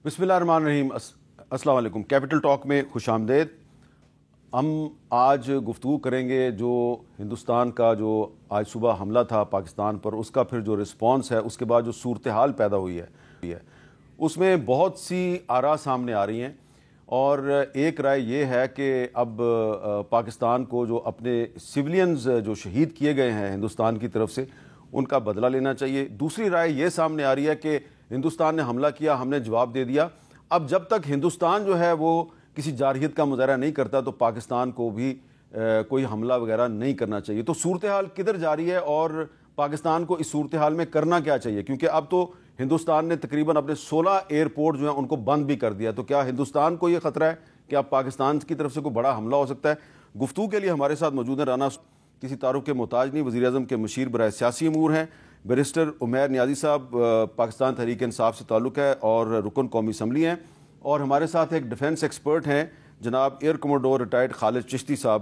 بسم اللہ الرحمن الرحیم. السلام علیکم. کیپٹل ٹاک میں خوش آمدید. ہم آج گفتگو کریں گے جو ہندوستان کا جو آج صبح حملہ تھا پاکستان پر، اس کا پھر جو رسپانس ہے، اس کے بعد جو صورتحال پیدا ہوئی ہے اس میں بہت سی آراء سامنے آ رہی ہیں، اور ایک رائے یہ ہے کہ اب پاکستان کو جو اپنے سولینز جو شہید کیے گئے ہیں ہندوستان کی طرف سے، ان کا بدلہ لینا چاہیے. دوسری رائے یہ سامنے آ رہی ہے کہ ہندوستان نے حملہ کیا، ہم نے جواب دے دیا. اب جب تک ہندوستان جو ہے وہ کسی جارحیت کا مظاہرہ نہیں کرتا تو پاکستان کو بھی کوئی حملہ وغیرہ نہیں کرنا چاہیے. تو صورتحال کدھر جا رہی ہے اور پاکستان کو اس صورتحال میں کرنا کیا چاہیے؟ کیونکہ اب تو ہندوستان نے تقریباً اپنے 16 ایئرپورٹ جو ہیں ان کو بند بھی کر دیا. تو کیا ہندوستان کو یہ خطرہ ہے کہ اب پاکستان کی طرف سے کوئی بڑا حملہ ہو سکتا ہے؟ گفتگو کے لیے ہمارے ساتھ موجود ہیں، رانا کسی تعارف کے محتاج نہیں، وزیر اعظم کے مشیر برائے سیاسی امور ہیں، بیرسٹر عمیر نیازی صاحب، پاکستان تحریک انصاف سے تعلق ہے اور رکن قومی اسمبلی ہیں، اور ہمارے ساتھ ایک ڈیفنس ایکسپرٹ ہیں جناب ایئر کموڈور ریٹائرڈ خالد چشتی صاحب،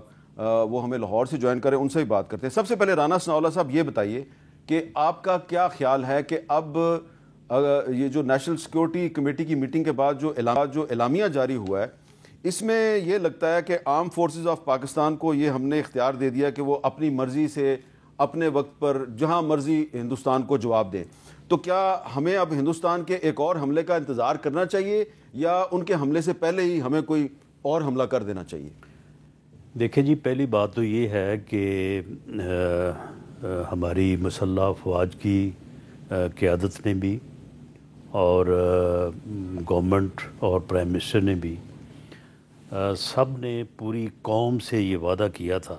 وہ ہمیں لاہور سے جوائن کریں، ان سے بھی بات کرتے ہیں. سب سے پہلے رانا ثناء اللہ صاحب یہ بتائیے کہ آپ کا کیا خیال ہے کہ اب یہ جو نیشنل سیکورٹی کمیٹی کی میٹنگ کے بعد جو اعلامیہ جاری ہوا ہے، اس میں یہ لگتا ہے کہ آرم فورسز آف پاکستان کو یہ ہم نے اختیار دے دیا کہ وہ اپنی مرضی سے اپنے وقت پر جہاں مرضی ہندوستان کو جواب دیں. تو کیا ہمیں اب ہندوستان کے ایک اور حملے کا انتظار کرنا چاہیے یا ان کے حملے سے پہلے ہی ہمیں کوئی اور حملہ کر دینا چاہیے؟ دیکھیں جی، پہلی بات تو یہ ہے کہ ہماری مسلح افواج کی قیادت نے بھی اور گورنمنٹ اور پرائم منسٹر نے بھی سب نے پوری قوم سے یہ وعدہ کیا تھا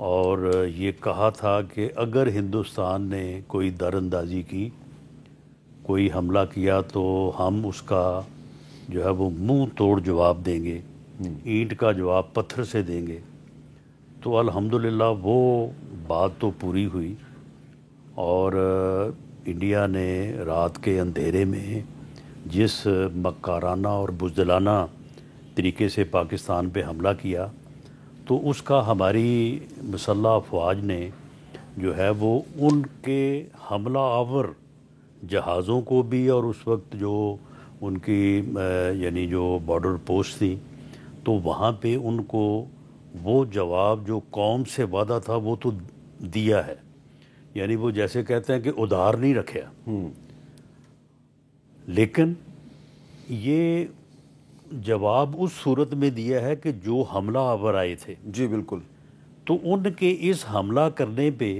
اور یہ کہا تھا کہ اگر ہندوستان نے کوئی در اندازی کی، کوئی حملہ کیا تو ہم اس کا جو ہے وہ منہ توڑ جواب دیں گے، اینٹ کا جواب پتھر سے دیں گے. تو الحمدللہ وہ بات تو پوری ہوئی، اور انڈیا نے رات کے اندھیرے میں جس مکارانہ اور بزدلانہ طریقے سے پاکستان پہ حملہ کیا، تو اس کا ہماری مسلح افواج نے جو ہے وہ ان کے حملہ آور جہازوں کو بھی، اور اس وقت جو ان کی یعنی جو بارڈر پوسٹ تھی، تو وہاں پہ ان کو وہ جواب جو قوم سے وعدہ تھا وہ تو دیا ہے. یعنی وہ جیسے کہتے ہیں کہ ادھار نہیں رکھا، لیکن یہ جواب اس صورت میں دیا ہے کہ جو حملہ آور آئے تھے، جی بالکل، تو ان کے اس حملہ کرنے پہ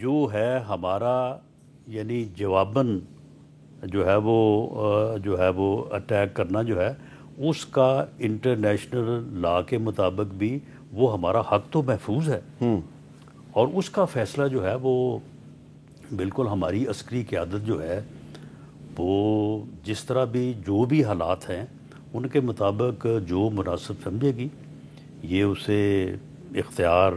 جو ہے ہمارا یعنی جواباً جو ہے وہ اٹیک کرنا جو ہے، اس کا انٹرنیشنل لا کے مطابق بھی وہ ہمارا حق تو محفوظ ہے، اور اس کا فیصلہ جو ہے وہ بالکل ہماری عسکری قیادت جو ہے وہ جس طرح بھی جو بھی حالات ہیں ان کے مطابق جو مناسب سمجھے گی. یہ اسے اختیار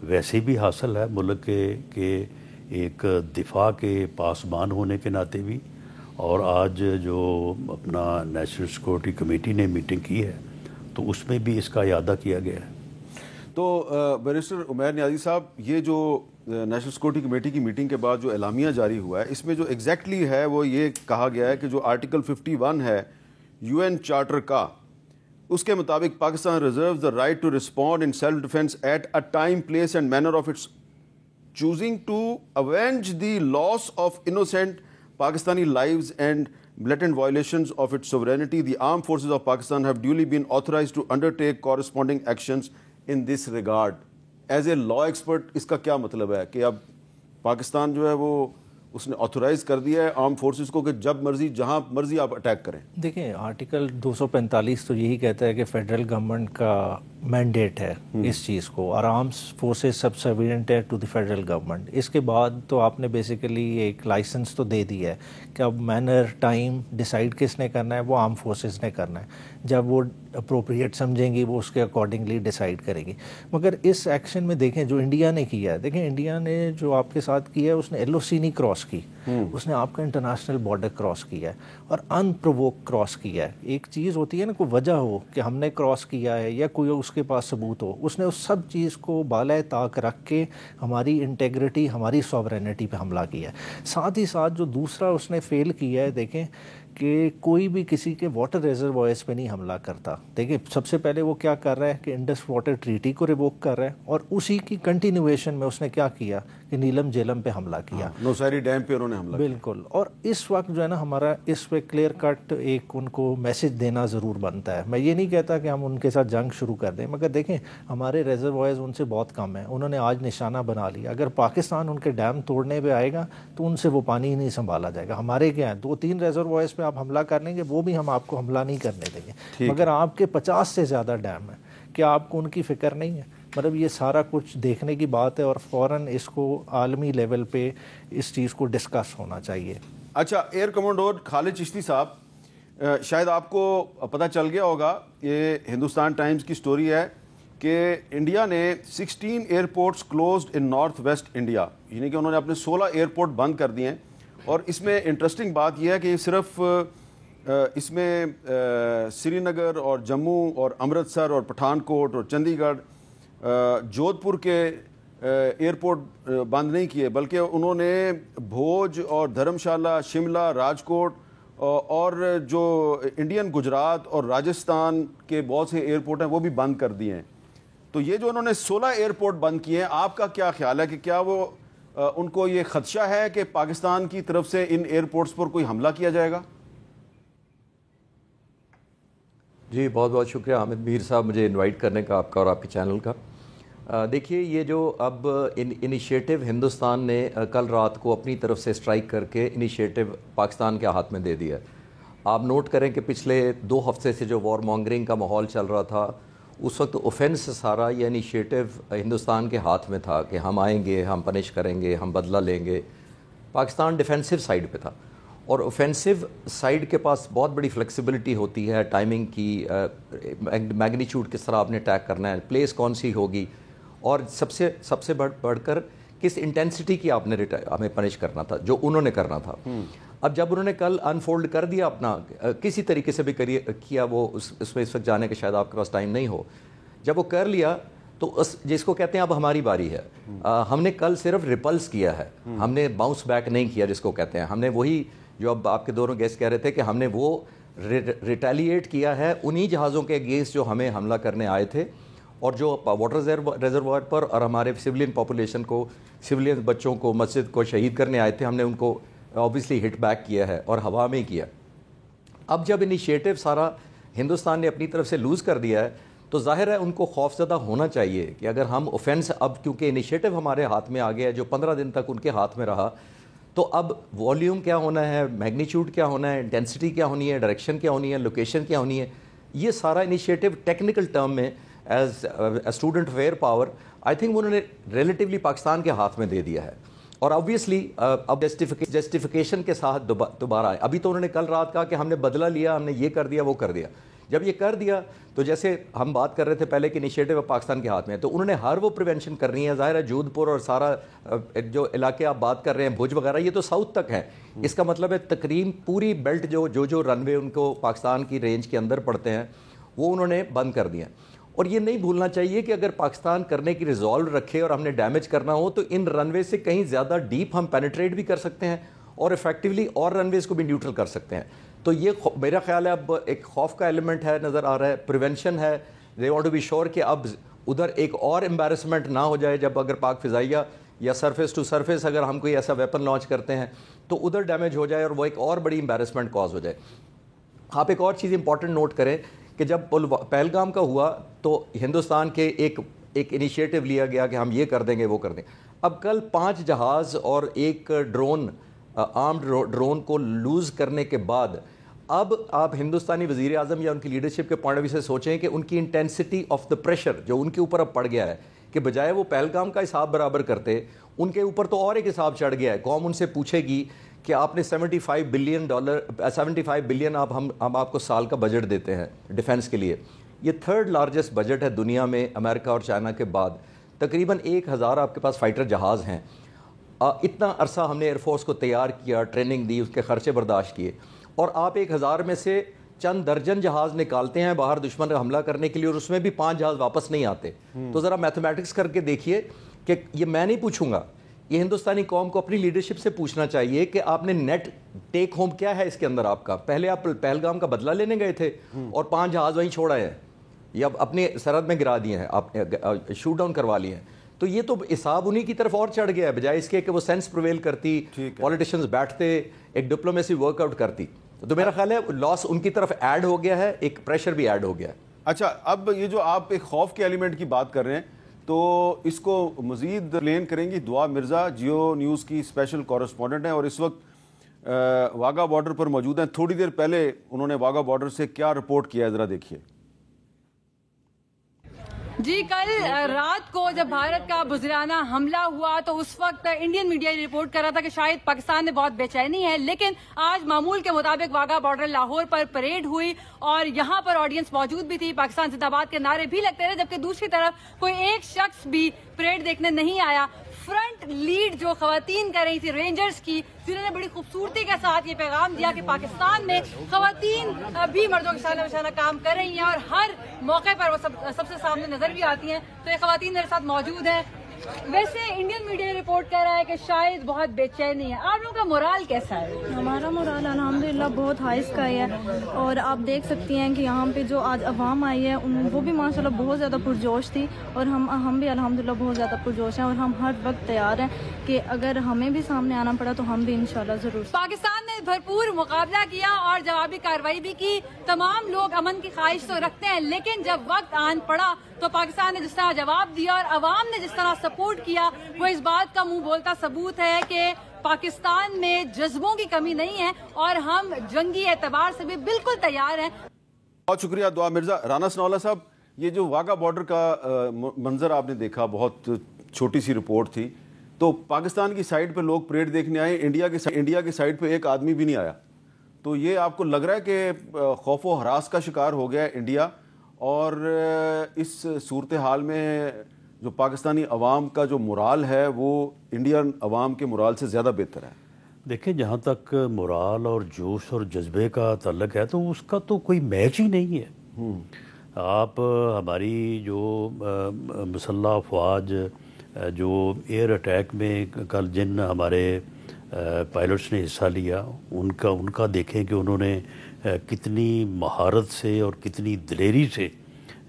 ویسے بھی حاصل ہے ملک کے ایک دفاع کے پاسبان ہونے کے ناطے بھی، اور آج جو اپنا نیشنل سیکورٹی کمیٹی نے میٹنگ کی ہے تو اس میں بھی اس کا اعادہ کیا گیا ہے. تو بیرسٹر عمیر نیازی صاحب، یہ جو نیشنل سیکورٹی کمیٹی کی میٹنگ کے بعد جو اعلامیہ جاری ہوا ہے، اس میں جو ایگزیکٹلی ہے وہ یہ کہا گیا ہے کہ جو آرٹیکل 51 ہے یو این چارٹر کا، اس کے مطابق Pakistan reserves the right to respond in self defence at a time, place and manner of its choosing to avenge the loss of innocent Pakistani lives and blatant violations of its sovereignty. The armed forces of Pakistan have duly been authorized to undertake corresponding actions in this regard. As a law expert, اس کا کیا مطلب ہے کہ اب پاکستان جو ہے وہ اس نے آتھورائز کر دیا ہے آرم فورسز کو کہ جب مرضی جہاں مرضی آپ اٹیک کریں؟ دیکھیں، آرٹیکل 245 تو یہی کہتا ہے کہ فیڈرل گورنمنٹ کا مینڈیٹ ہے اس چیز کو، اور آرمز فورسز سبسروینٹ ہے ٹو دی فیڈرل گورنمنٹ. اس کے بعد تو آپ نے بیسیکلی ایک لائسنس تو دے دی ہے کہ اب مینر ٹائم ڈیسائیڈ کس نے کرنا ہے، وہ آرم فورسز نے کرنا ہے. جب وہ اپروپریٹ سمجھیں گی وہ اس کے اکارڈنگلی ڈیسائیڈ کرے گی. مگر اس ایکشن میں دیکھیں جو انڈیا نے کیا ہے، دیکھیں انڈیا نے جو آپ کے ساتھ کیا ہے، اس نے ایل او سی نہیں کراس کی، اس نے آپ کا انٹرنیشنل بارڈر کراس کیا ہے اور ان پرووک کراس کیا ہے. ایک چیز ہوتی ہے نا، کوئی وجہ ہو کہ ہم نے کراس کیا ہے یا کوئی اس کے پاس ثبوت ہو، اس نے اس سب چیز کو بالائے طاق رکھ کے ہماری انٹیگریٹی، ہماری سوورینٹی پہ حملہ کیا ہے. ساتھ ہی ساتھ جو دوسرا اس نے فیل کیا ہے، دیکھیں کہ کوئی بھی کسی کے واٹر ریزروائرز پہ نہیں حملہ کرتا. دیکھیں سب سے پہلے وہ کیا کر رہا ہے کہ انڈس واٹر ٹریٹی کو ریووک کر رہا ہے, اور اسی کی کنٹینیویشن میں اس نے کیا کیا کہ نیلم جیلم پہ حملہ کیا, نوسیری ڈیم پہ انہوں نے حملہ کیا. بالکل. اور اس وقت جو ہے نا ہمارا اس پہ کلیئر کٹ ایک ان کو میسج دینا ضرور بنتا ہے. میں یہ نہیں کہتا کہ ہم ان کے ساتھ جنگ شروع کر دیں, مگر دیکھیں ہمارے ریزروائرز ان سے بہت کم ہیں. انہوں نے آج نشانہ بنا لیا, اگر پاکستان ان کے ڈیم توڑنے پہ آئے گا تو ان سے وہ پانی ہی نہیں سنبھالا جائے گا. ہمارے کیا ہیں 2-3 ریزروائرز پہ آپ حملہ کر لیں گے, وہ بھی ہم آپ کو حملہ نہیں کرنے دیں گے. مگر آپ کے 50 سے زیادہ ڈیم ہیں, کیا آپ کو ان کی فکر نہیں ہے؟ مطلب یہ سارا کچھ دیکھنے کی بات ہے, اور فوراً اس کو عالمی لیول پہ اس چیز کو ڈسکس ہونا چاہیے. اچھا, ایئر کمانڈور خالد چشتی صاحب, شاید آپ کو پتہ چل گیا ہوگا, یہ ہندوستان ٹائمز کی سٹوری ہے کہ انڈیا نے 16 ایئرپورٹس کلوزڈ ان نارتھ ویسٹ انڈیا, یعنی کہ انہوں نے اپنے 16 ایئرپورٹ بند کر دیے ہیں. اور اس میں انٹرسٹنگ بات یہ ہے کہ صرف اس میں سری نگر اور جموں اور امرتسر اور پٹھان کوٹ اور چندی گڑھ, جودھ پور کے ایئرپورٹ بند نہیں کیے, بلکہ انہوں نے بھوج اور دھرم شالہ, شملہ, راجکوٹ اور جو انڈین گجرات اور راجستھان کے بہت سے ایئرپورٹ ہیں وہ بھی بند کر دیے ہیں. تو یہ جو انہوں نے 16 ایئرپورٹ بند کیے ہیں, آپ کا کیا خیال ہے کہ کیا وہ ان کو یہ خدشہ ہے کہ پاکستان کی طرف سے ان ایئرپورٹس پر کوئی حملہ کیا جائے گا؟ جی بہت بہت شکریہ حامد میر صاحب مجھے انوائٹ کرنے کا, آپ کا اور آپ کے چینل کا. دیکھیے یہ جو اب انیشیٹو ہندوستان نے کل رات کو اپنی طرف سے اسٹرائک کر کے انیشیٹو پاکستان کے ہاتھ میں دے دیا. آپ نوٹ کریں کہ پچھلے 2 ہفتے سے جو وار مانگرنگ کا ماحول چل رہا تھا, اس وقت اوفینس سارا یہ انیشیٹو ہندوستان کے ہاتھ میں تھا کہ ہم آئیں گے, ہم پنش کریں گے, ہم بدلہ لیں گے. پاکستان ڈیفینسو سائیڈ پہ تھا, اور اوفینسو سائیڈ کے پاس بہت بڑی فلیکسیبلٹی ہوتی ہے ٹائمنگ کی, میگنیچیوڈ کس طرح آپ نے اٹیک کرنا ہے, پلیس کون سی ہوگی, اور سب سے بڑھ کر کس انٹینسٹی کی آپ نے ہمیں پنش کرنا تھا, جو انہوں نے کرنا تھا. اب جب انہوں نے کل انفولڈ کر دیا اپنا, کسی طریقے سے بھی کیا, وہ اس میں اس وقت جانے کے شاید آپ کے پاس ٹائم نہیں ہو, جب وہ کر لیا تو جس کو کہتے ہیں اب ہماری باری ہے. ہم نے کل صرف ریپلس کیا ہے, ہم نے باؤنس بیک نہیں کیا جس کو کہتے ہیں. ہم نے وہی جو اب آپ کے دونوں گیسٹ کہہ رہے تھے کہ ہم نے وہ ریٹیلیٹ کیا ہے انہی جہازوں کے اگینسٹ جو ہمیں حملہ کرنے آئے تھے, اور جو واٹر ریزروائر پر اور ہمارے سویلین پاپولیشن کو, سویلین بچوں کو, مسجد کو شہید کرنے آئے تھے, ہم نے ان کو آبویسلی ہٹ بیک کیا ہے اور ہوا میں کیا. اب جب انیشیٹو سارا ہندوستان نے اپنی طرف سے لوز کر دیا ہے تو ظاہر ہے ان کو خوف زدہ ہونا چاہیے کہ اگر ہم اوفینس, اب کیونکہ انیشیٹو ہمارے ہاتھ میں آ گیا ہے جو 15 دن تک ان کے ہاتھ میں رہا, تو اب والیوم کیا ہونا ہے, میگنیچیوڈ کیا ہونا ہے, انٹینسٹی کیا ہونی ہے, ڈائریکشن کیا ہونی ہے, لوکیشن کیا ہونی ہے, یہ سارا انیشیٹو ٹیکنیکل ٹرم میں as student where power I think انہوں نے ریلیٹیولی پاکستان کے ہاتھ میں دے دیا ہے. اور آبویسلی اب جسٹیفیکیشن کے ساتھ دوبارہ آئے. ابھی تو انہوں نے کل رات کہا کہ ہم نے بدلہ لیا, ہم نے یہ کر دیا, وہ کر دیا. جب یہ کر دیا تو جیسے ہم بات کر رہے تھے پہلے کہ انیشیٹو پاکستان کے ہاتھ میں ہے, تو انہوں نے ہر وہ پریونشن کرنی ہے. ظاہر ہے جودھ پور اور سارا جو علاقے آپ بات کر رہے ہیں, بھوج وغیرہ, یہ تو ساؤتھ تک ہے. اس کا مطلب ہے تقریباً پوری بیلٹ جو رن وے ان کو پاکستان کی رینج کے اندر پڑتے ہیں وہ انہوں نے بند کر دیا. اور یہ نہیں بھولنا چاہیے کہ اگر پاکستان کرنے کی ریزالو رکھے اور ہم نے ڈیمیج کرنا ہو تو ان رن وے سے کہیں زیادہ ڈیپ ہم پینیٹریٹ بھی کر سکتے ہیں اور افیکٹولی اور رن ویز کو بھی نیوٹرل کر سکتے ہیں. تو یہ میرا خیال ہے اب ایک خوف کا ایلیمنٹ ہے, نظر آ رہا ہے, پریونشن ہے. They want to be sure کہ اب ادھر ایک اور امبیرسمنٹ نہ ہو جائے, جب اگر پاک فضائیہ یا سرفیس ٹو سرفیس اگر ہم کوئی ایسا ویپن لانچ کرتے ہیں تو ادھر ڈیمیج ہو جائے اور وہ ایک اور بڑی امبیرسمنٹ کاز ہو جائے. آپ ایک اور چیز امپورٹنٹ نوٹ کریں کہ جب پہلگام کا ہوا تو ہندوستان کے ایک انیشیٹو لیا گیا کہ ہم یہ کر دیں گے, وہ کر دیں. اب کل 5 جہاز اور ایک ڈرون, آرمڈ ڈرون کو لوز کرنے کے بعد اب آپ ہندوستانی وزیر اعظم یا ان کی لیڈرشپ کے پوائنٹ آف ویو سے سوچیں کہ ان کی انٹینسٹی آف دا پریشر جو ان کے اوپر اب پڑ گیا ہے, کہ بجائے وہ پہلگام کا حساب برابر کرتے, ان کے اوپر تو اور ایک حساب چڑھ گیا ہے. قوم ان سے پوچھے گی کہ آپ نے $75 بلین ہم آپ کو سال کا بجٹ دیتے ہیں ڈیفینس کے لیے. یہ 3rd لارجسٹ بجٹ ہے دنیا میں امریکہ اور چائنا کے بعد. تقریباً 1000 آپ کے پاس فائٹر جہاز ہیں. اتنا عرصہ ہم نے ایئر فورس کو تیار کیا, ٹریننگ دی, اس کے خرچے برداشت کیے, اور آپ 1000 میں سے چند درجن جہاز نکالتے ہیں باہر دشمن کا حملہ کرنے کے لیے, اور اس میں بھی 5 جہاز واپس نہیں آتے. تو ذرا میتھمیٹکس کر کے دیکھیے کہ یہ میں نہیں پوچھوں گا یہ ہندوستانی قوم کو اپنی لیڈرشپ سے پوچھنا چاہیے کہ آپ نے نیٹ ٹیک ہوم کیا ہے اس کے اندر آپ کا. پہلے آپ پہلگام کا بدلہ لینے گئے تھے اور 5 جہاز وہیں چھوڑ آئے ہیں یا اپنے سرحد میں گرا دیے ہیں, آپ شوٹ ڈاؤن کروا لیے ہیں. تو یہ تو حساب انہی کی طرف اور چڑھ گیا ہے, بجائے اس کے کہ وہ سینس پرویل کرتی, پولیٹیشینز بیٹھتے, ایک ڈپلومیسی ورک آؤٹ کرتی. تو میرا خیال ہے لاس ان کی طرف ایڈ ہو گیا ہے, ایک پریشر بھی ایڈ ہو گیا ہے. اچھا, اب یہ جو آپ ایک خوف کے ایلیمنٹ کی بات کر رہے ہیں, تو اس کو مزید ایکسپلین کریں گی دعا مرزا, جیو نیوز کی اسپیشل کورسپونڈنٹ ہیں اور اس وقت واگا بارڈر پر موجود ہیں. تھوڑی دیر پہلے انہوں نے واگا بارڈر سے کیا رپورٹ کیا ہے, ذرا دیکھیے. جی, کل رات کو جب بھارت کا بزرگانہ حملہ ہوا تو اس وقت انڈین میڈیا رپورٹ کر رہا تھا کہ شاید پاکستان میں بہت بے چینی ہے, لیکن آج معمول کے مطابق واگا بارڈر لاہور پر پریڈ ہوئی اور یہاں پر آڈینس موجود بھی تھی, پاکستان زندہ باد کے نعرے بھی لگتے رہے, جبکہ دوسری طرف کوئی ایک شخص بھی پریڈ دیکھنے نہیں آیا. فرنٹ لیڈ جو خواتین کر رہی تھی رینجرز کی, جنہوں نے بڑی خوبصورتی کے ساتھ یہ پیغام دیا کہ پاکستان میں خواتین بھی مردوں کے شانہ بشانہ کام کر رہی ہیں اور ہر موقع پر وہ سب سے سامنے نظر بھی آتی ہیں. تو یہ خواتین میرے ساتھ موجود ہیں. ویسے انڈین میڈیا رپورٹ کر رہا ہے کہ شاید بہت بے چینی ہے, آپ لوگوں کا مورال کیسا ہے؟ ہمارا مورال الحمدللہ بہت ہائی اسکائی ہے, اور آپ دیکھ سکتی ہیں کہ یہاں پہ جو آج عوام آئی ہے وہ بھی ماشاءاللہ بہت زیادہ پرجوش تھی, اور ہم بھی الحمدللہ بہت زیادہ پرجوش ہیں, اور ہم ہر وقت تیار ہیں کہ اگر ہمیں بھی سامنے آنا پڑا تو ہم بھی انشاءاللہ ضرور. پاکستان نے بھرپور مقابلہ کیا اور جوابی کارروائی بھی کی. تمام لوگ امن کی خواہش تو رکھتے ہیں, لیکن جب وقت آن پڑا تو پاکستان نے جس طرح جواب دیا اور عوام نے جس طرح سپورٹ کیا, وہ اس بات کا منہ بولتا ثبوت ہے کہ پاکستان میں جذبوں کی کمی نہیں ہے اور ہم جنگی اعتبار سے بھی بالکل تیار ہیں. بہت شکریہ دعا مرزا. رانا ثناءاللہ صاحب, یہ جو واگا بارڈر کا منظر آپ نے دیکھا, بہت چھوٹی سی رپورٹ تھی, تو پاکستان کی سائڈ پہ لوگ پریڈ دیکھنے آئے, انڈیا کی سائڈ پہ ایک آدمی بھی نہیں آیا. تو یہ آپ کو لگ رہا ہے کہ خوف و ہراس کا شکار ہو گیا ہے انڈیا, اور اس صورتحال میں جو پاکستانی عوام کا جو مورال ہے وہ انڈین عوام کے مورال سے زیادہ بہتر ہے؟ دیکھیں, جہاں تک مورال اور جوش اور جذبے کا تعلق ہے تو اس کا تو کوئی میچ ہی نہیں ہے. آپ ہماری جو مسلح افواج جو ایئر اٹیک میں کل جن ہمارے پائلٹس نے حصہ لیا, ان کا دیکھیں کہ انہوں نے کتنی مہارت سے اور کتنی دلیری سے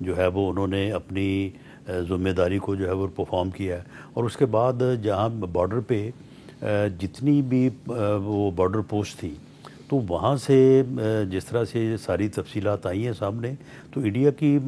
جو ہے وہ انہوں نے اپنی ذمہ داری کو جو ہے وہ پرفارم کیا ہے. اور اس کے بعد جہاں بارڈر پہ جتنی بھی وہ بارڈر پوسٹ تھی, تو وہاں سے جس طرح سے ساری تفصیلات آئی ہیں سامنے, تو انڈیا کی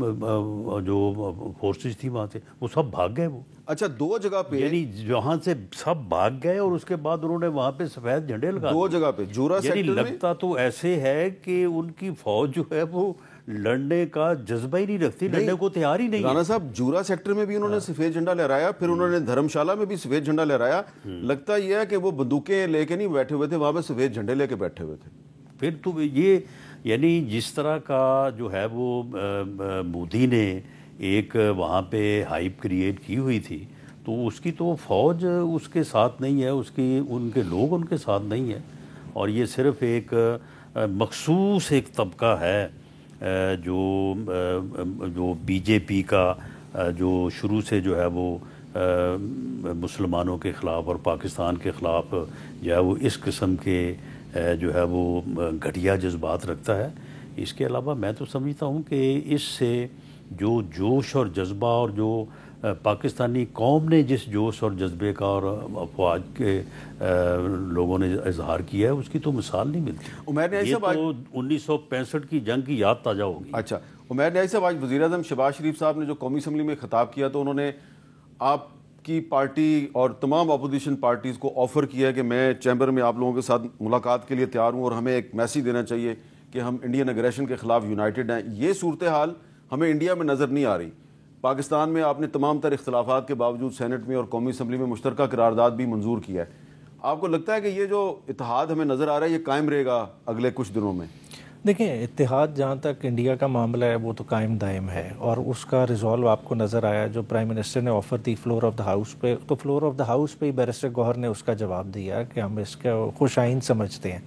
جو فورسز تھی وہاں سے وہ سب بھاگ گئے. وہ اچھا, 2 جگہ پہ, یعنی وہاں سے سب بھاگ گئے اور اس کے بعد انہوں نے وہاں پہ سفید جھنڈے لگا 2 جگہ پہ جورا یعنی سیکٹر میں. لگتا تو ایسے ہے کہ ان کی فوج جو ہے وہ لڑنے کا جذبہ ہی نہیں رکھتی, لڑنے کو تیار ہی نہیں. رانا صاحب, جورا سیکٹر میں بھی انہوں نے سفید جھنڈا لہرایا, پھر انہوں نے دھرم شالہ میں بھی سفید جھنڈا لہرایا. لگتا یہ ہے کہ وہ بندوقیں لے کے نہیں بیٹھے ہوئے تھے, وہاں پہ سفید جھنڈے لے کے بیٹھے ہوئے تھے. پھر تو یہ یعنی جس طرح کا جو ہے وہ مودی نے ایک وہاں پہ ہائپ کریٹ کی ہوئی تھی, تو اس کی تو فوج اس کے ساتھ نہیں ہے, ان کے لوگ ان کے ساتھ نہیں ہیں, اور یہ صرف ایک مخصوص ایک طبقہ ہے جو بی جے پی کا جو شروع سے جو ہے وہ مسلمانوں کے خلاف اور پاکستان کے خلاف جو ہے وہ اس قسم کے جو ہے وہ گھٹیا جذبات رکھتا ہے. اس کے علاوہ میں تو سمجھتا ہوں کہ اس سے جو جوش اور جذبہ اور جو پاکستانی قوم نے جس جوش اور جذبے کا اور افواج کے لوگوں نے اظہار کیا ہے, اس کی تو مثال نہیں ملتی. عمیر نیائی صاحب, یہ تو 1965 کی جنگ کی یاد تازہ ہوگی. اچھا, عمیر نیائی صاحب, آج وزیر اعظم شہباز شریف صاحب نے جو قومی اسمبلی میں خطاب کیا, تو انہوں نے آپ کی پارٹی اور تمام اپوزیشن پارٹیز کو آفر کیا کہ میں چیمبر میں آپ لوگوں کے ساتھ ملاقات کے لیے تیار ہوں, اور ہمیں ایک میسیج دینا چاہیے کہ ہم انڈین اگریشن کے خلاف یونائٹڈ ہیں. یہ صورتحال ہمیں انڈیا میں نظر نہیں آ رہی. پاکستان میں آپ نے تمام تر اختلافات کے باوجود سینٹ میں اور قومی اسمبلی میں مشترکہ قرارداد بھی منظور کیا ہے. آپ کو لگتا ہے کہ یہ جو اتحاد ہمیں نظر آ رہا ہے یہ قائم رہے گا اگلے کچھ دنوں میں؟ دیکھیں, اتحاد جہاں تک انڈیا کا معاملہ ہے وہ تو قائم دائم ہے, اور اس کا ریزالو آپ کو نظر آیا جو پرائم منسٹر نے آفر دی فلور آف دا ہاؤس پہ, تو فلور آف دا ہاؤس پہ ہی بیرسٹر گوہر نے اس کا جواب دیا کہ ہم اس کا خوش آئند سمجھتے ہیں.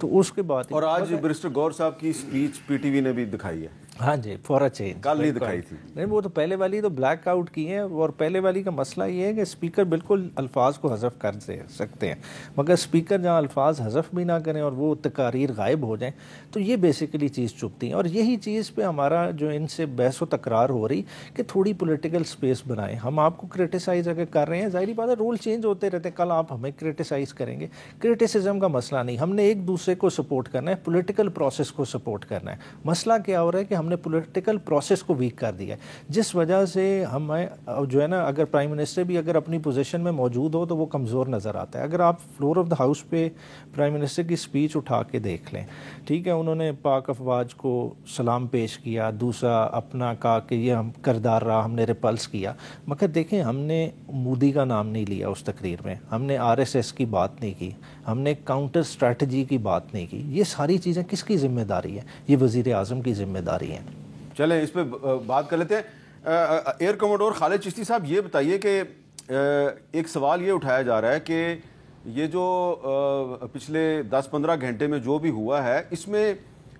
تو اس کے بعد, اور آج بیرسٹر گوہر صاحب کی اسپیچ پی ٹی وی نے بھی دکھائی ہے. ہاں جی فور چینج کل نہیں دکھائی تھی. نہیں وہ تو پہلے والی تو بلیک آؤٹ کی ہیں, اور پہلے والی کا مسئلہ یہ ہے کہ اسپیکر بالکل الفاظ کو حذف کر سکتے ہیں, مگر اسپیکر جہاں الفاظ حذف بھی نہ کریں اور وہ تقاریر غائب ہو جائیں, تو یہ بیسیکلی چیز چپتی ہیں. اور یہی چیز پہ ہمارا جو ان سے بحث و تکرار ہو رہی کہ تھوڑی پولیٹیکل سپیس بنائیں. ہم آپ کو کرٹیسائز اگر کر رہے ہیں, ظاہری بات ہے رول چینج ہوتے رہتے ہیں, کل آپ ہمیں کرٹیسائز کریں گے, کرٹیسزم کا مسئلہ نہیں, ہم نے ایک دوسرے کو سپورٹ کرنا ہے, پولیٹیکل پروسیس کو سپورٹ کرنا ہے. مسئلہ کیا ہو رہا ہے کہ ہم نے پولیٹیکل پروسیس کو ویک کر دیا ہے, جس وجہ سے ہمیں جو ہے نا, اگر پرائم منسٹر بھی اگر اپنی پوزیشن میں موجود ہو تو وہ کمزور نظر آتا ہے. اگر آپ فلور آف دا ہاؤس پہ پرائم منسٹر کی سپیچ اٹھا کے دیکھ لیں, ٹھیک ہے, انہوں نے پاک افواج کو سلام پیش کیا, دوسرا اپنا کہا کہ یہ ہم کردار رہا, ہم نے ریپلس کیا, مگر دیکھیں ہم نے مودی کا نام نہیں لیا اس تقریر میں, ہم نے RSS کی بات نہیں کی, ہم نے کاؤنٹر اسٹریٹجی کی بات نہیں کی. یہ ساری چیزیں کس کی ذمہ داری ہے؟ یہ وزیر اعظم کی ذمہ داری ہے. چلیں اس پہ بات کر لیتے ہیں. ایئر کموڈور خالد چشتی صاحب, یہ بتائیے کہ ایک سوال یہ اٹھایا جا رہا ہے کہ یہ جو پچھلے 10-15 گھنٹے میں جو بھی ہوا ہے, اس میں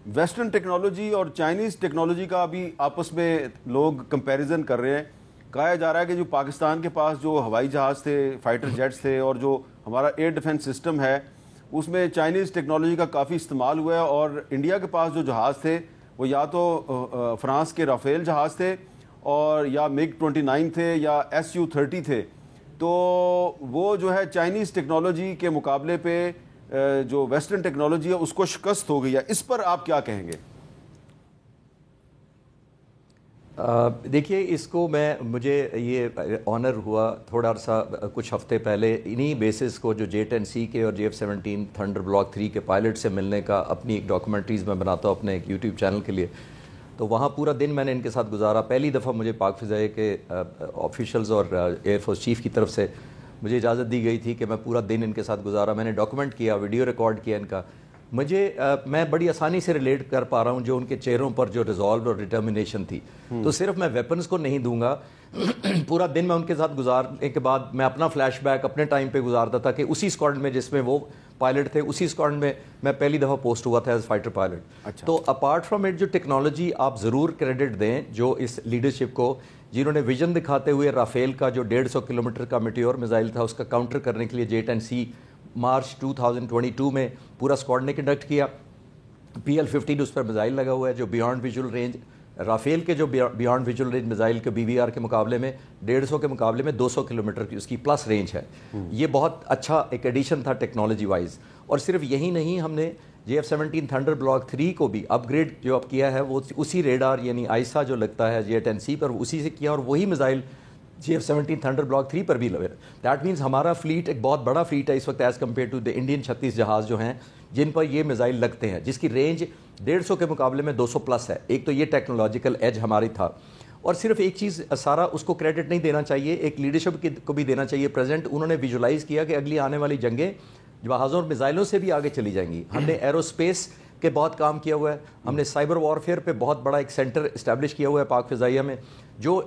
ویسٹرن ٹیکنالوجی اور چائنیز ٹیکنالوجی کا بھی آپس میں لوگ کمپیریزن کر رہے ہیں. کہا جا رہا ہے کہ جو پاکستان کے پاس جو ہوائی جہاز تھے, فائٹر جیٹس تھے, اور جو ہمارا ایئر ڈیفنس سسٹم ہے, اس میں چائنیز ٹیکنالوجی کا کافی استعمال ہوا ہے, اور انڈیا کے پاس جو جہاز تھے وہ یا تو فرانس کے رافیل جہاز تھے, اور یا MiG-29 تھے, یا Su-30 تھے. تو وہ جو ہے چائنیز ٹیکنالوجی کے مقابلے پہ جو ویسٹرن ٹیکنالوجی ہے اس کو شکست ہو گئی ہے. اس پر آپ کیا کہیں گے؟ دیکھیے, اس کو مجھے یہ آنر ہوا تھوڑا عرصہ کچھ ہفتے پہلے انہی بیسس کو جو J-10C کے اور JF-17 تھنڈر بلاک 3 کے پائلٹ سے ملنے کا اپنی ایک ڈاکومنٹریز میں بناتا ہوں اپنے ایک یوٹیوب چینل کے لیے. تو وہاں پورا دن میں نے ان کے ساتھ گزارا. پہلی دفعہ مجھے پاک فضائیہ کے آفیشلز اور ایئر فورس چیف کی طرف سے مجھے اجازت دی گئی تھی کہ میں پورا دن ان کے ساتھ گزارا. میں نے ڈاکومنٹ کیا, ویڈیو ریکارڈ کیا ان کا. میں بڑی آسانی سے ریلیٹ کر پا رہا ہوں جو ان کے چہروں پر جو ریزالو اور ڈٹرمنیشن تھی. تو صرف میں ویپنز کو نہیں دوں گا, پورا دن میں ان کے ساتھ گزارنے کے بعد میں اپنا فلیش بیک اپنے ٹائم پہ گزارتا تھا کہ اسی اسکواڈن میں جس میں وہ پائلٹ تھے, اسی اسکواڈن میں پہلی دفعہ پوسٹ ہوا تھا ایز فائٹر پائلٹ. تو اپارٹ فرام اٹ جو ٹیکنالوجی آپ ضرور کریڈٹ دیں جو اس لیڈرشپ کو, جنہوں نے ویژن دکھاتے ہوئے رافیل کا جو 150 کلومیٹر کا میٹیور میزائل تھا اس کا کاؤنٹر کرنے کے لیے J-10C مارچ 2022 میں پورا اسکواڈ نے کنڈکٹ کیا. PL-15 اس پر میزائل لگا ہوا ہے جو بیانڈ ویژول رینج, رافیل کے جو بیانڈ ویژول رینج میزائل کے BVR کے مقابلے میں 150 کے مقابلے میں 200 کلومیٹر کی اس کی پلس رینج ہے. یہ بہت اچھا ایک ایڈیشن تھا ٹیکنالوجی وائز. اور صرف یہی نہیں, ہم نے JF-17 تھنڈر بلاک 3 کو بھی اپ گریڈ جو اب کیا ہے وہ اسی ریڈار یعنی آئسا جو لگتا ہے J-10C پر اسی سے کیا, اور وہی میزائل JF-17 تھنڈر بلاک 3 پر بھی لگے. دیٹ مینس ہمارا فلیٹ ایک بہت بڑا فلیٹ ہے اس وقت as compared to the Indian 36 جہاز جو ہیں جن پر یہ میزائل لگتے ہیں, جس کی رینج 150 کے مقابلے میں 200 پلس ہے. ایک تو یہ ٹیکنالوجیکل ایج ہماری تھا. اور صرف ایک چیز سارا اس کو کریڈٹ نہیں دینا چاہیے, ایک لیڈرشپ کو بھی دینا چاہیے پریزنٹ. انہوں نے ویژولائز کیا کہ اگلی آنے والی جنگیں جہازوں اور میزائلوں سے بھی آگے چلی جائیں گی. ہم نے ایرو اسپیس کے بہت کام کیا ہوا ہے, ہم نے سائبر وارفیئر پہ بہت بڑا ایک سینٹر اسٹیبلش کیا ہوا ہے پاک فضائیہ میں, جو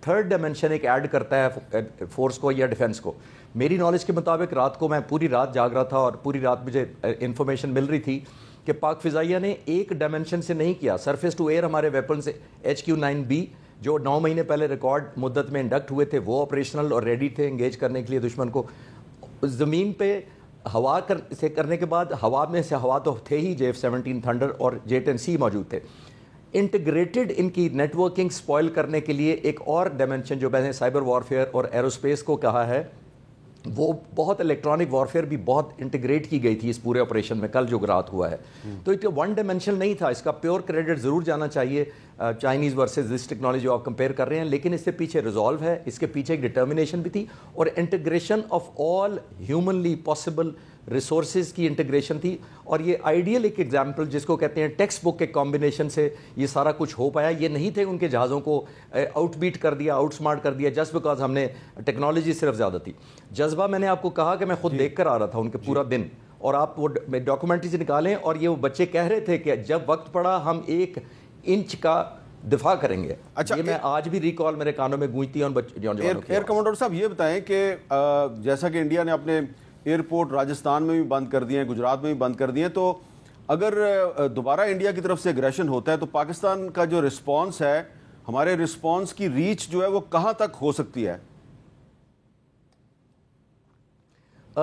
تھرڈ ڈائمنشن ایک ایڈ کرتا ہے فورس کو یا ڈیفنس کو. میری نالج کے مطابق رات کو میں پوری رات جاگ رہا تھا اور پوری رات مجھے انفارمیشن مل رہی تھی کہ پاک فضائیہ نے ایک ڈائمنشن سے نہیں کیا. سرفیس ٹو ایئر ہمارے ویپن سے HQ-9B جو 9 مہینے پہلے ریکارڈ مدت میں انڈکٹ ہوئے تھے وہ آپریشنل اور ریڈی تھے انگیج کرنے کے لیے دشمن کو. زمین پہ ہوا سے کرنے کے بعد ہوا میں سے ہوا تو تھے ہی JF-17 تھنڈر اور J-10C موجود تھے. انٹیگریٹڈ ان کی نیٹ ورکنگ سپوائل کرنے کے لیے ایک اور ڈائمنشن جو میں نے سائبر وارفیئر اور ایروسپیس کو کہا ہے, وہ بہت الیکٹرانک وارفیئر بھی بہت انٹیگریٹ کی گئی تھی اس پورے آپریشن میں کل جو رات ہوا ہے. تو ایک ون ڈائمنشن نہیں تھا, اس کا پیور کریڈٹ ضرور جانا چاہیے چائنیز ورسز دس ٹیکنالوجی جو آپ کمپیئر کر رہے ہیں, لیکن اس سے پیچھے ریزالو ہے, اس کے پیچھے ایک ڈٹرمنیشن بھی تھی اور integration of all humanly possible resources کی انٹیگریشن تھی. اور یہ آئیڈیل ایک ایگزامپل جس کو کہتے ہیں ٹیکسٹ بک کے کمبینیشن سے یہ سارا کچھ ہو پایا. یہ نہیں تھے ان کے جہازوں کو آؤٹ بیٹ کر دیا, آؤٹ سمارٹ کر دیا جسٹ بیکاز ہم نے ٹیکنالوجی صرف زیادہ تھی. جذبہ میں نے آپ کو کہا کہ میں خود دیکھ کر آ رہا تھا ان کے پورا دن, اور آپ وہ ڈاکومنٹری سے نکالیں اور یہ وہ بچے کہہ رہے تھے کہ جب وقت پڑا ہم 1 انچ کا دفاع کریں گے. اچھا, یہ میں آج بھی ریکال میرے کانوں میں گونجتی ہے. ایئر کمانڈر صاحب یہ بتائیں کہ جیسا کہ انڈیا نے اپنے ایئرپورٹ راجستھان میں بھی بند کر دیے ہیں, گجرات میں بھی بند کر دیے ہیں, تو اگر دوبارہ انڈیا کی طرف سے اگریشن ہوتا ہے تو پاکستان کا جو رسپانس ہے, ہمارے رسپانس کی ریچ جو ہے وہ کہاں تک ہو سکتی ہے؟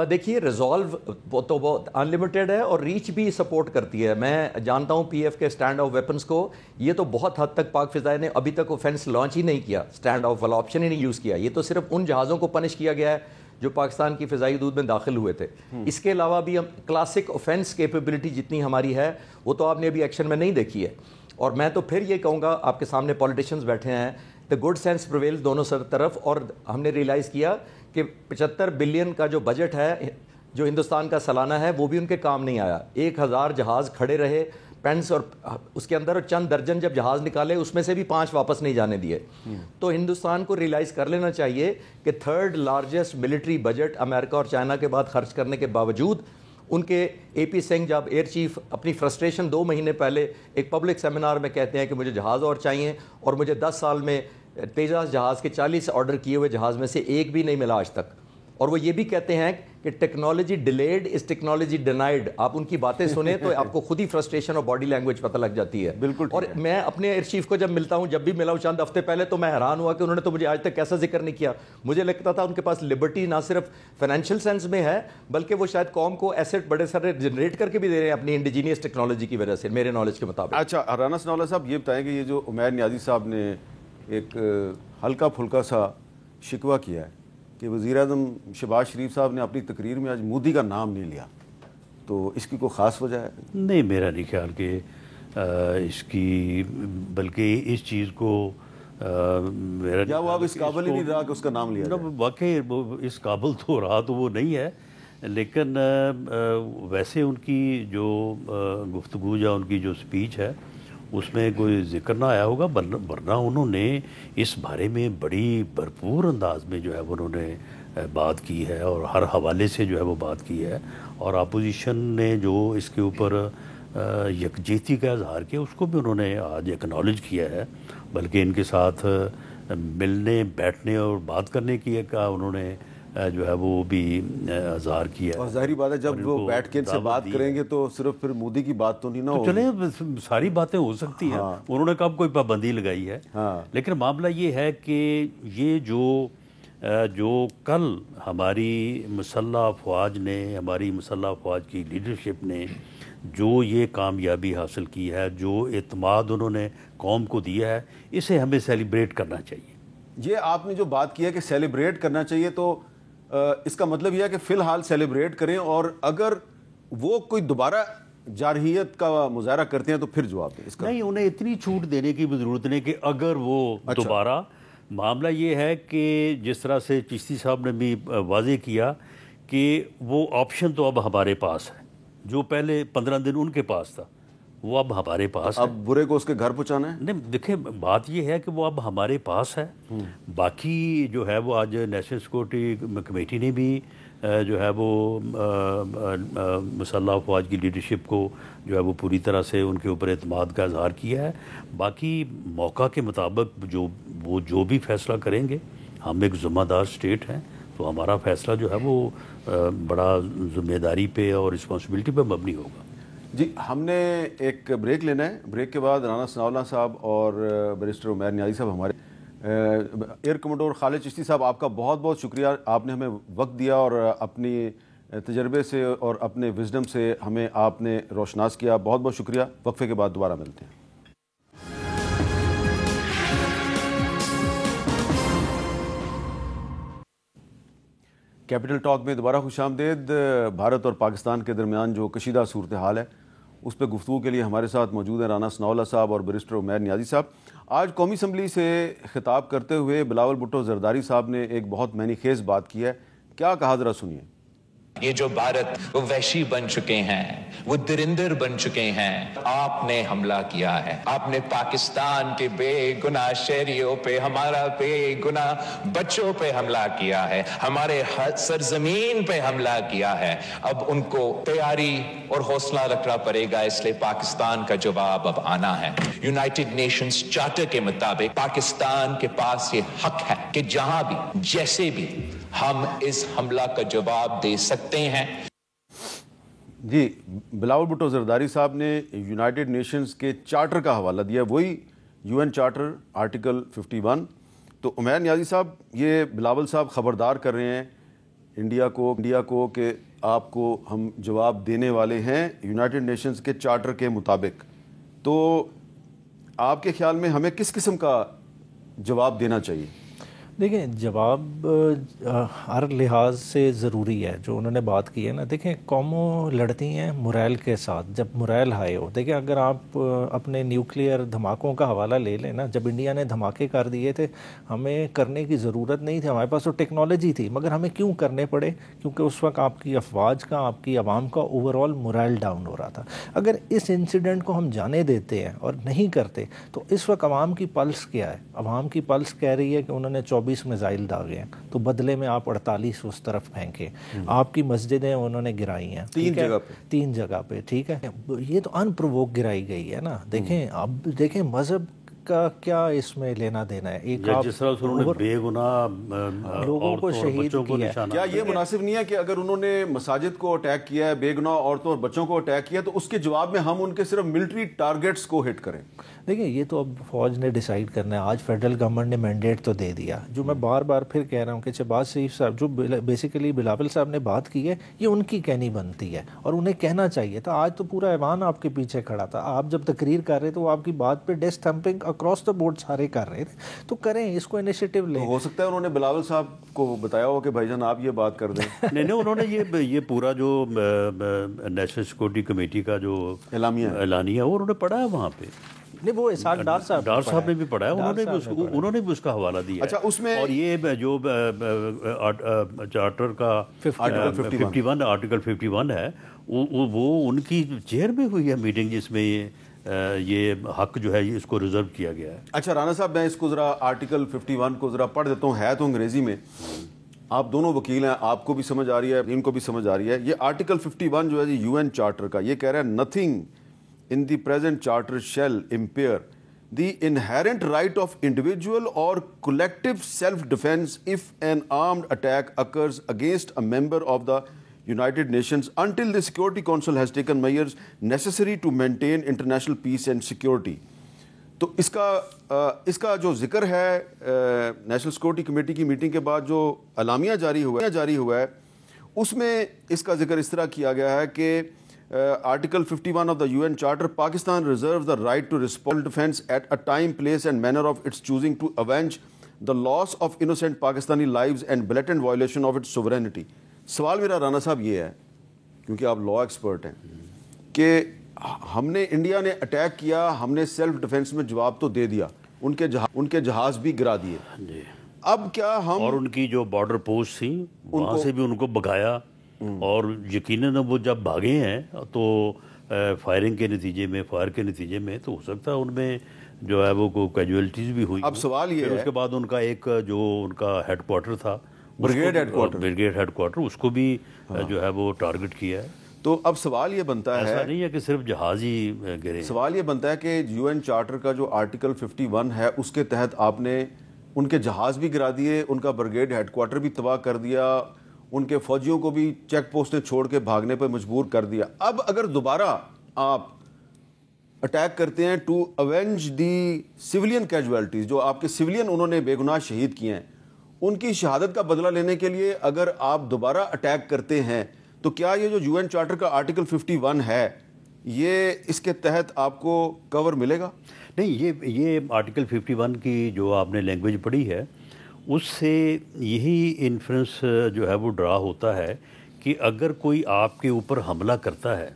دیکھیے ریزالو تو بہت انلمیٹیڈ ہے اور ریچ بھی سپورٹ کرتی ہے. میں جانتا ہوں پی ایف کے اسٹینڈ آف ویپنس کو, یہ تو بہت حد تک پاک فضائیہ نے ابھی تک اوفینس لانچ ہی نہیں کیا, اسٹینڈ آف والا آپشن ہی نہیں یوز کیا. یہ تو صرف ان جہازوں کو پنش کیا گیا ہے جو پاکستان کی فضائی حدود میں داخل ہوئے تھے. اس کے علاوہ بھی ہم کلاسک اوفینس کیپیبلٹی جتنی ہماری ہے وہ تو آپ نے ابھی ایکشن میں نہیں دیکھی ہے. اور میں تو پھر یہ کہوں گا, آپ کے سامنے پولیٹیشینز بیٹھے ہیں, دا گڈ سینس پرویلز دونوں طرف, اور ہم نے ریئلائز کیا کہ 75 بلین کا جو بجٹ ہے جو ہندوستان کا سالانہ ہے وہ بھی ان کے کام نہیں آیا. 1000 جہاز کھڑے رہے پینس, اور اس کے اندر چند درجن جب جہاز نکالے اس میں سے بھی 5 واپس نہیں جانے دیے. تو ہندوستان کو ریئلائز کر لینا چاہیے کہ 3rd لارجسٹ ملٹری بجٹ امریکہ اور چائنا کے بعد خرچ کرنے کے باوجود ان کے اے پی سنگھ جب ایئر چیف اپنی فرسٹریشن 2 مہینے پہلے ایک پبلک سیمینار میں کہتے ہیں کہ مجھے جہاز اور چاہیے, اور مجھے 10 سال میں تیجاس جہاز کے 40 آرڈر کیے ہوئے جہاز میں سے ایک بھی نہیں ملا آج تک. اور وہ یہ بھی کہتے ہیں کہ technology delayed is technology denied. آپ ان کی باتیں سنیں تو آپ کو خود ہی فرسٹریشن اور باڈی لینگویج پتہ لگ جاتی ہے. بالکل. اور میں اپنے ایئر چیف کو جب ملتا ہوں, جب بھی ملا ہوں چند ہفتے پہلے, تو میں حیران ہوا کہ انہوں نے تو مجھے آج تک ایسا ذکر نہیں کیا. مجھے لگتا تھا ان کے پاس لبرٹی نہ صرف فائنینشیل سینس میں ہے بلکہ وہ شاید قوم کو ایسٹ بڑے سارے جنریٹ کر کے بھی دے رہے ہیں اپنی انڈیجینیس ٹیکنالوجی کی وجہ سے, میرے نالج کے مطابق. اچھا رانا ثناء اللہ صاحب, یہ بتائیں کہ یہ جو عمیر نیازی صاحب نے ایک ہلکا پھلکا سا شکوہ کیا ہے کہ وزیر اعظم شہباز شریف صاحب نے اپنی تقریر میں آج مودی کا نام نہیں لیا, تو اس کی کوئی خاص وجہ ہے؟ نہیں, میرا نہیں خیال کہ اس کی, بلکہ اس چیز کو یا وہ اب اس قابل ہی نہیں رہا کہ اس کا نام لیا جائے. واقعی اس قابل تو رہا تو وہ نہیں ہے, لیکن ویسے ان کی جو گفتگو یا ان کی جو اسپیچ ہے اس میں کوئی ذکر نہ آیا ہوگا, ورنہ انہوں نے اس بارے میں بڑی بھرپور انداز میں جو ہے وہ انہوں نے بات کی ہے, اور ہر حوالے سے جو ہے وہ بات کی ہے. اور اپوزیشن نے جو اس کے اوپر یکجہتی کا اظہار کیا اس کو بھی انہوں نے آج ایکنالج کیا ہے, بلکہ ان کے ساتھ ملنے بیٹھنے اور بات کرنے کی کا انہوں نے جو ہے وہ بھی اظہار کیا ہے. اور ظاہری بات ہے جب وہ بیٹھ کے ان سے بات کریں گے تو صرف پھر مودی کی بات تو نہیں نہ ہوگی. چلیں ساری باتیں ہو سکتی ہیں, انہوں نے کب کوئی پابندی لگائی ہے, لیکن معاملہ یہ ہے کہ یہ جو کل ہماری مسلح افواج نے, ہماری مسلح افواج کی لیڈرشپ نے جو یہ کامیابی حاصل کی ہے, جو اعتماد انہوں نے قوم کو دیا ہے, اسے ہمیں سیلیبریٹ کرنا چاہیے. یہ آپ نے جو بات کی ہے کہ سیلیبریٹ کرنا چاہیے, تو اس کا مطلب یہ ہے کہ فی الحال سیلیبریٹ کریں, اور اگر وہ کوئی دوبارہ جارحیت کا مظاہرہ کرتے ہیں تو پھر جواب دیں. اس کا نہیں, انہیں اتنی چھوٹ دینے کی ضرورت نہیں کہ اگر وہ دوبارہ, معاملہ یہ ہے کہ جس طرح سے چشتی صاحب نے بھی واضح کیا کہ وہ آپشن تو اب ہمارے پاس ہے, جو پہلے 15 دن ان کے پاس تھا وہ اب ہمارے پاس ہے. اب برے کو اس کے گھر پہنچانا ہے. نہیں دیکھیں, بات یہ ہے کہ وہ اب ہمارے پاس ہے. باقی جو ہے وہ آج نیشنل سیکورٹی کمیٹی نے بھی جو ہے وہ مسلح افواج کی لیڈرشپ کو جو ہے وہ پوری طرح سے ان کے اوپر اعتماد کا اظہار کیا ہے. باقی موقع کے مطابق جو بھی فیصلہ کریں گے, ہم ایک ذمہ دار اسٹیٹ ہیں, تو ہمارا فیصلہ جو ہے وہ بڑا ذمہ داری پہ اور رسپانسبلٹی پہ مبنی ہوگا. جی, ہم نے ایک بریک لینا ہے. بریک کے بعد رانا ثناء اللہ صاحب اور بیرسٹر عمیر نیازی صاحب, ہمارے ایئر کموڈور خالد چشتی صاحب, آپ کا بہت بہت شکریہ. آپ نے ہمیں وقت دیا اور اپنی تجربے سے اور اپنے وزڈم سے ہمیں آپ نے روشناس کیا. بہت بہت شکریہ. وقفے کے بعد دوبارہ ملتے ہیں. کیپٹل ٹاک میں دوبارہ خوش آمدید. بھارت اور پاکستان کے درمیان جو کشیدہ صورتحال ہے اس پہ گفتگو کے لیے ہمارے ساتھ موجود ہیں رانا ثناء اللہ صاحب اور بیرسٹر عمیر نیازی صاحب. آج قومی اسمبلی سے خطاب کرتے ہوئے بلاول بھٹو زرداری صاحب نے ایک بہت معنی خیز بات کی ہے. کیا کہا, ذرا سنیے. یہ جو بھارت وہ وحشی بن چکے ہیں, وہ درندر بن چکے ہیں. آپ نے حملہ کیا ہے, آپ نے پاکستان کے بے گناہ شہریوں پہ, ہمارا بے گناہ بچوں پہ حملہ کیا ہے, ہمارے سرزمین پہ حملہ کیا ہے. اب ان کو تیاری اور حوصلہ رکھنا پڑے گا, اس لیے پاکستان کا جواب اب آنا ہے. یونائٹڈ نیشنز چارٹر کے مطابق پاکستان کے پاس یہ حق ہے کہ جہاں بھی جیسے بھی ہم اس حملہ کا جواب دے سکتے ہیں. جی بلاول بھٹو زرداری صاحب نے یونائٹڈ نیشنز کے چارٹر کا حوالہ دیا، وہی UN چارٹر آرٹیکل 51. تو عمیر نیازی صاحب، یہ بلاول صاحب خبردار کر رہے ہیں انڈیا کو کہ آپ کو ہم جواب دینے والے ہیں یونائٹڈ نیشنز کے چارٹر کے مطابق. تو آپ کے خیال میں ہمیں کس قسم کا جواب دینا چاہیے؟ دیکھیں جواب ہر لحاظ سے ضروری ہے. جو انہوں نے بات کی ہے نا، دیکھیں قوموں لڑتی ہیں مرائل کے ساتھ جب مرائل ہائے ہو. دیکھیں اگر آپ اپنے نیوکلیئر دھماکوں کا حوالہ لے لیں نا، جب انڈیا نے دھماکے کر دیے تھے ہمیں کرنے کی ضرورت نہیں تھی، ہمارے پاس تو ٹیکنالوجی تھی، مگر ہمیں کیوں کرنے پڑے؟ کیونکہ اس وقت آپ کی افواج کا، آپ کی عوام کا اوور آل مرائل ڈاؤن ہو رہا تھا. اگر اس انسیڈنٹ کو ہم جانے دیتے ہیں اور نہیں کرتے تو اس وقت عوام کی پلس کیا ہے؟ عوام کی پلس کہہ رہی ہے کہ انہوں نے 24 میزائل داغے ہیں، تو بدلے میں آپ 48 اس طرف پھینکے. آپ کی مسجدیں انہوں نے گرائی ہیں 3 جگہ پہ، ٹھیک ہے. یہ تو ان پرووک گرائی گئی ہے نا. دیکھیں اب دیکھیں مذہب کا کیا اس میں لینا دینا ہے؟ ایک جس طرح سے انہوں نے بے گناہ لوگوں کو شہید کیا ہے، کیا یہ مناسب نہیں ہے کہ اگر انہوں نے مساجد کو اٹیک کیا ہے، بے گناہ عورتوں اور بچوں کو اٹیک کیا، تو اس کے جواب میں ہم ان کے صرف ملٹری ٹارگٹس کو ہٹ کریں؟ دیکھیں یہ تو اب فوج نے ڈیسائیڈ کرنا ہے. آج فیڈرل گورنمنٹ نے مینڈیٹ تو دے دیا. جو میں بار بار پھر کہہ رہا ہوں کہ شہباز شریف صاحب جو بیسیکلی بلاول صاحب نے بات کی ہے، یہ ان کی کہنی بنتی ہے اور انہیں کہنا چاہیے تھا. آج تو پورا ایوان آپ کے پیچھے کھڑا تھا. آپ جب تقریر کر رہے تو وہ آپ کی بات پہ desk thumping across the board سارے کر رہے تھے. تو کریں اس کو، انیشیٹو لیں. ہو سکتا ہے انہوں نے بلاول صاحب کو بتایا ہو کہ بھائی جان آپ یہ بات کر دیں. نہیں انہوں نے یہ پورا جو نیشنل سیکورٹی کمیٹی کا جو اعلامیہ ہے وہ انہوں نے پڑھا ہے وہاں پہ. نہیں وہ اسحاق ڈار صاحب نے بھی پڑھا ہے، انہوں نے بھی اس کا حوالہ دیا. اچھا اس میں اور یہ جو چارٹر کا آرٹیکل 51 ہے وہ ان کی چیئر میں ہوئی ہے میٹنگ، جس میں یہ حق جو ہے اس کو ریزرو کیا گیا ہے. اچھا رانا صاحب، میں اس کو ذرا آرٹیکل 51 کو ذرا پڑھ دیتا ہوں. ہے تو انگریزی میں، آپ دونوں وکیل ہیں، آپ کو بھی سمجھ آ رہی ہے، ان کو بھی سمجھ آ رہی ہے. یہ آرٹیکل 51 جو ہے UN چارٹر کا، یہ کہہ رہا ہے nothing in the present charter shall impair the inherent right of individual or collective self-defense if an armed attack occurs against a member of the United Nations until the Security Council has taken measures necessary to maintain international peace and security. تو اس کا جو ذکر ہے national security committee کی meeting کے بعد جو اعلامیہ جاری ہوا ہے اس میں اس کا ذکر اس طرح کیا گیا ہے کہ Article 51 of the UN Charter, Pakistan reserves the right to respond defense at a time, place and manner of its choosing to avenge the loss of innocent Pakistani lives and blatant violation of its sovereignty. سوال میرا رانا صاحب یہ ہے، کیونکہ آپ لا expert ہیں، کہ ہم نے انڈیا نے اٹیک کیا، ہم نے سیلف ڈیفense میں جواب تو دے دیا، ان کے جہاز بھی گرا دیے. اب کیا ہم اور ان کی جو بارڈر پوسٹ تھیں وہاں سے بھی ان کو بھگایا، اور یقیناً وہ جب بھاگے ہیں تو فائرنگ کے نتیجے میں، فائر کے نتیجے میں، تو ہو سکتا ہے ان میں جو ہے وہ کیجویلٹیز بھی ہوئی. اب سوال یہ ہے، اس کے بعد ان کا ایک جو ان کا ہیڈ کوارٹر تھا، بریگیڈ ہیڈ کوارٹر، اس کو بھی جو ہے وہ ٹارگٹ کیا ہے. تو اب سوال یہ بنتا ہے، ایسا نہیں ہے کہ صرف جہاز ہی گرے. سوال یہ بنتا ہے کہ UN چارٹر کا جو آرٹیکل 51 ہے اس کے تحت آپ نے ان کے جہاز بھی گرا دیے، ان کا بریگیڈ ہیڈ کوارٹر بھی تباہ کر دیا، ان کے فوجیوں کو بھی چیک پوسٹیں چھوڑ کے بھاگنے پر مجبور کر دیا. اب اگر دوبارہ آپ اٹیک کرتے ہیں ٹو اوینج دی سویلین کیجویلٹیز، جو آپ کے سویلین انہوں نے بے گناہ شہید کیے ہیں، ان کی شہادت کا بدلہ لینے کے لیے اگر آپ دوبارہ اٹیک کرتے ہیں، تو کیا یہ جو UN چارٹر کا آرٹیکل 51 ہے یہ اس کے تحت آپ کو کور ملے گا؟ نہیں، یہ آرٹیکل 51 کی جو آپ نے لینگویج پڑھی ہے اس سے یہی انفرنس جو ہے وہ ڈرا ہوتا ہے کہ اگر کوئی آپ کے اوپر حملہ کرتا ہے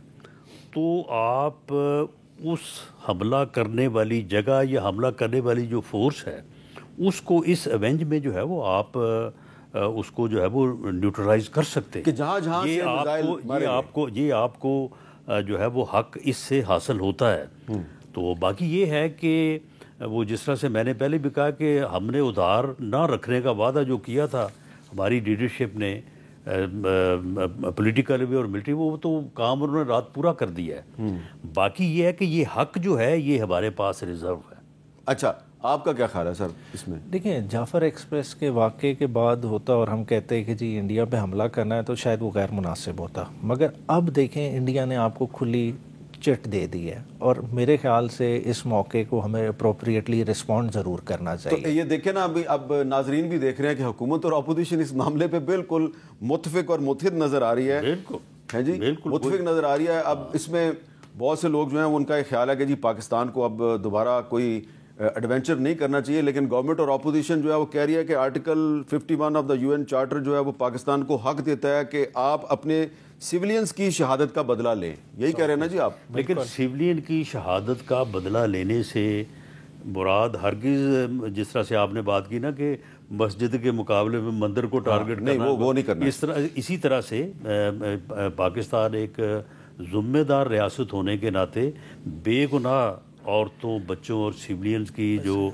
تو آپ اس حملہ کرنے والی جگہ یا حملہ کرنے والی جو فورس ہے اس کو اس ایونج میں جو ہے وہ آپ اس کو جو ہے وہ نیوٹرلائز کر سکتے ہیں. کہ جہاں یہ آپ کو جو ہے وہ حق اس سے حاصل ہوتا ہے. تو باقی یہ ہے کہ وہ جس طرح سے میں نے پہلے بھی کہا کہ ہم نے ادھار نہ رکھنے کا وعدہ جو کیا تھا ہماری لیڈرشپ نے، پولیٹیکل بھی اور ملٹری، وہ تو کام انہوں نے رات پورا کر دیا ہے. باقی یہ ہے کہ یہ حق جو ہے یہ ہمارے پاس ریزرو ہے. اچھا آپ کا کیا خیال ہے سر اس میں؟ دیکھیں جعفر ایکسپریس کے واقعے کے بعد ہوتا اور ہم کہتے ہیں کہ جی انڈیا پہ حملہ کرنا ہے تو شاید وہ غیر مناسب ہوتا، مگر اب دیکھیں انڈیا نے آپ کو کھلی چٹ دے دی ہے اور میرے خیال سے اس موقع کو ہمیں اپروپریٹلی رسپونڈ ضرور کرنا چاہیے. تو یہ دیکھیں نا اب ناظرین بھی دیکھ رہے ہیں کہ حکومت اور اپوزیشن اس معاملے پہ بالکل متفق اور متحد نظر آ رہی ہے. بالکل جی متفق نظر آ رہی ہے. اب اس میں بہت سے لوگ جو ہیں ان کا یہ خیال ہے کہ جی پاکستان کو اب دوبارہ کوئی ایڈونچر نہیں کرنا چاہیے، لیکن گورنمنٹ اور اپوزیشن جو ہے وہ کہہ رہی ہے کہ article 51 of the UN charter جو ہے وہ پاکستان کو حق دیتا ہے کہ آپ اپنے سیولینز کی شہادت کا بدلہ لیں. یہی کہہ رہے ہیں نا جی آپ؟ لیکن سیولین کی شہادت کا بدلہ لینے سے مراد ہرگز جس طرح سے آپ نے بات کی نا کہ مسجد کے مقابلے میں مندر کو ٹارگٹ کرنا، وہ نہیں کرنا. اسی طرح سے پاکستان ایک ذمہ دار ریاست ہونے کے ناطے بے گناہ عورتوں، بچوں اور سیولینز کی جو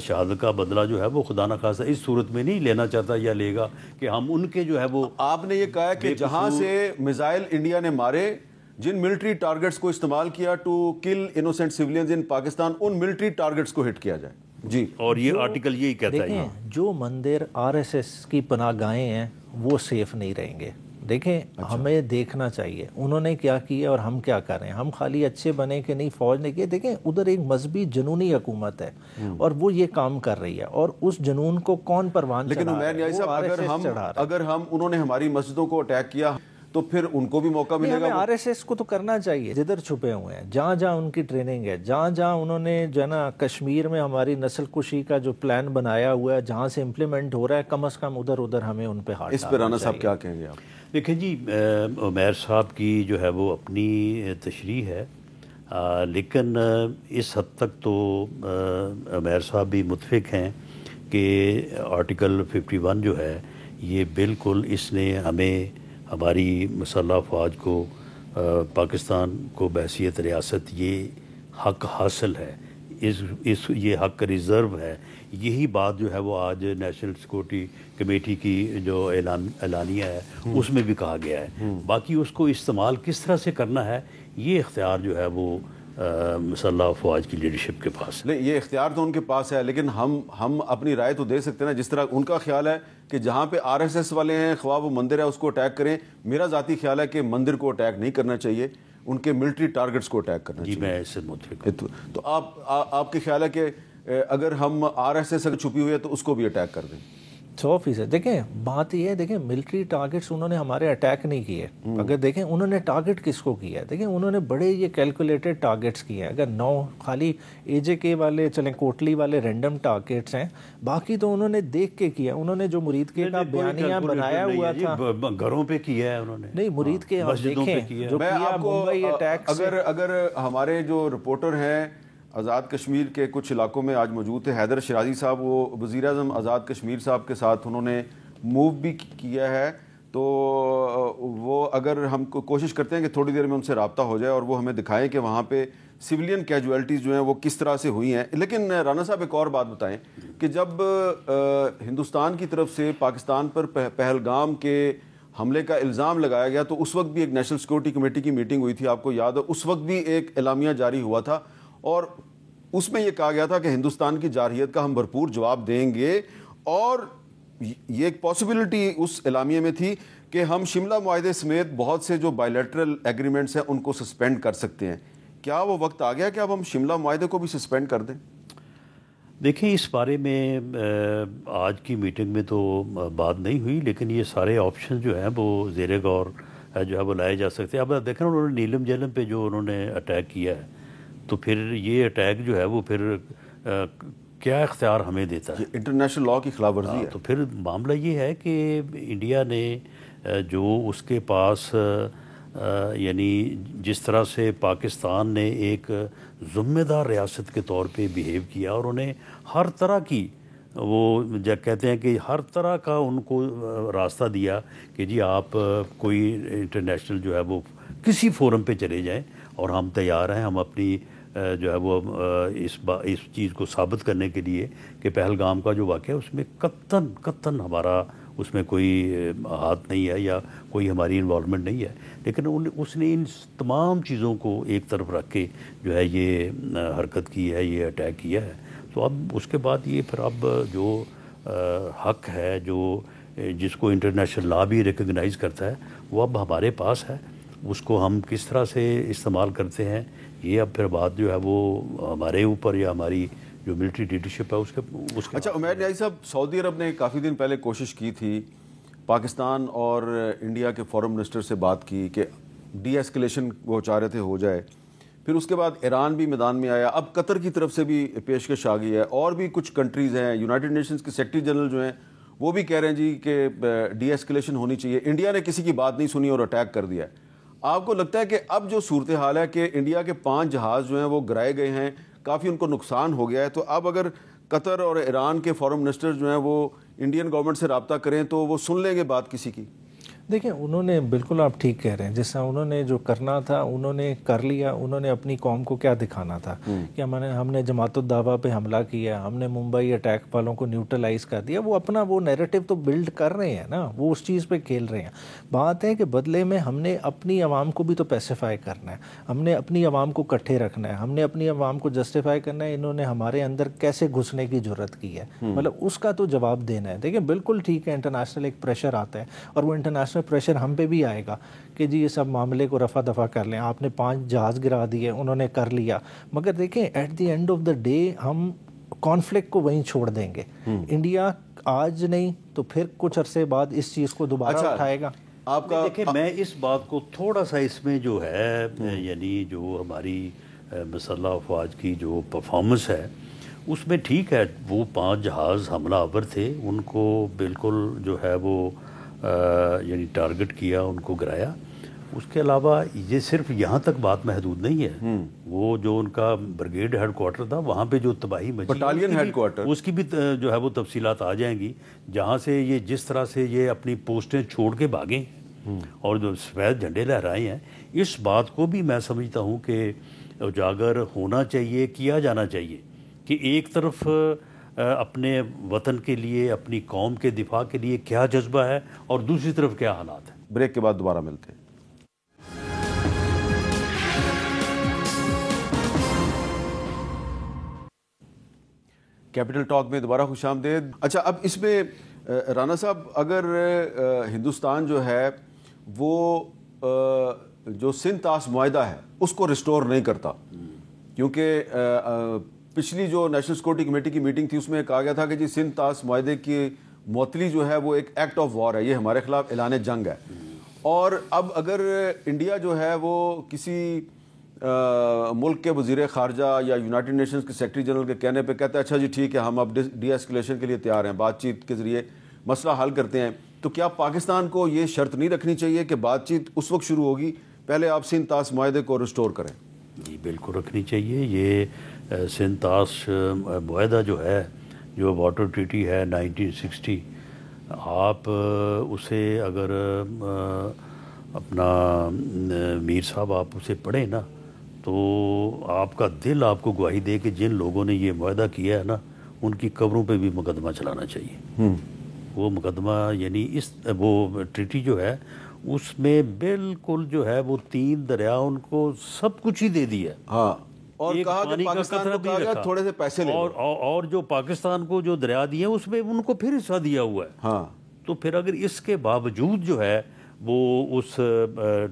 شہادت کا بدلہ جو ہے وہ خدا نخواستہ اس صورت میں نہیں لینا چاہتا یا لے گا کہ ہم ان کے جو ہے وہ. آپ نے یہ کہا ہے کہ جہاں سے میزائل انڈیا نے مارے، جن ملٹری ٹارگٹس کو استعمال کیا to kill innocent civilians in Pakistan, in military targets کو ہٹ کیا جائے. جی اور یہ آرٹیکل یہی کہتا ہے. دیکھیں جو مندر RSS کی پناہ گاہیں ہیں وہ سیف نہیں رہیں گے. دیکھیں ہمیں دیکھنا چاہیے انہوں نے کیا کیا اور ہم کیا کر رہے ہیں. ہم خالی اچھے بنے کہ نہیں فوج نے کیا. دیکھیں ادھر ایک مذہبی جنونی حکومت ہے اور وہ یہ کام کر رہی ہے اور اس جنون کو کون پروان چڑھا رہا ہے؟ لیکن صاحب اگر ہم انہوں نے ہماری مسجدوں کو اٹیک کیا تو پھر ان کو بھی موقع ملے گا. ہمیں RSS کو تو کرنا چاہیے جدھر چھپے ہوئے ہیں، جہاں جہاں ان کی ٹریننگ ہے، جہاں جہاں انہوں نے جو ہے نا کشمیر میں ہماری نسل کشی کا جو پلان بنایا ہوا ہے جہاں سے امپلیمنٹ ہو رہا ہے، کم از کم ادھر ہمیں ان پہ ہاتھ. اس پہ رانا صاحب کیا کہیں گے آپ؟ دیکھیں جی عمیر صاحب کی جو ہے وہ اپنی تشریح ہے، لیکن اس حد تک تو عمیر صاحب بھی متفق ہیں کہ آرٹیکل 51 جو ہے یہ بالکل اس نے ہمیں ہماری مسلح افواج کو پاکستان کو بحیثیت ریاست یہ حق حاصل ہے، یہ حق ریزرو ہے. یہی بات جو ہے وہ آج نیشنل سیکورٹی کمیٹی کی جو اعلانیہ ہے اس میں بھی کہا گیا ہے. باقی اس کو استعمال کس طرح سے کرنا ہے یہ اختیار جو ہے وہ مسلح افواج کی لیڈرشپ کے پاس ہے. یہ اختیار تو ان کے پاس ہے، لیکن ہم اپنی رائے تو دے سکتے ہیں نا. جس طرح ان کا خیال ہے کہ جہاں پہ RSS والے ہیں خواہ وہ مندر ہے اس کو اٹیک کریں. میرا ذاتی خیال ہے کہ مندر کو اٹیک نہیں کرنا چاہیے، ان کے ملٹری ٹارگٹس کو اٹیک کرنا چاہیے. جی میں اس سے متفق ہوں. تو آپ کے خیال ہے کہ اگر ہم RSS اگر چھپی ہوئی ہے تو اس کو بھی اٹیک کر دیں؟ 100%. دیکھیں بات یہ ہے، دیکھیں ملٹری ٹارگٹس انہوں نے ہمارے اٹیک نہیں کیے. اگر دیکھیں انہوں نے ٹارگٹ کس کو کیا ہے، دیکھیں انہوں نے بڑے یہ کیلکولیٹڈ ٹارگٹس کیے ہیں. اگر 9 خالی AJK والے چلیں کوٹلی والے رینڈم ٹارگٹس ہیں، باقی تو انہوں نے دیکھ کے کیا. انہوں نے جو مرید کے کا بیانیہ بنایا ہوا تھا گھروں پہ کیا ہے انہوں نے، نہیں مرید کے دیکھیں جو کیا ممبئی اٹیک. اگر ہمارے جو رپورٹر ہیں آزاد کشمیر کے کچھ علاقوں میں آج موجود تھے، حیدر شیرازی صاحب، وہ وزیر اعظم آزاد کشمیر صاحب کے ساتھ انہوں نے موو بھی کیا ہے. تو وہ اگر ہم کوشش کرتے ہیں کہ تھوڑی دیر میں ان سے رابطہ ہو جائے اور وہ ہمیں دکھائیں کہ وہاں پہ سویلین کیجویلٹیز جو ہیں وہ کس طرح سے ہوئی ہیں. لیکن رانا صاحب ایک اور بات بتائیں کہ جب ہندوستان کی طرف سے پاکستان پر پہلگام کے حملے کا الزام لگایا گیا تو اس وقت بھی ایک نیشنل سیکورٹی کمیٹی کی میٹنگ ہوئی تھی، آپ کو یاد ہے؟ اس وقت بھی ایک اعلامیہ جاری ہوا تھا اور اس میں یہ کہا گیا تھا کہ ہندوستان کی جارحیت کا ہم بھرپور جواب دیں گے. اور یہ ایک پاسبلٹی اس اعلامیے میں تھی کہ ہم شملہ معاہدے سمیت بہت سے جو بائیلیٹرل ایگریمنٹس ہیں ان کو سسپینڈ کر سکتے ہیں. کیا وہ وقت آ گیا کہ اب ہم شملہ معاہدے کو بھی سسپینڈ کر دیں؟ دیکھیں اس بارے میں آج کی میٹنگ میں تو بات نہیں ہوئی، لیکن یہ سارے آپشن جو ہیں وہ زیر غور جو ہے وہ لائے جا سکتے ہیں. اب دیکھیں انہوں نے نیلم جیلم پہ جو انہوں نے اٹیک کیا ہے تو پھر یہ اٹیک جو ہے وہ پھر کیا اختیار ہمیں دیتا ہے؟ انٹرنیشنل لاء کی خلاف ورزی ہے. تو پھر معاملہ یہ ہے کہ انڈیا نے جو اس کے پاس یعنی جس طرح سے پاکستان نے ایک ذمہ دار ریاست کے طور پہ بیہیو کیا اور انہیں ہر طرح کی وہ کہتے ہیں کہ ہر طرح کا ان کو راستہ دیا کہ جی آپ کوئی انٹرنیشنل جو ہے وہ کسی فورم پہ چلے جائیں اور ہم تیار ہیں، ہم اپنی جو ہے وہ اس چیز کو ثابت کرنے کے لیے کہ پہلگام کا جو واقعہ ہے اس میں قطعاً ہمارا اس میں کوئی ہاتھ نہیں ہے یا کوئی ہماری انوالومنٹ نہیں ہے. لیکن اس نے ان تمام چیزوں کو ایک طرف رکھ کے جو ہے یہ حرکت کی ہے، یہ اٹیک کیا ہے. تو اب اس کے بعد یہ پھر اب جو حق ہے جو جس کو انٹرنیشنل لا بھی ریکگنائز کرتا ہے وہ اب ہمارے پاس ہے. اس کو ہم کس طرح سے استعمال کرتے ہیں یہ اب پھر بات جو ہے وہ ہمارے اوپر یا ہماری جو ملٹری لیڈرشپ ہے اس کے اچھا عمیر نیازی صاحب، سعودی عرب نے کافی دن پہلے کوشش کی تھی، پاکستان اور انڈیا کے فورن منسٹر سے بات کی کہ ڈی ایسکلیشن وہ چاہ رہے تھے ہو جائے. پھر اس کے بعد ایران بھی میدان میں آیا، اب قطر کی طرف سے بھی پیشکش آ گئی ہے، اور بھی کچھ کنٹریز ہیں. یونائٹڈ نیشنز کے سیکرٹری جنرل جو ہیں وہ بھی کہہ رہے ہیں جی کہ ڈی ایسکلیشن ہونی چاہیے. انڈیا نے کسی کی بات نہیں سنی اور اٹیک کر دیا ہے. آپ کو لگتا ہے کہ اب جو صورتحال ہے کہ انڈیا کے 5 جہاز جو ہیں وہ گرائے گئے ہیں، کافی ان کو نقصان ہو گیا ہے، تو اب اگر قطر اور ایران کے فورن منسٹر جو ہیں وہ انڈین گورنمنٹ سے رابطہ کریں تو وہ سن لیں گے بات کسی کی؟ دیکھیں انہوں نے بالکل آپ ٹھیک کہہ رہے ہیں، جس طرح انہوں نے جو کرنا تھا انہوں نے کر لیا. انہوں نے اپنی قوم کو کیا دکھانا تھا کہ ہم نے جماعت الدعوہ پہ حملہ کیا، ہم نے ممبئی اٹیک والوں کو نیوٹرلائز کر دیا. وہ اپنا وہ نیریٹو تو بلڈ کر رہے ہیں نا، وہ اس چیز پہ کھیل رہے ہیں. بات ہے کہ بدلے میں ہم نے اپنی عوام کو بھی تو پیسیفائی کرنا ہے، ہم نے اپنی عوام کو اکٹھے رکھنا ہے، ہم نے اپنی عوام کو جسٹیفائی کرنا ہے. انہوں نے ہمارے اندر کیسے گھسنے کی جرت کی ہے، مطلب اس کا تو جواب دینا ہے. دیکھیں بالکل ٹھیک ہے، انٹرنیشنل ایک پریشر آتا ہے اور وہ انٹرنیشنل پریشر ہم پہ بھی آئے گا کہ جی یہ سب معاملے کو رفع دفع کر لیں. آپ نے 5 جہاز گرا دیے، انہوں نے کر لیا، مگر دیکھیں at the end of the day ہم کانفلکٹ کو وہیں چھوڑ دیں گے. انڈیا آج نہیں تو پھر کچھ عرصے بعد اس چیز کو دوبارہ اٹھائے گا. آپ کا دیکھیں میں اس بات کو تھوڑا سا اس میں جو ہے یعنی جو ہماری مسلح افواج کی جو پرفارمنس ہے اس میں ٹھیک ہے، وہ 5 جہاز حملہ آور تھے، ان کو بالکل جو ہے وہ یعنی ٹارگٹ کیا، ان کو گرایا. اس کے علاوہ یہ صرف یہاں تک بات محدود نہیں ہے. وہ جو ان کا بریگیڈ ہیڈ کوارٹر تھا وہاں پہ جو تباہی مچی، بٹالین ہیڈ کوارٹر، اس کی بھی جو ہے وہ تفصیلات آ جائیں گی. جہاں سے یہ جس طرح سے یہ اپنی پوسٹیں چھوڑ کے بھاگیں اور جو سفید جھنڈے لہرائے ہیں، اس بات کو بھی میں سمجھتا ہوں کہ اجاگر ہونا چاہیے، کیا جانا چاہیے کہ ایک طرف اپنے وطن کے لیے، اپنی قوم کے دفاع کے لیے کیا جذبہ ہے اور دوسری طرف کیا حالات ہیں. بریک کے بعد دوبارہ ملتے ہیں. کیپٹل ٹاک میں دوبارہ خوش آمدید. اچھا اب اس میں رانا صاحب، اگر ہندوستان جو ہے وہ جو سندھ طاس معاہدہ ہے اس کو ریسٹور نہیں کرتا، کیونکہ پچھلی جو نیشنل سیکورٹی کمیٹی کی میٹنگ تھی اس میں کہا گیا تھا کہ جی سندھ طاس معاہدے کی معطلی جو ہے وہ ایک ایکٹ آف وار ہے، یہ ہمارے خلاف اعلان جنگ ہے. اور اب اگر انڈیا جو ہے وہ کسی ملک کے وزیر خارجہ یا یونائٹڈ نیشنز کے سیکرٹری جنرل کے کہنے پہ کہتا ہے اچھا جی ٹھیک ہے ہم اب ڈی ایسکلیشن کے لیے تیار ہیں، بات چیت کے ذریعے مسئلہ حل کرتے ہیں، تو کیا پاکستان کو یہ شرط نہیں رکھنی چاہیے کہ بات چیت اس وقت شروع ہوگی پہلے آپ سندھ طاس معاہدے کو ریسٹور کریں؟ جی بالکل رکھنی چاہیے. یہ سندھ طاس معاہدہ جو ہے، جو واٹر ٹریٹی ہے 1960، آپ اسے اگر اپنا میر صاحب آپ اسے پڑھیں نا تو آپ کا دل آپ کو گواہی دے کہ جن لوگوں نے یہ معاہدہ کیا ہے نا ان کی قبروں پہ بھی مقدمہ چلانا چاہیے. وہ مقدمہ یعنی وہ ٹریٹی جو ہے اس میں بالکل جو ہے وہ 3 دریا ان کو سب کچھ ہی دے دیا. ہاں، اور کہا کہ پاکستان کو کہا گیا تھوڑے سے پیسے لے اور جو پاکستان کو جو دریا دیے اس میں ان کو پھر حصہ دیا ہوا ہے. ہاں، تو پھر اگر اس کے باوجود جو ہے وہ اس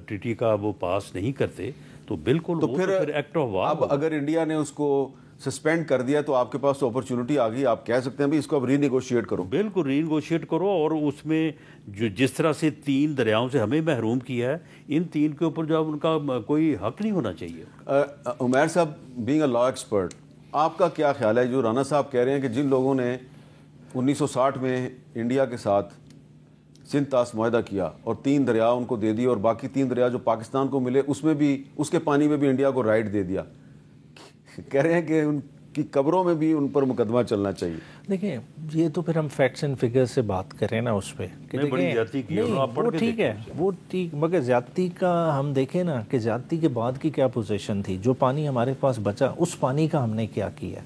ٹریٹی کا وہ پاس نہیں کرتے تو بالکل تو پھر ایکٹ آف وار. اب اگر انڈیا نے اس کو سسپینڈ کر دیا تو آپ کے پاس تو اپرچونٹی آ گئی، آپ کہہ سکتے ہیں بھی اس کو اب ری نیگوشیٹ کرو. بالکل ری نیگوشیٹ کرو، اور اس میں جو جس طرح سے 3 دریاؤں سے ہمیں محروم کیا ہے، ان 3 کے اوپر جو ان کا کوئی حق نہیں ہونا چاہیے. عمیر صاحب بینگ اے لا ایکسپرٹ، آپ کا کیا خیال ہے جو رانا صاحب کہہ رہے ہیں کہ جن لوگوں نے 1960 میں انڈیا کے ساتھ سندھ طاس معاہدہ کیا اور 3 دریا ان کو دے دی اور باقی 3 دریا جو پاکستان کو ملے اس میں بھی اس کے پانی میں بھی انڈیا کو رائٹ دے دیا، کہہ رہے ہیں کہ ان کی قبروں میں بھی ان پر مقدمہ چلنا چاہیے؟ دیکھیں یہ تو پھر ہم فیکٹس اینڈ فگر سے بات کریں نا اس پہ کہ وہ ٹھیک ہے، وہ ٹھیک، مگر زیادتی کا ہم دیکھیں نا کہ زیادتی کے بعد کی کیا پوزیشن تھی. جو پانی ہمارے پاس بچا اس پانی کا ہم نے کیا کیا؟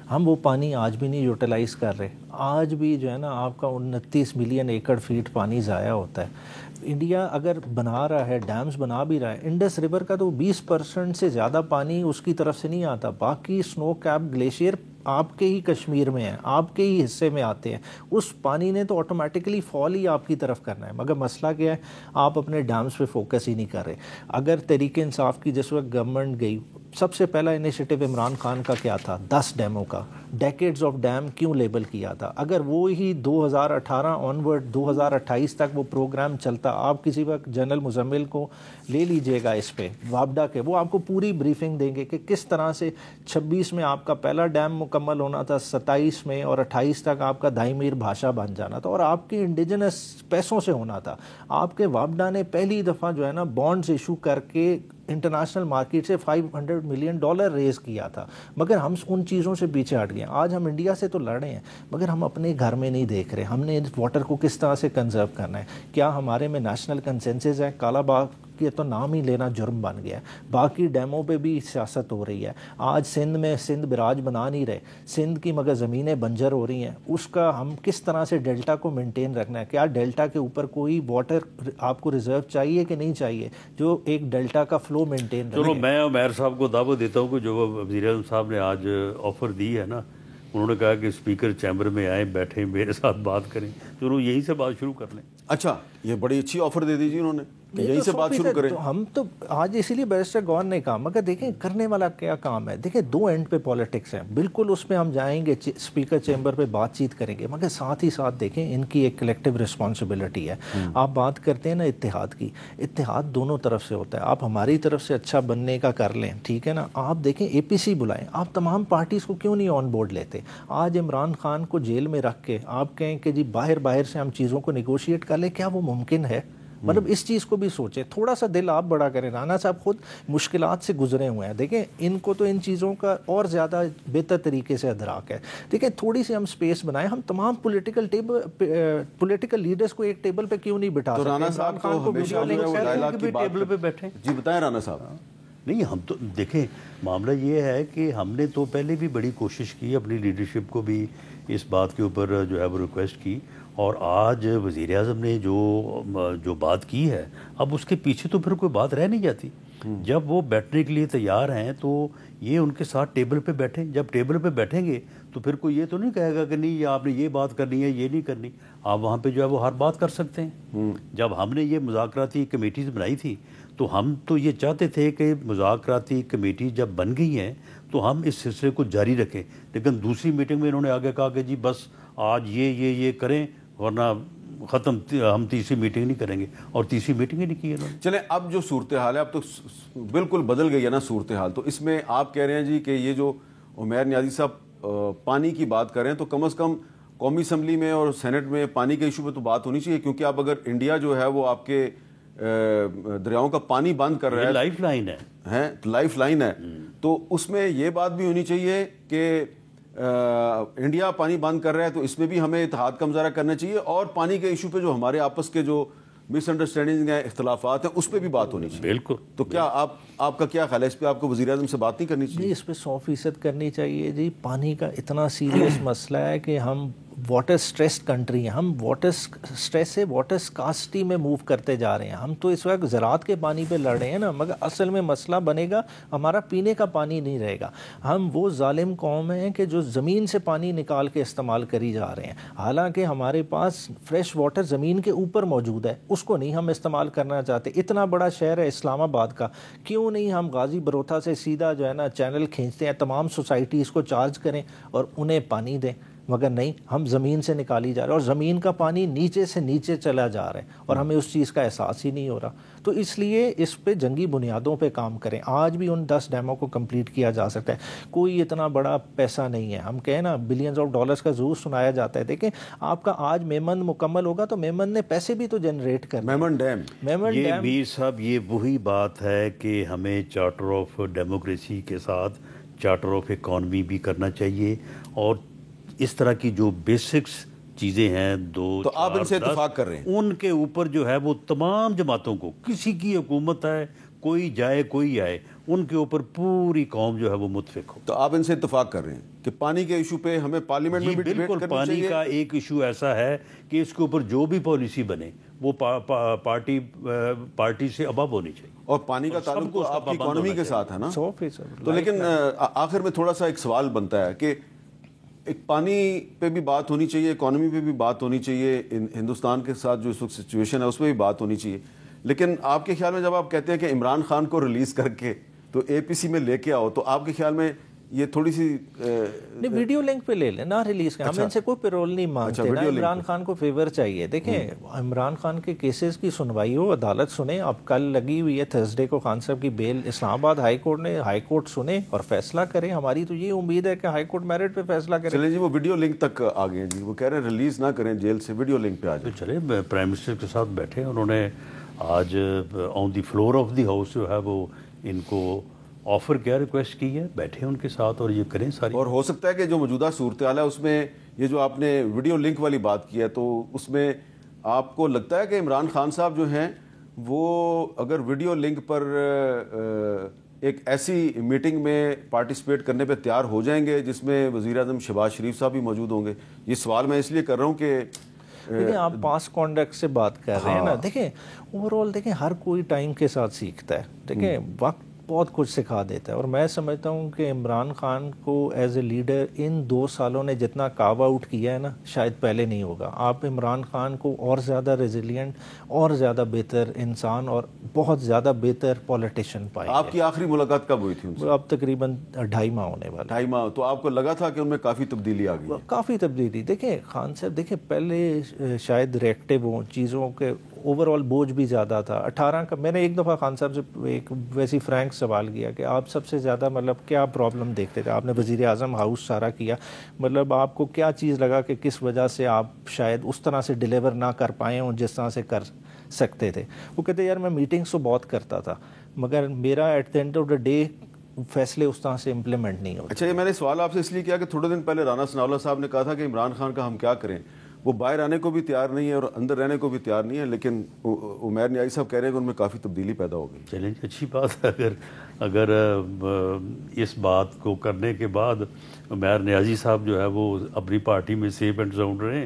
ہم وہ پانی آج بھی نہیں یوٹیلائز کر رہے. آج بھی جو ہے نا آپ کا 29 ملین ایکڑ فیٹ پانی ضائع ہوتا ہے. انڈیا اگر بنا رہا ہے، ڈیمز بنا بھی رہا ہے، انڈس ریور کا تو 20% سے زیادہ پانی اس کی طرف سے نہیں آتا. باقی سنو کیپ گلیشیئر آپ کے ہی کشمیر میں ہیں, آپ کے ہی حصے میں آتے ہیں, اس پانی نے تو آٹومیٹکلی فال ہی آپ کی طرف کرنا ہے. مگر مسئلہ کیا ہے, آپ اپنے ڈیمز پہ فوکس ہی نہیں کر رہے. اگر تحریک انصاف کی جس وقت گورنمنٹ گئی, سب سے پہلا انیشیٹو عمران خان کا کیا تھا, 10 ڈیموں کا. ڈیکیڈز آف ڈیم کیوں لیبل کیا تھا؟ اگر وہ ہی 2018 آنورڈ 2028 تک وہ پروگرام چلتا, آپ کسی وقت جنرل مزمل کو لے لیجئے گا اس پہ, وابڈا کے, وہ آپ کو پوری بریفنگ دیں گے کہ کس طرح سے 26 میں آپ کا پہلا ڈیم مکمل ہونا تھا, 27 میں اور 28 تک آپ کا دائی میر بھاشا بن جانا تھا, اور آپ کے انڈیجنس پیسوں سے ہونا تھا. آپ کے وابڈا نے پہلی دفعہ جو ہے نا بانڈز ایشو کر کے انٹرنیشنل مارکیٹ سے $500 ملین ریز کیا تھا. مگر ہم ان چیزوں سے پیچھے ہٹ گئے. آج ہم انڈیا سے تو لڑ رہے ہیں, مگر ہم اپنے گھر میں نہیں دیکھ رہے ہم نے واٹر کو کس طرح سے کنزرو کرنا ہے. کیا ہمارے میں نیشنل کنسنسس ہے؟ کالا باغ یہ تو نام ہی لینا جرم بن گیا ہے. باقی ڈیموں پہ بھی سیاست ہو رہی ہے. آج سندھ میں سندھ براج بنا نہیں رہے, سندھ کی مگر زمینیں بنجر ہو رہی ہیں. اس کا ہم کس طرح سے ڈیلٹا کو مینٹین رکھنا ہے؟ کیا ڈیلٹا کے اوپر کوئی واٹر آپ کو ریزرو چاہیے کہ نہیں چاہیے, جو ایک ڈیلٹا کا فلو مینٹین رکھے؟ چلو میں عمیر صاحب کو دعوت دیتا ہوں کہ جو وزیر اعظم صاحب نے آج آفر دی ہے نا, انہوں نے کہا کہ اسپیکر چیمبر میں آئیں, بیٹھیں, میرے ساتھ بات کریں. چلو یہیں سے بات شروع کر لیں. اچھا, یہ بڑی اچھی آفر دے دیجیے انہوں نے, یہیں سے بات شروع کریں. ہم تو آج اسی لیے بیرسٹر گور نے کہا, مگر دیکھیں کرنے والا کیا کام ہے. دیکھیں 2 اینڈ پہ پالیٹکس ہیں, بالکل اس پہ ہم جائیں گے, اسپیکر چیمبر پہ بات چیت کریں گے, مگر ساتھ ہی ساتھ دیکھیں ان کی ایک کلیکٹیو رسپانسبلٹی ہے. آپ بات کرتے ہیں نا اتحاد کی, اتحاد دونوں طرف سے ہوتا ہے. آپ ہماری طرف سے اچھا بننے کا کر لیں, ٹھیک ہے نا, آپ دیکھیں APC بلائیں, آپ تمام پارٹیز کو کیوں نہیں آن بورڈ لیتے؟ آج عمران خان کو جیل میں رکھ کے آپ کہیں کہ جی باہر سے ہم چیزوں کو نیگوشیٹ کر لیں, کیا وہ ممکن ہے؟ مطلب اس چیز کو بھی سوچیں, تھوڑا سا دل آپ بڑا کریں. رانا صاحب خود مشکلات سے گزرے ہوئے ہیں, دیکھیں ان کو تو ان چیزوں کا اور زیادہ بہتر طریقے سے ادراک ہے. دیکھیں تھوڑی سی ہم سپیس بنائیں, ہم تمام پولیٹیکل لیڈرز کو ایک ٹیبل پہ کیوں نہیں بٹھا سکتے؟ رانا صاحب کو ہمیشہ ٹیبل پہ بیٹھیں. جی بتائیں رانا صاحب. نہیں, ہم تو دیکھیں معاملہ یہ ہے کہ ہم نے تو پہلے بھی بڑی کوشش کی, اپنی لیڈرشپ کو بھی اس بات کے اوپر جو ہے وہ ریکویسٹ کی, اور آج وزیر اعظم نے جو بات کی ہے, اب اس کے پیچھے تو پھر کوئی بات رہ نہیں جاتی. جب وہ بیٹھنے کے لیے تیار ہیں تو یہ ان کے ساتھ ٹیبل پہ بیٹھیں. جب ٹیبل پہ بیٹھیں گے تو پھر کوئی یہ تو نہیں کہے گا کہ نہیں یہ آپ نے یہ بات کرنی ہے, یہ نہیں کرنی. آپ وہاں پہ جو ہے وہ ہر بات کر سکتے ہیں. جب ہم نے یہ مذاکراتی کمیٹیز بنائی تھی تو ہم تو یہ چاہتے تھے کہ مذاکراتی کمیٹی جب بن گئی ہیں تو ہم اس سلسلے کو جاری رکھیں, لیکن دوسری میٹنگ میں انہوں نے آگے کہا کہ جی بس آج یہ کریں, ورنہ ختم, ہم تیسری میٹنگ نہیں کریں گے, اور تیسری میٹنگ ہی نہیں کی انہوں نے. چلیں اب جو صورتحال ہے اب تو بالکل بدل گئی ہے نا صورتحال. تو اس میں آپ کہہ رہے ہیں جی کہ یہ جو عمیر نیازی صاحب پانی کی بات کر رہے ہیں, تو کم از کم قومی اسمبلی میں اور سینٹ میں پانی کے ایشو پہ تو بات ہونی چاہیے, کیونکہ اب اگر انڈیا جو ہے وہ آپ کے دریاؤں کا پانی بند کر رہا ہے, لائف لائن ہے, لائف لائن ہے, تو اس میں یہ بات بھی ہونی چاہیے کہ انڈیا پانی بند کر رہا ہے تو اس میں بھی ہمیں اتحاد کا مظاہرہ کرنا چاہیے, اور پانی کے ایشو پہ جو ہمارے آپس کے جو مس انڈرسٹینڈنگ ہیں, اختلافات ہیں, اس پہ بھی بات ہونی چاہیے. بالکل. تو کیا آپ کا کیا خیال ہے اس پہ؟ آپ کو وزیر اعظم سے بات نہیں کرنی چاہیے؟ جی اس پہ 100% کرنی چاہیے. جی پانی کا اتنا سیریس مسئلہ ہے کہ ہم واٹر سٹریسڈ کنٹری ہیں, ہم واٹر سٹریس سے واٹر سکاسٹی میں موو کرتے جا رہے ہیں. ہم تو اس وقت زراعت کے پانی پہ لڑ رہے ہیں نا, مگر اصل میں مسئلہ بنے گا ہمارا پینے کا پانی نہیں رہے گا. ہم وہ ظالم قوم ہیں کہ جو زمین سے پانی نکال کے استعمال کری جا رہے ہیں, حالانکہ ہمارے پاس فریش واٹر زمین کے اوپر موجود ہے, اس کو نہیں ہم استعمال کرنا چاہتے. اتنا بڑا شہر ہے اسلام آباد کا, کیوں نہیں ہم غازی بروتھا سے سیدھا جو ہے نا چینل کھینچتے ہیں, تمام سوسائٹیز کو چارج کریں اور انہیں پانی دیں, مگر نہیں, ہم زمین سے نکالی جا رہے ہیں اور زمین کا پانی نیچے سے نیچے چلا جا رہا ہے اور ہمیں اس چیز کا احساس ہی نہیں ہو رہا. تو اس لیے اس پہ جنگی بنیادوں پہ کام کریں. آج بھی ان 10 ڈیموں کو کمپلیٹ کیا جا سکتا ہے, کوئی اتنا بڑا پیسہ نہیں ہے. ہم کہیں نا بلینز آف ڈالرز کا ضرور سنایا جاتا ہے. دیکھیں آپ کا آج میمن مکمل ہوگا تو میمن نے پیسے بھی تو جنریٹ کر میمن ڈیم. یہ میر صاحب یہ وہی بات ہے کہ ہمیں چارٹر آف ڈیموکریسی کے ساتھ چارٹر آف اکانومی بھی کرنا چاہیے, اور اس طرح کی جو بیسکس چیزیں ہیں تو آپ ان سے اتفاق کر رہے ہیں, ان کے اوپر جو ہے وہ تمام جماعتوں کو, کسی کی حکومت ہے, کوئی جائے کوئی آئے, ان کے اوپر پوری قوم جو ہے وہ متفق ہو. تو آپ ان سے اتفاق کر رہے ہیں کہ پانی کے ایشو پہ ہمیں پارلیمنٹ میں بھی ڈیبیٹ کرنی چاہیے. پانی کا ایک ایشو ایسا ہے کہ اس کے اوپر جو بھی پالیسی بنے وہ پارٹی سے اباب ہونی چاہیے, اور پانی کا تعلق تو آپ کی اکانومی کے ساتھ ہے نا. 100%. تو لیکن آخر میں تھوڑا سا ایک سوال بنتا ہے کہ ایک پانی پہ بھی بات ہونی چاہیے, اکانومی پہ بھی بات ہونی چاہیے, ہندوستان کے ساتھ جو اس وقت سچویشن ہے اس پہ بھی بات ہونی چاہیے. لیکن آپ کے خیال میں جب آپ کہتے ہیں کہ عمران خان کو ریلیز کر کے تو اے پی سی میں لے کے آؤ, تو آپ کے خیال میں یہ تھوڑی سی نہیں, ویڈیو لنک پہ لے لیں نہ ریلیز کریں. ہم ان سے کوئی پیرول نہیں مانگتے نا, عمران خان کو فیور چاہیے. دیکھیں عمران خان کے کیسز کی سنوائی ہو, عدالت سنے. اب کل لگی ہوئی ہے تھرسڈے کو خان صاحب کی بیل, اسلام آباد ہائی کورٹ نے, ہائی کورٹ سنے اور فیصلہ کرے. ہماری تو یہ امید ہے کہ ہائی کورٹ میرٹ پہ فیصلہ کرے. چلیں جی, وہ ویڈیو لنک تک آ گئے ہیں جی, وہ کہہ رہے ہیں ریلیز نہ کریں جیل سے, ویڈیو لنک پہ آ جائیں. چلے پرائم منسٹر کے ساتھ بیٹھے, انہوں نے آج آن دی فلور آف دی ہاؤس جو ہے وہ ان کو آفر کیا, ریکویسٹ کی ہے, بیٹھے ان کے ساتھ اور یہ کریں ساری. اور ہو سکتا ہے کہ جو موجودہ صورتحال ہے اس میں یہ جو آپ نے ویڈیو لنک والی بات کی ہے, تو اس میں آپ کو لگتا ہے کہ عمران خان صاحب جو ہیں وہ اگر ویڈیو لنک پر ایک ایسی میٹنگ میں پارٹیسپیٹ کرنے پہ تیار ہو جائیں گے جس میں وزیر اعظم شہباز شریف صاحب بھی موجود ہوں گے؟ یہ سوال میں اس لیے کر رہا ہوں کہ دیکھیں آپ پاس کانڈکٹ سے بات کر رہے ہیں نا. دیکھیں اوور آل دیکھیں ہر کوئی ٹائم کے ساتھ سیکھتا ہے. دیکھیں وقت بہت کچھ سکھا دیتا ہے, اور میں سمجھتا ہوں کہ عمران خان کو ایز اے لیڈر ان 2 سالوں نے جتنا کاو آؤٹ کیا ہے نا شاید پہلے نہیں ہوگا. آپ عمران خان کو اور زیادہ ریزیلینٹ, اور زیادہ بہتر انسان اور بہت زیادہ بہتر پولیٹیشین پائیں گے. آپ کی آخری ملاقات کب ہوئی تھی ان سے؟ اب تقریباً 2.5 ماہ ہونے والا. 2.5 ماہ. تو آپ کو لگا تھا کہ ان میں کافی تبدیلی آ گئی؟ کافی تبدیلی. دیکھیں خان صاحب دیکھیں پہلے شاید ریئیکٹیو ہوں چیزوں کے, اوور آل بوجھ بھی زیادہ تھا. 18 کا میں نے ایک دفعہ خان صاحب سے ایک ویسی فرینک سوال کیا کہ آپ سب سے زیادہ مطلب کیا پرابلم دیکھتے تھے؟ آپ نے وزیر اعظم ہاؤس سارا کیا, مطلب آپ کو کیا چیز لگا کہ کس وجہ سے آپ شاید اس طرح سے ڈیلیور نہ کر پائے ہوں جس طرح سے کر سکتے تھے؟ وہ کہتے یار میں میٹنگس تو بہت کرتا تھا مگر میرا at the end of the day فیصلے اس طرح سے امپلیمنٹ نہیں ہوتے. اچھا, یہ میں نے سوال آپ سے اس لیے کیا کہ تھوڑے دن پہلے رانا ثناءاللہ صاحب نے کہا تھا کہ عمران خان کا ہم کیا کریں, وہ باہر آنے کو بھی تیار نہیں ہے اور اندر رہنے کو بھی تیار نہیں ہے, لیکن عمیر نیازی صاحب کہہ رہے ہیں کہ ان میں کافی تبدیلی پیدا ہو گئی. چلیں اچھی بات ہے. اگر اس بات کو کرنے کے بعد عمیر نیازی صاحب جو ہے وہ اپنی پارٹی میں سیف اینڈ ساؤنڈ رہیں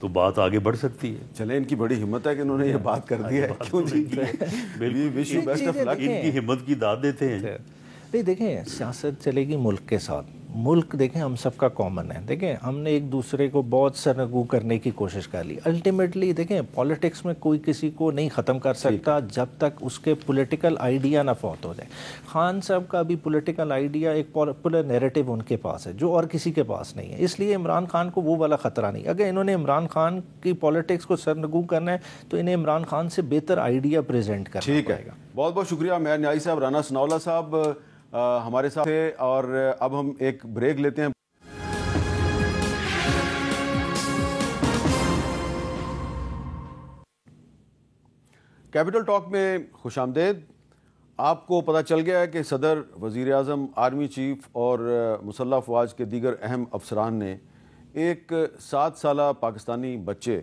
تو بات آگے بڑھ سکتی ہے. چلیں ان کی بڑی ہمت ہے کہ انہوں نے یہ بات کر دی ہے. کیوں جی, ان کی ہمت کی داد دیتے ہیں. نہیں دیکھیں سیاست چلے گی ملک کے ساتھ, ملک دیکھیں ہم سب کا کامن ہے. دیکھیں ہم نے ایک دوسرے کو بہت سرنگو کرنے کی کوشش کر لی. الٹیمیٹلی دیکھیں پالیٹکس میں کوئی کسی کو نہیں ختم کر سکتا جب تک اس کے پولیٹیکل آئیڈیا نہ فوت ہو جائے. خان صاحب کا بھی پولیٹیکل آئیڈیا ایک پاپولر نیریٹو ان کے پاس ہے جو اور کسی کے پاس نہیں ہے, اس لیے عمران خان کو وہ والا خطرہ نہیں. اگر انہوں نے عمران خان کی پالیٹکس کو سرنگو کرنا ہے تو انہیں عمران خان سے بہتر آئیڈیا پریزنٹ کرنا پڑے گا. بہت بہت شکریہ عمیر نیازی صاحب. رانا ثناءاللہ صاحب ہمارے ساتھ تھے, اور اب ہم ایک بریک لیتے ہیں. کیپٹل ٹاک میں خوش آمدید. آپ کو پتہ چل گیا ہے کہ صدر, وزیر اعظم, آرمی چیف اور مسلح افواج کے دیگر اہم افسران نے ایک 7 سالہ پاکستانی بچے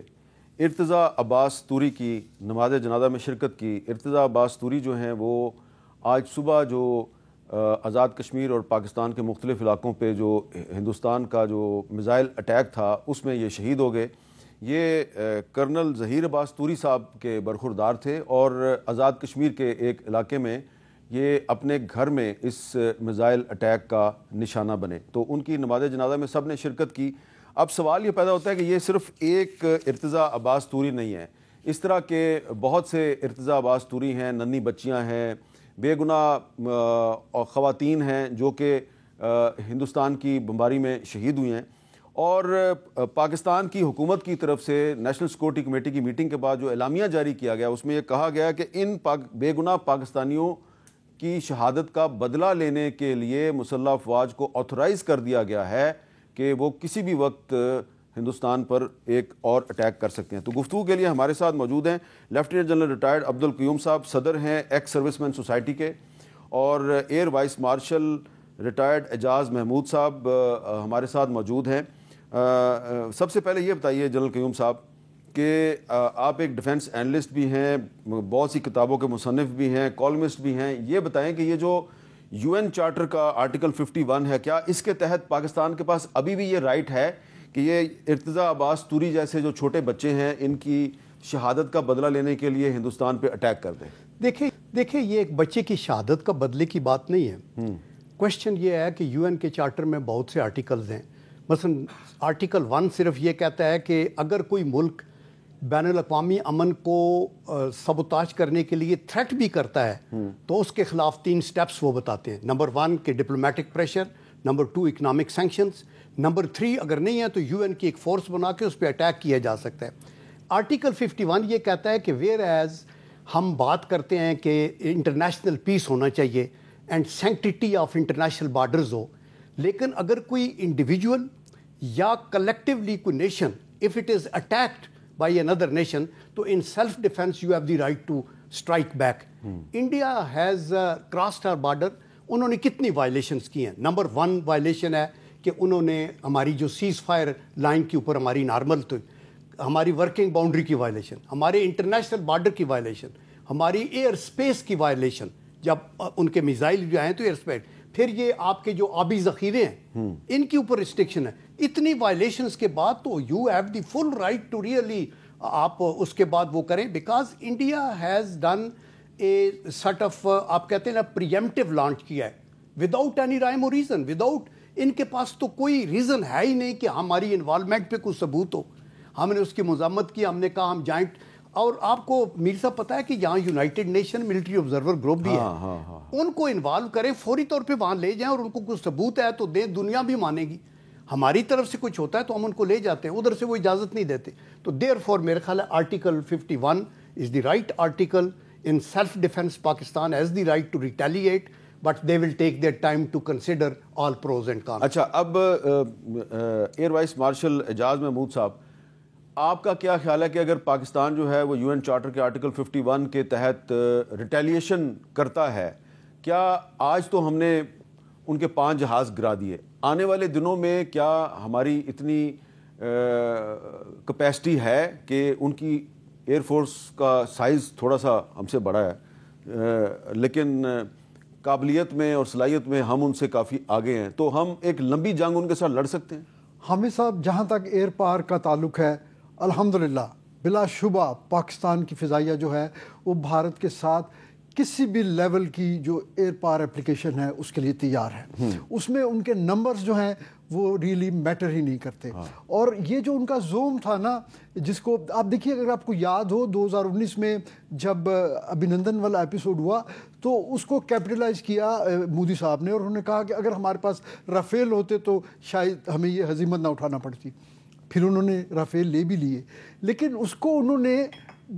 ارتضیٰ عباس توری کی نماز جنازہ میں شرکت کی. ارتضیٰ عباس توری جو ہیں وہ آج صبح جو آزاد کشمیر اور پاکستان کے مختلف علاقوں پہ جو ہندوستان کا جو میزائل اٹیک تھا اس میں یہ شہید ہو گئے. یہ کرنل ظہیر عباس توری صاحب کے برخوردار تھے اور آزاد کشمیر کے ایک علاقے میں یہ اپنے گھر میں اس میزائل اٹیک کا نشانہ بنے. تو ان کی نماز جنازہ میں سب نے شرکت کی. اب سوال یہ پیدا ہوتا ہے کہ یہ صرف ایک ارتضیٰ عباس توری نہیں ہے, اس طرح کے بہت سے ارتضیٰ عباس توری ہیں, ننھی بچیاں ہیں, بے گناہ خواتین ہیں جو کہ ہندوستان کی بمباری میں شہید ہوئی ہیں. اور پاکستان کی حکومت کی طرف سے نیشنل سیکورٹی کمیٹی کی میٹنگ کے بعد جو اعلامیہ جاری کیا گیا اس میں یہ کہا گیا کہ ان بے گناہ پاکستانیوں کی شہادت کا بدلہ لینے کے لیے مسلح افواج کو آتھورائز کر دیا گیا ہے کہ وہ کسی بھی وقت ہندوستان پر ایک اور اٹیک کر سکتے ہیں. تو گفتگو کے لیے ہمارے ساتھ موجود ہیں لیفٹیننٹ جنرل ریٹائرڈ عبدالقیوم صاحب, صدر ہیں ایکس سروس مین سوسائٹی کے, اور ایئر وائس مارشل ریٹائرڈ اعجاز محمود صاحب ہمارے ساتھ موجود ہیں. سب سے پہلے یہ بتائیے جنرل قیوم صاحب کہ آپ ایک ڈیفنس اینالسٹ بھی ہیں, بہت سی کتابوں کے مصنف بھی ہیں, کالمسٹ بھی ہیں. یہ بتائیں کہ یہ جو یو این چارٹر کا آرٹیکل 51 ہے, کیا اس کے تحت پاکستان کے پاس ابھی بھی یہ رائٹ ہے کہ یہ ارتضیٰ عباس توری جیسے جو چھوٹے بچے ہیں ان کی شہادت کا بدلہ لینے کے لیے ہندوستان پہ اٹیک کر دیں؟ دیکھیں یہ ایک بچے کی شہادت کا بدلے کی بات نہیں ہے. کوشچن یہ ہے کہ یو این کے چارٹر میں بہت سے آرٹیکلز ہیں, مثلا آرٹیکل 1 صرف یہ کہتا ہے کہ اگر کوئی ملک بین الاقوامی امن کو سبوتاج کرنے کے لیے تھریٹ بھی کرتا ہے تو اس کے خلاف 3 سٹیپس وہ بتاتے ہیں. نمبر 1 کہ diplomatic pressure, number 2 economic sanctions, number 3 اگر نہیں ہے تو UN کی ایک فورس بنا کے اس پہ اٹیک کیا جا سکتا ہے. آرٹیکل 51 یہ کہتا ہے کہ ویئر ایز ہم بات کرتے ہیں کہ انٹرنیشنل پیس ہونا چاہیے and sanctity of international borders ہو, لیکن اگر کوئی انڈیویجول یا کلیکٹیولی کوئی nation if it is attacked by another nation تو in self defense you have the right to strike back. India has crossed our border. انہوں نے کتنی وائلیشنز کی ہیں؟ نمبر 1 وائلیشن ہے کہ انہوں نے ہماری جو سیز فائر لائن کے اوپر ہماری نارمل تو ہماری ورکنگ باؤنڈری کی وائلیشن, ہمارے انٹرنیشنل بارڈر کی وائلیشن, ہماری ایئر اسپیس کی وائلیشن, جب ان کے میزائل جو آئے تو ایئر اسپیس, پھر یہ آپ کے جو آبی ذخیرے ہیں ان کے اوپر ریسٹرکشن ہے. اتنی وائلیشنز کے بعد تو you have the full right to really آپ اس کے بعد وہ کریں, because India has done a sort of آپ کہتے ہیں نا پریمپٹیو لانچ کیا ہے without any rhyme or reason, without ان کے پاس تو کوئی ریزن ہے ہی نہیں کہ ہماری انوالومنٹ پہ کوئی ثبوت ہو. ہم نے اس کی مذمت کی, ہم نے کہا ہم جوائنٹ, اور آپ کو میر صاحب پتہ ہے کہ یہاں United nation military observer group بھی ہے, ان کو انوالو کریں, فوری طور پہ وہاں لے جائیں, اور ان کو کوئی ثبوت ہے تو دیں, دنیا بھی مانے گی. ہماری طرف سے کچھ ہوتا ہے تو ہم ان کو لے جاتے ہیں, ادھر سے وہ اجازت نہیں دیتے. تو دیر فور میرے خیال ہے article 51 is the right article. In self defence Pakistan has the right to retaliate, but they will take their time to consider all pros and cons. اچھا, اب air vice marshal Ijaz Mahmood صاحب, آپ کا کیا خیال ہے کہ اگر پاکستان جو ہے وہ UN چارٹر کے آرٹیکل 51 کے تحت ریٹیلیشن کرتا ہے, کیا آج تو ہم نے ان کے 5 جہاز گرا دیے, آنے والے دنوں میں کیا ہماری اتنی کیپیسٹی ہے کہ ان کی ایئر فورس کا سائز تھوڑا سا ہم سے بڑا ہے لیکن قابلیت میں اور صلاحیت میں ہم ان سے کافی آگے ہیں, تو ہم ایک لمبی جنگ ان کے ساتھ لڑ سکتے ہیں؟ حامد صاحب, جہاں تک ایئر پاور کا تعلق ہے, الحمدللہ بلا شبہ پاکستان کی فضائیہ جو ہے وہ بھارت کے ساتھ کسی بھی لیول کی جو ایئر پاور اپلیکیشن ہے اس کے لیے تیار ہے. اس میں ان کے نمبرز جو ہیں وہ ریلی میٹر ہی نہیں کرتے. اور یہ جو ان کا زوم تھا نا, جس کو آپ دیکھیے, اگر آپ کو یاد ہو 2019 میں جب ابھینندن والا ایپیسوڈ ہوا تو اس کو کیپٹلائز کیا مودی صاحب نے, اور انہوں نے کہا کہ اگر ہمارے پاس رافیل ہوتے تو شاید ہمیں یہ ہزیمت نہ اٹھانا پڑتی. پھر انہوں نے رافیل لے بھی لیے, لیکن اس کو انہوں نے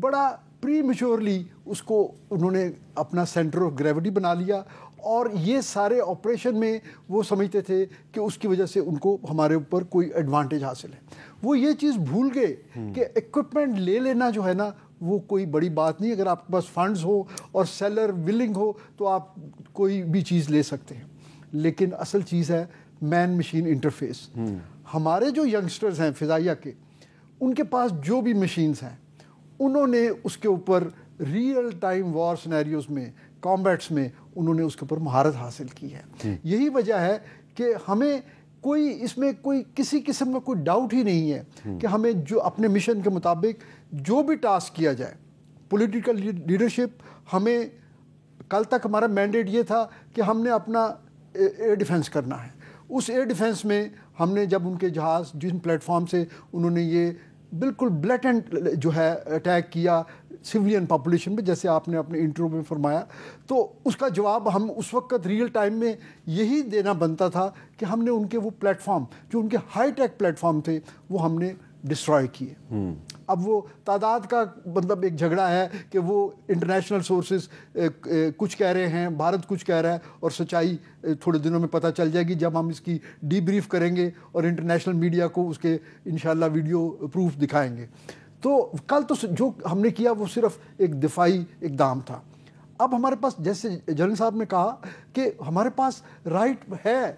بڑا پری میچورلی اس کو انہوں نے اپنا سینٹر آف گریوٹی بنا لیا, اور یہ سارے آپریشن میں وہ سمجھتے تھے کہ اس کی وجہ سے ان کو ہمارے اوپر کوئی ایڈوانٹیج حاصل ہے. وہ یہ چیز بھول گئے کہ ایکوپمنٹ لے لینا جو ہے نا وہ کوئی بڑی بات نہیں. اگر آپ کے پاس فنڈز ہو اور سیلر ولنگ ہو تو آپ کوئی بھی چیز لے سکتے ہیں, لیکن اصل چیز ہے مین مشین انٹرفیس. ہمارے جو ینگسٹرز ہیں فضائیہ کے, ان کے پاس جو بھی مشینز ہیں انہوں نے اس کے اوپر ریئل ٹائم وار سینیریوز میں, کامبیٹس میں انہوں نے اس کے اوپر مہارت حاصل کی ہے. یہی وجہ ہے کہ ہمیں کوئی اس میں کوئی کسی قسم کا کوئی ڈاؤٹ ہی نہیں ہے کہ ہمیں جو اپنے مشن کے مطابق جو بھی ٹاسک کیا جائے, پولیٹیکل لیڈرشپ, ہمیں کل تک ہمارا مینڈیٹ یہ تھا کہ ہم نے اپنا ایئر ڈیفنس کرنا ہے. اس ایئر ڈیفنس میں ہم نے جب ان کے جہاز جن پلیٹ فارم سے انہوں نے یہ بالکل بلیٹنٹ جو ہے اٹیک کیا سویلین پاپولیشن پہ, جیسے آپ نے اپنے انٹرو میں فرمایا, تو اس کا جواب ہم اس وقت ریئل ٹائم میں یہی دینا بنتا تھا کہ ہم نے ان کے وہ پلیٹ فارم جو ان کے ہائی ٹیک پلیٹ فارم تھے وہ ہم نے ڈسٹرائے کیے. اب وہ تعداد کا مطلب ایک جھگڑا ہے کہ وہ انٹرنیشنل سورسز کچھ کہہ رہے ہیں, بھارت کچھ کہہ رہا ہے, اور سچائی تھوڑے دنوں میں پتہ چل جائے گی جب ہم اس کی ڈی بریف کریں گے اور انٹرنیشنل میڈیا کو اس کے انشاءاللہ ویڈیو پروف دکھائیں گے. تو کل تو جو ہم نے کیا وہ صرف ایک دفاعی اقدام تھا. اب ہمارے پاس, جیسے جنرل صاحب نے کہا کہ ہمارے پاس رائٹ ہے,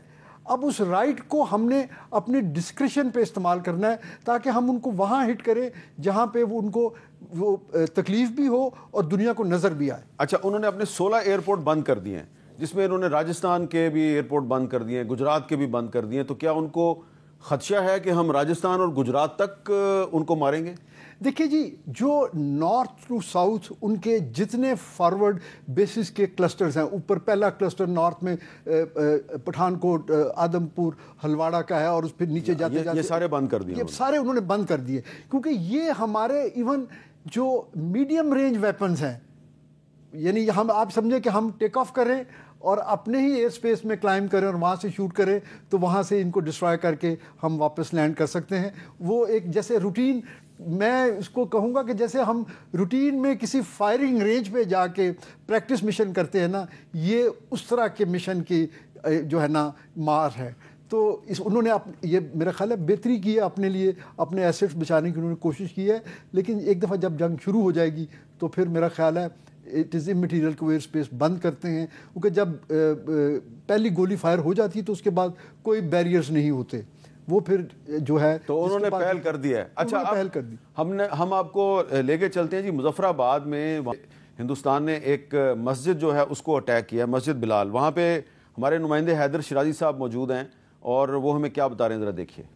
اب اس رائٹ کو ہم نے اپنی ڈسکریشن پہ استعمال کرنا ہے تاکہ ہم ان کو وہاں ہٹ کریں جہاں پہ وہ ان کو وہ تکلیف بھی ہو اور دنیا کو نظر بھی آئے. اچھا, انہوں نے اپنے 16 ایئرپورٹ بند کر دیے ہیں, جس میں انہوں نے راجستھان کے بھی ایئرپورٹ بند کر دیے ہیں, گجرات کے بھی بند کر دیے ہیں, تو کیا ان کو خدشہ ہے کہ ہم راجستھان اور گجرات تک ان کو ماریں گے؟ دیکھیے جی، جو نارتھ ٹو ساؤتھ ان کے جتنے فارورڈ بیسز کے کلسٹرز ہیں، اوپر پہلا کلسٹر نارتھ میں پٹھان کوٹ، آدم پور، ہلواڑا کا ہے، اور اس پھر نیچے جاتے یہ سارے بند کر دیے، یہ سارے انہوں نے بند کر دیے، کیونکہ یہ ہمارے ایون جو میڈیم رینج ویپنز ہیں، یعنی ہم آپ سمجھیں کہ ہم ٹیک آف کریں اور اپنے ہی ایئر اسپیس میں کلائم کریں اور وہاں سے شوٹ کریں تو وہاں سے ان کو ڈسٹرائے کر کے ہم واپس لینڈ کر سکتے ہیں. وہ ایک جیسے روٹین، میں اس کو کہوں گا کہ جیسے ہم روٹین میں کسی فائرنگ رینج پہ جا کے پریکٹس مشن کرتے ہیں نا، یہ اس طرح کے مشن کی جو ہے نا مار ہے. تو انہوں نے یہ میرا خیال ہے بہتری کی ہے اپنے لیے، اپنے ایسٹس بچانے کی انہوں نے کوشش کی ہے، لیکن ایک دفعہ جب جنگ شروع ہو جائے گی تو پھر میرا خیال ہے اٹ از امٹیریل کو ایئر اسپیس بند کرتے ہیں، کیونکہ جب پہلی گولی فائر ہو جاتی تو اس کے بعد کوئی بیریئرز نہیں ہوتے، وہ پھر جو ہے تو انہوں نے پہل کر دیا ہے. اچھا، پہل کر دی. ہم آپ کو لے کے چلتے ہیں جی مظفر آباد میں. ہندوستان نے ایک مسجد جو ہے اس کو اٹیک کیا ہے، مسجد بلال. وہاں پہ ہمارے نمائندے حیدر شیرازی صاحب موجود ہیں اور وہ ہمیں کیا بتا رہے ہیں، ذرا دیکھیے.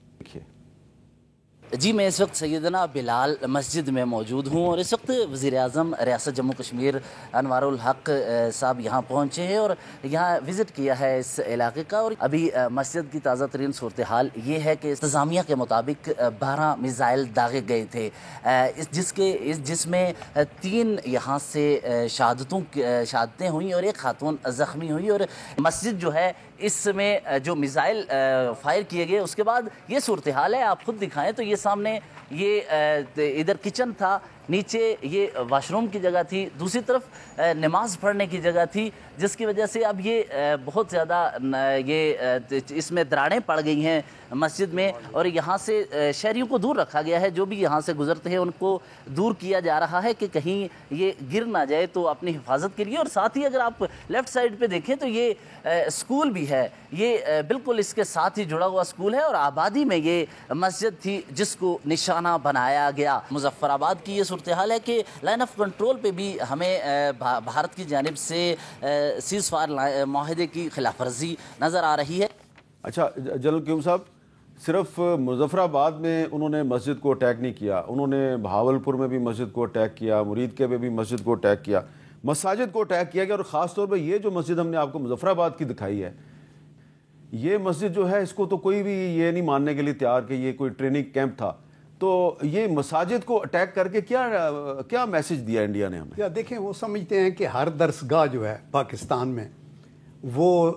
جی، میں اس وقت سیدنا بلال مسجد میں موجود ہوں اور اس وقت وزیر اعظم ریاست جموں کشمیر انوار الحق صاحب یہاں پہنچے ہیں اور یہاں وزٹ کیا ہے اس علاقے کا. اور ابھی مسجد کی تازہ ترین صورتحال یہ ہے کہ انتظامیہ کے مطابق 12 میزائل داغے گئے تھے، جس میں 3 یہاں سے شہادتیں ہوئیں اور 1 خاتون زخمی ہوئی. اور مسجد جو ہے اس میں جو میزائل فائر کیے گئے اس کے بعد یہ صورتحال ہے. آپ خود دکھائیں تو یہ سامنے یہ ادھر کچن تھا، نیچے یہ واش روم کی جگہ تھی، دوسری طرف نماز پڑھنے کی جگہ تھی، جس کی وجہ سے اب یہ بہت زیادہ یہ اس میں دراڑیں پڑ گئی ہیں مسجد میں. اور یہاں سے شہریوں کو دور رکھا گیا ہے، جو بھی یہاں سے گزرتے ہیں ان کو دور کیا جا رہا ہے کہ کہیں یہ گر نہ جائے، تو اپنی حفاظت کے لیے. اور ساتھ ہی اگر آپ لیفٹ سائڈ پہ دیکھیں تو یہ اسکول بھی ہے، یہ بالکل اس کے ساتھ ہی جڑا ہوا اسکول ہے اور آبادی میں یہ مسجد تھی جس کو نشانہ بنایا گیا. مظفر آباد کی یہ صورتحال ہے کہ لائن آف کنٹرول پہ بھی ہمیں بھارت کی جانب سے سیز فائر معاہدے کی خلاف ورزی نظر آ رہی ہے. اچھا جنرل قیوم صاحب، صرف مظفر آباد میں انہوں نے مسجد کو اٹیک نہیں کیا، انہوں نے بہاولپور میں بھی مسجد کو اٹیک کیا، مرید کے میں بھی مسجد کو اٹیک کیا، مساجد کو اٹیک کیا گیا. اور خاص طور پہ یہ جو مسجد ہم نے آپ کو مظفر آباد کی دکھائی ہے، یہ مسجد جو ہے اس کو تو کوئی بھی یہ نہیں ماننے کے لیے تیار کہ یہ کوئی ٹریننگ کیمپ تھا. تو یہ مساجد کو اٹیک کر کے کیا میسج دیا انڈیا نے ہمیں؟ دیکھیں، وہ سمجھتے ہیں کہ ہر درسگاہ جو ہے پاکستان میں وہ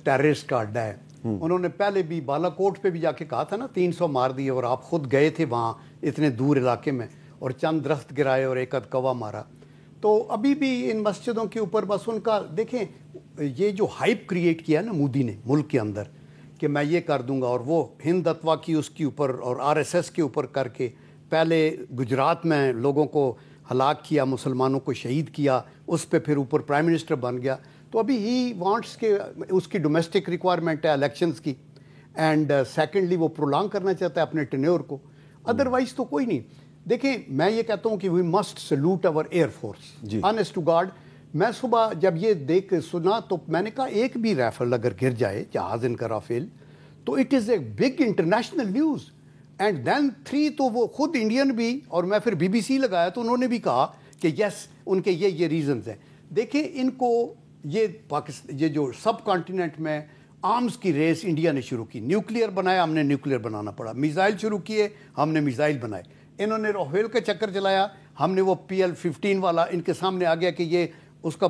ٹیررسٹ کا اڈا ہے. انہوں نے پہلے بھی بالا کوٹ پہ بھی جا کے کہا تھا نا 300 مار دیے، اور آپ خود گئے تھے وہاں اتنے دور علاقے میں اور چند درخت گرائے اور 1 کوا مارا. تو ابھی بھی ان مسجدوں کے اوپر بس ان کا دیکھیں یہ جو ہائپ کریٹ کیا نا مودی نے ملک کے اندر کہ میں یہ کر دوں گا، اور وہ ہند اتوا کی اس کے اوپر اور RSS کے اوپر کر کے پہلے گجرات میں لوگوں کو ہلاک کیا، مسلمانوں کو شہید کیا، اس پہ پھر اوپر پرائم منسٹر بن گیا. تو ابھی ہی وانٹس کہ اس کی ڈومیسٹک ریکوائرمنٹ ہے الیکشنز کی، اینڈ سیکنڈلی وہ پرولانگ کرنا چاہتا ہے اپنے ٹینیور کو، ادروائز تو کوئی نہیں. دیکھیں، میں یہ کہتا ہوں کہ we must salute our air force, honest to God. میں صبح جب یہ دیکھ سنا تو میں نے کہا ایک بھی رائفل اگر گر جائے جہاز ان کا رافیل تو it is a big international news. And then 3 تو وہ خود انڈین بھی، اور میں پھر BBC لگایا تو انہوں نے بھی کہا کہ یس ان کے یہ ریزنز ہیں. دیکھیں ان کو یہ جو سب کانٹیننٹ میں آرمز کی ریس انڈیا نے شروع کی، نیوکلیئر بنایا، ہم نے نیوکلیئر بنانا پڑا، میزائل شروع کیے، ہم نے میزائل بنائے. انہوں نے رافیل کا چکر چلایا، ہم نے وہ PL-15 والا ان کے سامنے آ گیا کہ یہ اس کا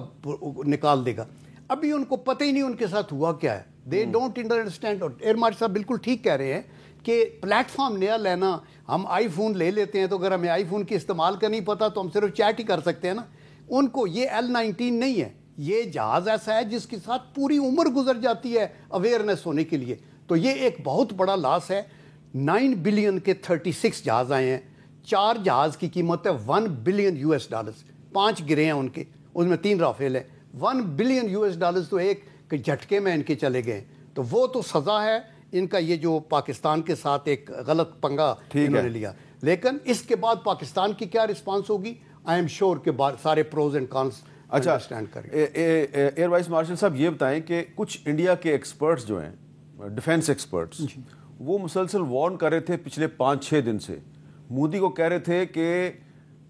نکال دے گا. ابھی ان کو پتہ ہی نہیں ان کے ساتھ ہوا کیا ہے. They don't understand. اور ایئر مارشل صاحب بالکل ٹھیک کہہ رہے ہیں کہ پلیٹ فارم نیا لینا، ہم آئی فون لے لیتے ہیں تو اگر ہمیں آئی فون کے استعمال کا نہیں پتا تو ہم صرف چیٹ ہی کر سکتے ہیں نا. ان کو یہ L-19 نہیں ہے، یہ جہاز ایسا ہے جس کے ساتھ پوری عمر گزر جاتی ہے اویئرنیس ہونے کے لیے. تو یہ ایک بہت بڑا لاس ہے. 9 بلین کے 36 جہاز آئے ہیں، 4 جہاز کی قیمت ہے $1 بلین US. 5 گرے ہیں ان کے، اس میں 3 رافیل ہیں. $1 بلین US تو ایک جھٹکے میں ان کے چلے گئے. تو وہ تو سزا ہے ان کا، یہ جو پاکستان کے ساتھ ایک غلط پنگا انہوں نے لیا. لیکن اس کے بعد پاکستان کی کیا رسپانس ہوگی، آئی ایم شیور کہ سارے پروز اینڈ کانس انڈرسٹینڈ کریں. ایئر وائس مارشل صاحب یہ بتائیں کہ کچھ انڈیا کے ایکسپرٹس جو ہیں ڈیفینس ایکسپرٹس، وہ مسلسل وارن کر رہے تھے پچھلے 5-6 دن سے. مودی کو کہہ رہے تھے کہ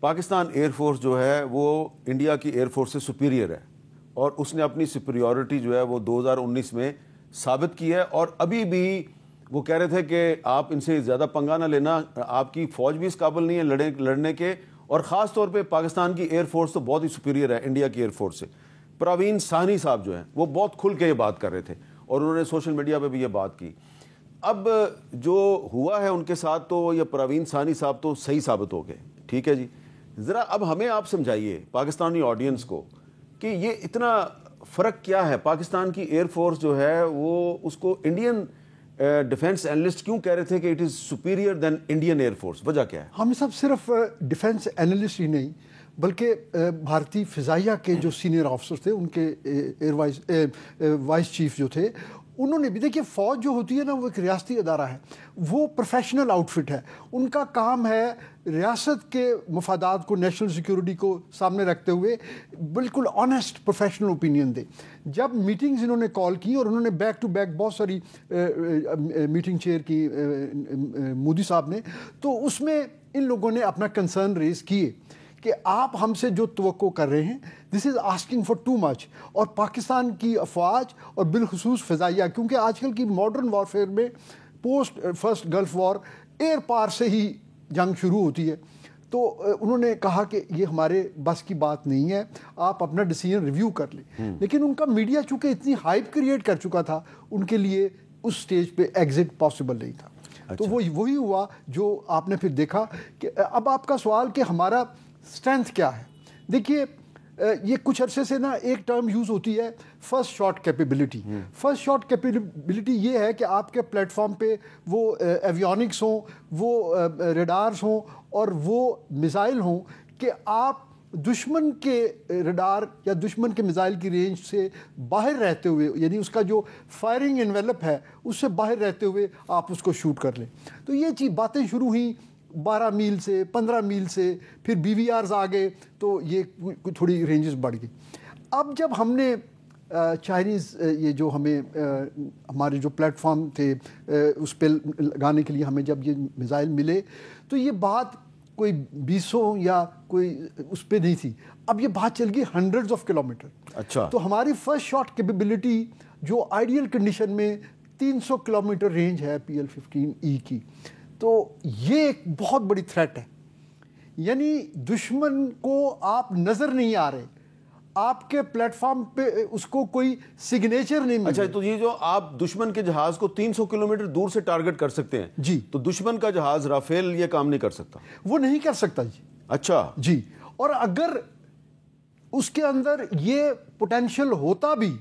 پاکستان ایئر فورس جو ہے وہ انڈیا کی ایئر فورس سے سپیریئر ہے, اور اس نے اپنی سپیریورٹی جو ہے وہ 2019 میں ثابت کی ہے. اور ابھی بھی وہ کہہ رہے تھے کہ آپ ان سے زیادہ پنگا نہ لینا, آپ کی فوج بھی اس قابل نہیں ہے لڑنے کے, اور خاص طور پہ پاکستان کی ایئر فورس تو بہت ہی سپیریئر ہے انڈیا کی ایئر فورس سے. پروین ثانی صاحب جو ہیں وہ بہت کھل کے یہ بات کر رہے تھے, اور انہوں نے سوشل میڈیا پہ بھی یہ بات کی. اب جو ہوا ہے ان کے ساتھ, تو یہ پروین ثانی صاحب تو صحیح ثابت ہو گئے, ٹھیک ہے جی. ذرا اب ہمیں آپ سمجھائیے پاکستانی آڈینس کو کہ یہ اتنا فرق کیا ہے. پاکستان کی ایئر فورس جو ہے وہ اس کو انڈین ڈیفنس اینالسٹ کیوں کہہ رہے تھے کہ it is superior than Indian air force, وجہ کیا ہے؟ ہم سب صرف ڈیفنس اینالسٹ ہی نہیں بلکہ بھارتی فضائیہ کے جو سینئر آفیسر تھے, ان کے ایئر وائس چیف جو تھے, انہوں نے بھی, دیکھیے فوج جو ہوتی ہے نا وہ ایک ریاستی ادارہ ہے, وہ پروفیشنل آؤٹ فٹ ہے. ان کا کام ہے ریاست کے مفادات کو, نیشنل سیکیورٹی کو سامنے رکھتے ہوئے بالکل آنیسٹ پروفیشنل اوپینین دے. جب میٹنگز انہوں نے کال کی, اور انہوں نے بیک ٹو بیک بہت ساری میٹنگ چیئر کی مودی صاحب نے, تو اس میں ان لوگوں نے اپنا کنسرن ریز کیے کہ آپ ہم سے جو توقع کر رہے ہیں this is asking for too much. اور پاکستان کی افواج اور بالخصوص فضائیہ, کیونکہ آج کل کی ماڈرن وارفیئر میں post first Gulf war year پار سے ہی جنگ شروع ہوتی ہے, تو انہوں نے کہا کہ یہ ہمارے بس کی بات نہیں ہے, آپ اپنا ڈیسیژن ریویو کر لیں. لیکن ان کا میڈیا چونکہ اتنی ہائپ کریٹ کر چکا تھا, ان کے لیے اس سٹیج پہ ایگزٹ پاسبل نہیں تھا. تو وہی ہوا جو آپ نے پھر دیکھا. کہ اب آپ کا سوال کہ ہمارا اسٹرینتھ کیا ہے, دیکھیے یہ کچھ عرصے سے نا ایک ٹرم یوز ہوتی ہے first shot capability. First shot capability یہ ہے کہ آپ کے پلیٹ فارم پہ وہ ایویونکس ہوں, وہ ریڈارز ہوں, اور وہ میزائل ہوں کہ آپ دشمن کے ریڈار یا دشمن کے میزائل کی رینج سے باہر رہتے ہوئے, یعنی اس کا جو فائرنگ انویلپ ہے اس سے باہر رہتے ہوئے آپ اس کو شوٹ کر لیں. تو یہ باتیں شروع ہوئیں 12 میل سے, 15 میل سے, پھر BVRs آ گئے, تو یہ تھوڑی رینجز بڑھ گئی. اب جب ہم نے چائنیز یہ جو ہمیں ہمارے جو پلیٹ فارم تھے اس پہ لگانے کے لیے ہمیں جب یہ میزائل ملے, تو یہ بات کوئی 200 یا کوئی اس پہ نہیں تھی. اب یہ بات چل گئی ہنڈریڈز آف کلومیٹر. اچھا, تو ہماری فرسٹ شاٹ کیپیبلٹی جو آئیڈیل کنڈیشن میں 300 کلومیٹر رینج ہے PL-15E کی, تو یہ ایک بہت بڑی تھریٹ ہے. یعنی دشمن کو آپ نظر نہیں آ رہے, آپ کے پلیٹ فارم پہ اس کو کوئی سگنیچر نہیں مل. اچھا, تو یہ جو آپ دشمن کے جہاز کو 300 کلومیٹر دور سے ٹارگٹ کر سکتے ہیں جی, تو دشمن کا جہاز رافیل یہ کام نہیں کر سکتا؟ وہ نہیں کر سکتا جی. اچھا جی, اور اگر اس کے اندر یہ پوٹینشیل ہوتا بھی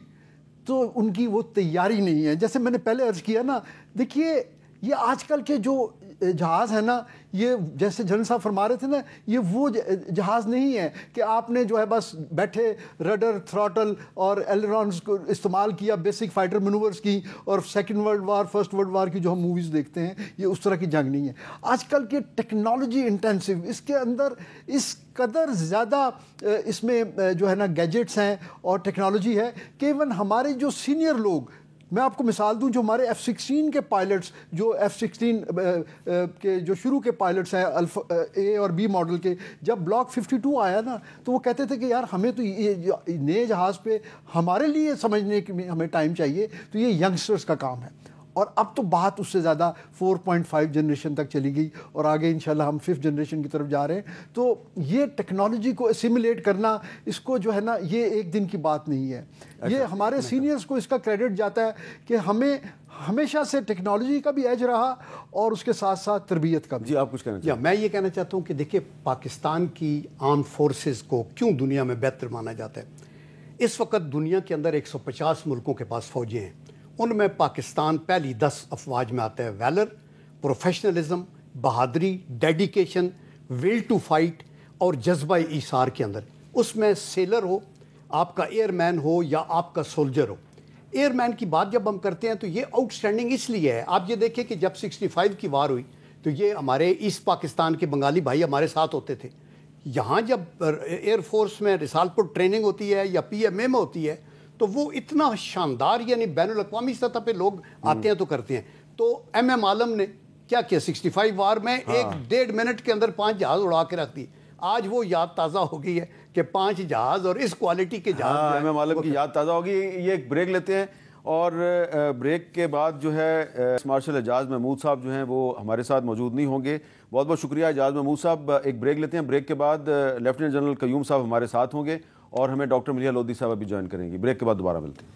تو ان کی وہ تیاری نہیں ہے. جیسے میں نے پہلے عرض کیا نا, دیکھیے یہ آج کل کے جو جہاز ہے نا, یہ جیسے جنرل صاحب فرما رہے تھے نا, یہ وہ جہاز نہیں ہے کہ آپ نے جو ہے بس بیٹھے رڈر تھراٹل اور ایلرونز کو استعمال کیا, بیسک فائٹر مینوورز کی, اور second world war first world war کی جو ہم موویز دیکھتے ہیں, یہ اس طرح کی جنگ نہیں ہے. آج کل کے ٹیکنالوجی انٹینسو, اس کے اندر اس قدر زیادہ اس میں جو ہے نا گیجٹس ہیں اور ٹیکنالوجی ہے کہ ایون ہمارے جو سینئر لوگ, میں آپ کو مثال دوں, جو ہمارے F-16 کے پائلٹس, جو F-16 کے جو شروع کے پائلٹس ہیں A اور B ماڈل کے, جب بلاک 52 آیا نا تو وہ کہتے تھے کہ یار ہمیں تو یہ نئے جہاز پہ ہمارے لیے سمجھنے کے ہمیں ٹائم چاہیے, تو یہ ینگسٹرز کا کام ہے. اور اب تو بات اس سے زیادہ 4.5 جنریشن تک چلی گئی, اور آگے انشاءاللہ ہم 5th جنریشن کی طرف جا رہے ہیں. تو یہ ٹیکنالوجی کو اسیمولیٹ کرنا, اس کو جو ہے نا, یہ ایک دن کی بات نہیں ہے. یہ ہمارے سینئرز کو اس کا کریڈٹ جاتا ہے کہ ہمیں ہمیشہ سے ٹیکنالوجی کا بھی ایج رہا اور اس کے ساتھ ساتھ تربیت کا بھی. جی, آپ کچھ کہنا چاہتے ہیں؟ میں یہ کہنا چاہتا ہوں کہ دیکھیے پاکستان کی آرم فورسز کو کیوں دنیا میں بہتر مانا جاتا ہے. اس وقت دنیا کے اندر 150 ملکوں کے پاس فوجیں ہیں, ان میں پاکستان پہلی 10 افواج میں آتا ہے. ویلر, پروفیشنلزم, بہادری, ڈیڈیکیشن, ول ٹو فائٹ اور جذبہ ایثار کے اندر. اس میں سیلر ہو, آپ کا ایئر مین ہو یا آپ کا سولجر ہو. ایئر مین کی بات جب ہم کرتے ہیں تو یہ آؤٹ اسٹینڈنگ اس لیے ہے, آپ یہ دیکھیں کہ جب 65 کی وار ہوئی تو یہ ہمارے ایسٹ پاکستان کے بنگالی بھائی ہمارے ساتھ ہوتے تھے. یہاں جب ایئر فورس میں رسال پور ٹریننگ ہوتی ہے یا PMA میں ہوتی ہے تو وہ اتنا شاندار, یعنی بین الاقوامی سطح پہ لوگ آتے ہیں تو کرتے ہیں. تو ایم ایم عالم نے کیا کیا 65 وار میں 1.5 منٹ کے اندر 5 جہاز اڑا کے رکھ دی. آج وہ یاد تازہ ہو گئی ہے کہ 5 جہاز اور اس کوالٹی کے جہاز ایم ایم عالم کی یاد تازہ ہوگی. یہ ایک بریک لیتے ہیں اور بریک کے بعد جو ہے مارشل اعجاز محمود صاحب جو ہیں وہ ہمارے ساتھ موجود نہیں ہوں گے. بہت بہت شکریہ اعجاز محمود صاحب. ایک بریک لیتے ہیں, بریک کے بعد لیفٹیننٹ جنرل قیوم صاحب ہمارے ساتھ ہوں گے اور ہمیں ڈاکٹر ملیحہ لودھی صاحب بھی جوائن کریں گی. بریک کے بعد دوبارہ ملتے ہیں.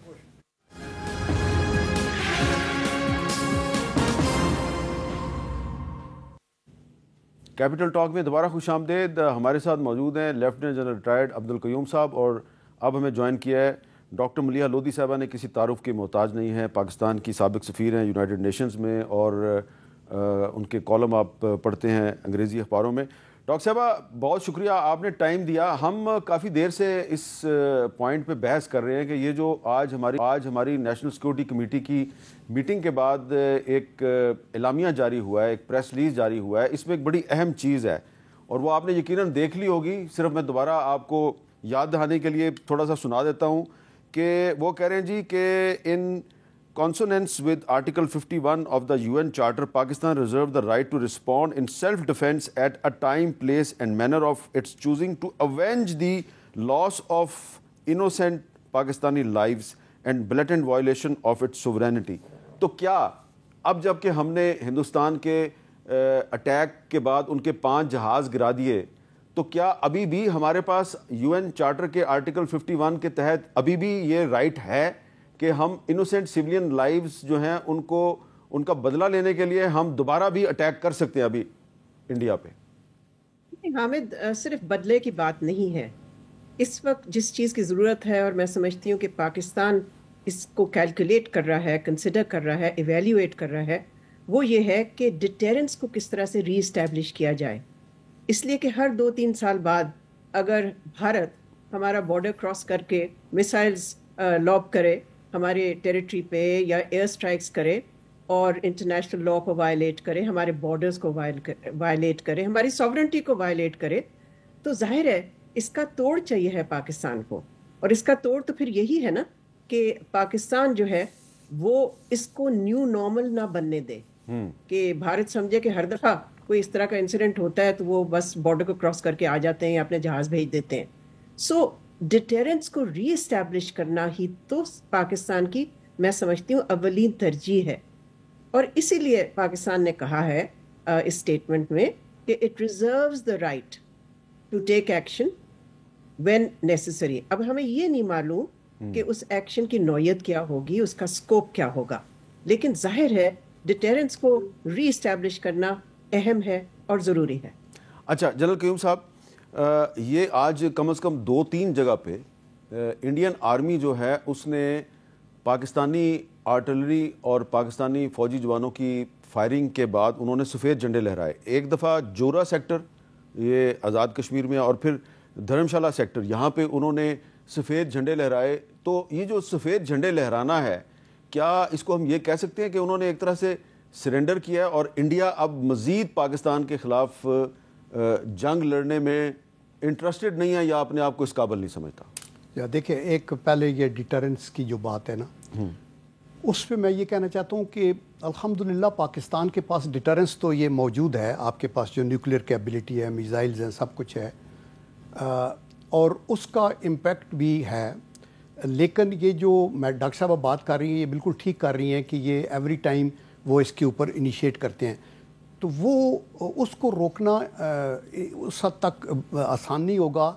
کیپٹل ٹاک میں دوبارہ خوش آمدید. ہمارے ساتھ موجود ہیں لیفٹیننٹ جنرل ریٹائرڈ عبدالقیوم صاحب اور اب ہمیں جوائن کیا ہے ڈاکٹر ملیحہ لودھی صاحبہ نے. کسی تعارف کے محتاج نہیں ہے, پاکستان کی سابق سفیر ہیں یونائٹڈ نیشنز میں اور ان کے کالم آپ پڑھتے ہیں انگریزی اخباروں میں. ڈاکٹر صاحبہ بہت شکریہ, آپ نے ٹائم دیا. ہم کافی دیر سے اس پوائنٹ پہ بحث کر رہے ہیں کہ یہ جو آج ہماری نیشنل سیکورٹی کمیٹی کی میٹنگ کے بعد ایک اعلامیہ جاری ہوا ہے, ایک پریس ریلیز جاری ہوا ہے, اس میں ایک بڑی اہم چیز ہے اور وہ آپ نے یقیناً دیکھ لی ہوگی. صرف میں دوبارہ آپ کو یاد دہانے کے لیے تھوڑا سا سنا دیتا ہوں کہ وہ کہہ رہے ہیں جی کہ ان consonance with Article 51 of the UN Charter, Pakistan reserves the right to respond in self-defense at a time, place and manner of its choosing to avenge the loss of innocent Pakistani lives and blatant violation of its sovereignty. تو کیا اب جب کہ ہم نے ہندوستان کے attack کے بعد ان کے 5 جہاز گرا دیے, تو کیا ابھی بھی ہمارے پاس UN چارٹر کے آرٹیکل 51 کے تحت ابھی بھی یہ رائٹ ہے کہ ہم انوسینٹ سیولین لائیوز جو ہیں ان کا بدلہ لینے کے لیے ہم دوبارہ بھی اٹیک کر سکتے ہیں ابھی انڈیا پہ؟ حامد, صرف بدلے کی بات نہیں ہے. اس وقت جس چیز کی ضرورت ہے اور میں سمجھتی ہوں کہ پاکستان اس کو کیلکولیٹ کر رہا ہے, کنسیڈر کر رہا ہے, ایویلیویٹ کر رہا ہے, وہ یہ ہے کہ ڈیٹیرنس کو کس طرح سے ری اسٹیبلش کیا جائے. اس لیے کہ ہر 2-3 سال بعد اگر بھارت ہمارا بارڈر کراس کر کے میسائلز لاب کرے ہمارے ٹیریٹری پہ یا ایئر سٹرائکس کرے اور انٹرنیشنل لا کو وائلیٹ کرے, ہمارے بارڈرز کو وائلیٹ کرے, ہماری ساورنٹی کو وائلیٹ کرے, تو ظاہر ہے اس کا توڑ چاہیے ہے پاکستان کو. اور اس کا توڑ تو پھر یہی ہے نا کہ پاکستان جو ہے وہ اس کو نیو نارمل نہ بننے دے کہ بھارت سمجھے کہ ہر دفعہ کوئی اس طرح کا انسیڈنٹ ہوتا ہے تو وہ بس بارڈر کو کراس کر کے آ جاتے ہیں یا اپنے جہاز بھیج دیتے ہیں. سو ڈیٹیرنس کو ری اسٹیبلش کرنا ہی تو پاکستان کی میں سمجھتی ہوں اولین ترجیح ہے. اور اسی لیے پاکستان نے کہا ہے اس اسٹیٹمنٹ میں کہ it reserves the right to take action when necessary. اب ہمیں یہ نہیں معلوم کہ اس ایکشن کی نوعیت کیا ہوگی, اس کا اسکوپ کیا ہوگا, لیکن ظاہر ہے ڈیٹیرنس کو ری اسٹیبلش کرنا اہم ہے اور ضروری ہے. اچھا جنرل قیوم صاحب, یہ آج کم از کم 2-3 جگہ پہ انڈین آرمی جو ہے اس نے پاکستانی آرٹلری اور پاکستانی فوجی جوانوں کی فائرنگ کے بعد انہوں نے سفید جھنڈے لہرائے. ایک دفعہ جورا سیکٹر یہ آزاد کشمیر میں اور پھر دھرم شالہ سیکٹر یہاں پہ انہوں نے سفید جھنڈے لہرائے. تو یہ جو سفید جھنڈے لہرانا ہے, کیا اس کو ہم یہ کہہ سکتے ہیں کہ انہوں نے ایک طرح سے سرنڈر کیا ہے اور انڈیا اب مزید پاکستان کے خلاف جنگ لڑنے میں انٹرسٹڈ نہیں ہے یا اپنے آپ کو اس قابل نہیں سمجھتا؟ یا دیکھیں, ایک پہلے یہ ڈیٹرنس کی جو بات ہے نا, اس پہ میں یہ کہنا چاہتا ہوں کہ الحمدللہ پاکستان کے پاس ڈیٹرنس تو یہ موجود ہے. آپ کے پاس جو نیوکلیئر کیپبلٹی ہے, میزائلز ہیں, سب کچھ ہے اور اس کا امپیکٹ بھی ہے. لیکن یہ جو میں ڈاکٹر صاحب بات کر رہی ہیں یہ بالکل ٹھیک کر رہی ہیں کہ یہ ایوری ٹائم وہ اس کے اوپر انیشیٹ کرتے ہیں, تو وہ اس کو روکنا اس حد تک آسان نہیں ہوگا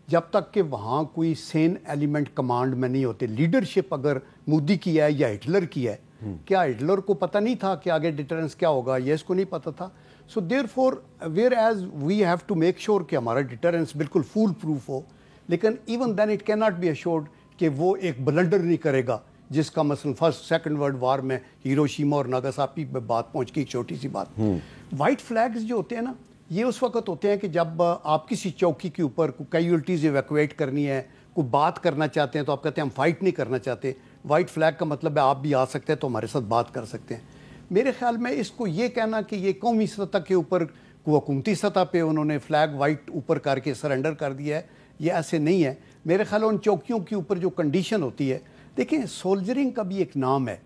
جب تک کہ وہاں کوئی سین ایلیمنٹ کمانڈ میں نہیں ہوتے. لیڈرشپ اگر مودی کی ہے یا ہٹلر کی ہے, کیا ہٹلر کو پتہ نہیں تھا کہ آگے ڈیٹرنس کیا ہوگا؟ یہ اس کو نہیں پتہ تھا. So therefore whereas we have to make sure کہ ہمارا ڈیٹرنس بالکل فول پروف ہو, لیکن even then it can not be assured کہ وہ ایک بلنڈر نہیں کرے گا جس کا مثلا فرسٹ سیکنڈ ورلڈ وار میں ہیروشیما اور ناگاساکی پہ بات پہنچ گئی. چھوٹی سی بات, وائٹ فلیگز جو ہوتے ہیں نا, یہ اس وقت ہوتے ہیں کہ جب آپ کسی چوکی کے اوپر کوئی کیجولٹیز ایویکویٹ کرنی ہے, کوئی بات کرنا چاہتے ہیں تو آپ کہتے ہیں ہم فائٹ نہیں کرنا چاہتے. وائٹ فلیگ کا مطلب ہے آپ بھی آ سکتے ہیں تو ہمارے ساتھ بات کر سکتے ہیں. میرے خیال میں اس کو یہ کہنا کہ یہ قومی سطح کے اوپر حکومتی سطح پہ انہوں نے فلیگ وائٹ اوپر کر کے سرنڈر کر دیا ہے, یہ ایسے نہیں ہے. میرے خیال ان چوکیوں کے اوپر جو کنڈیشن ہوتی ہے, دیکھیں سولجرنگ کا بھی ایک نام ہے.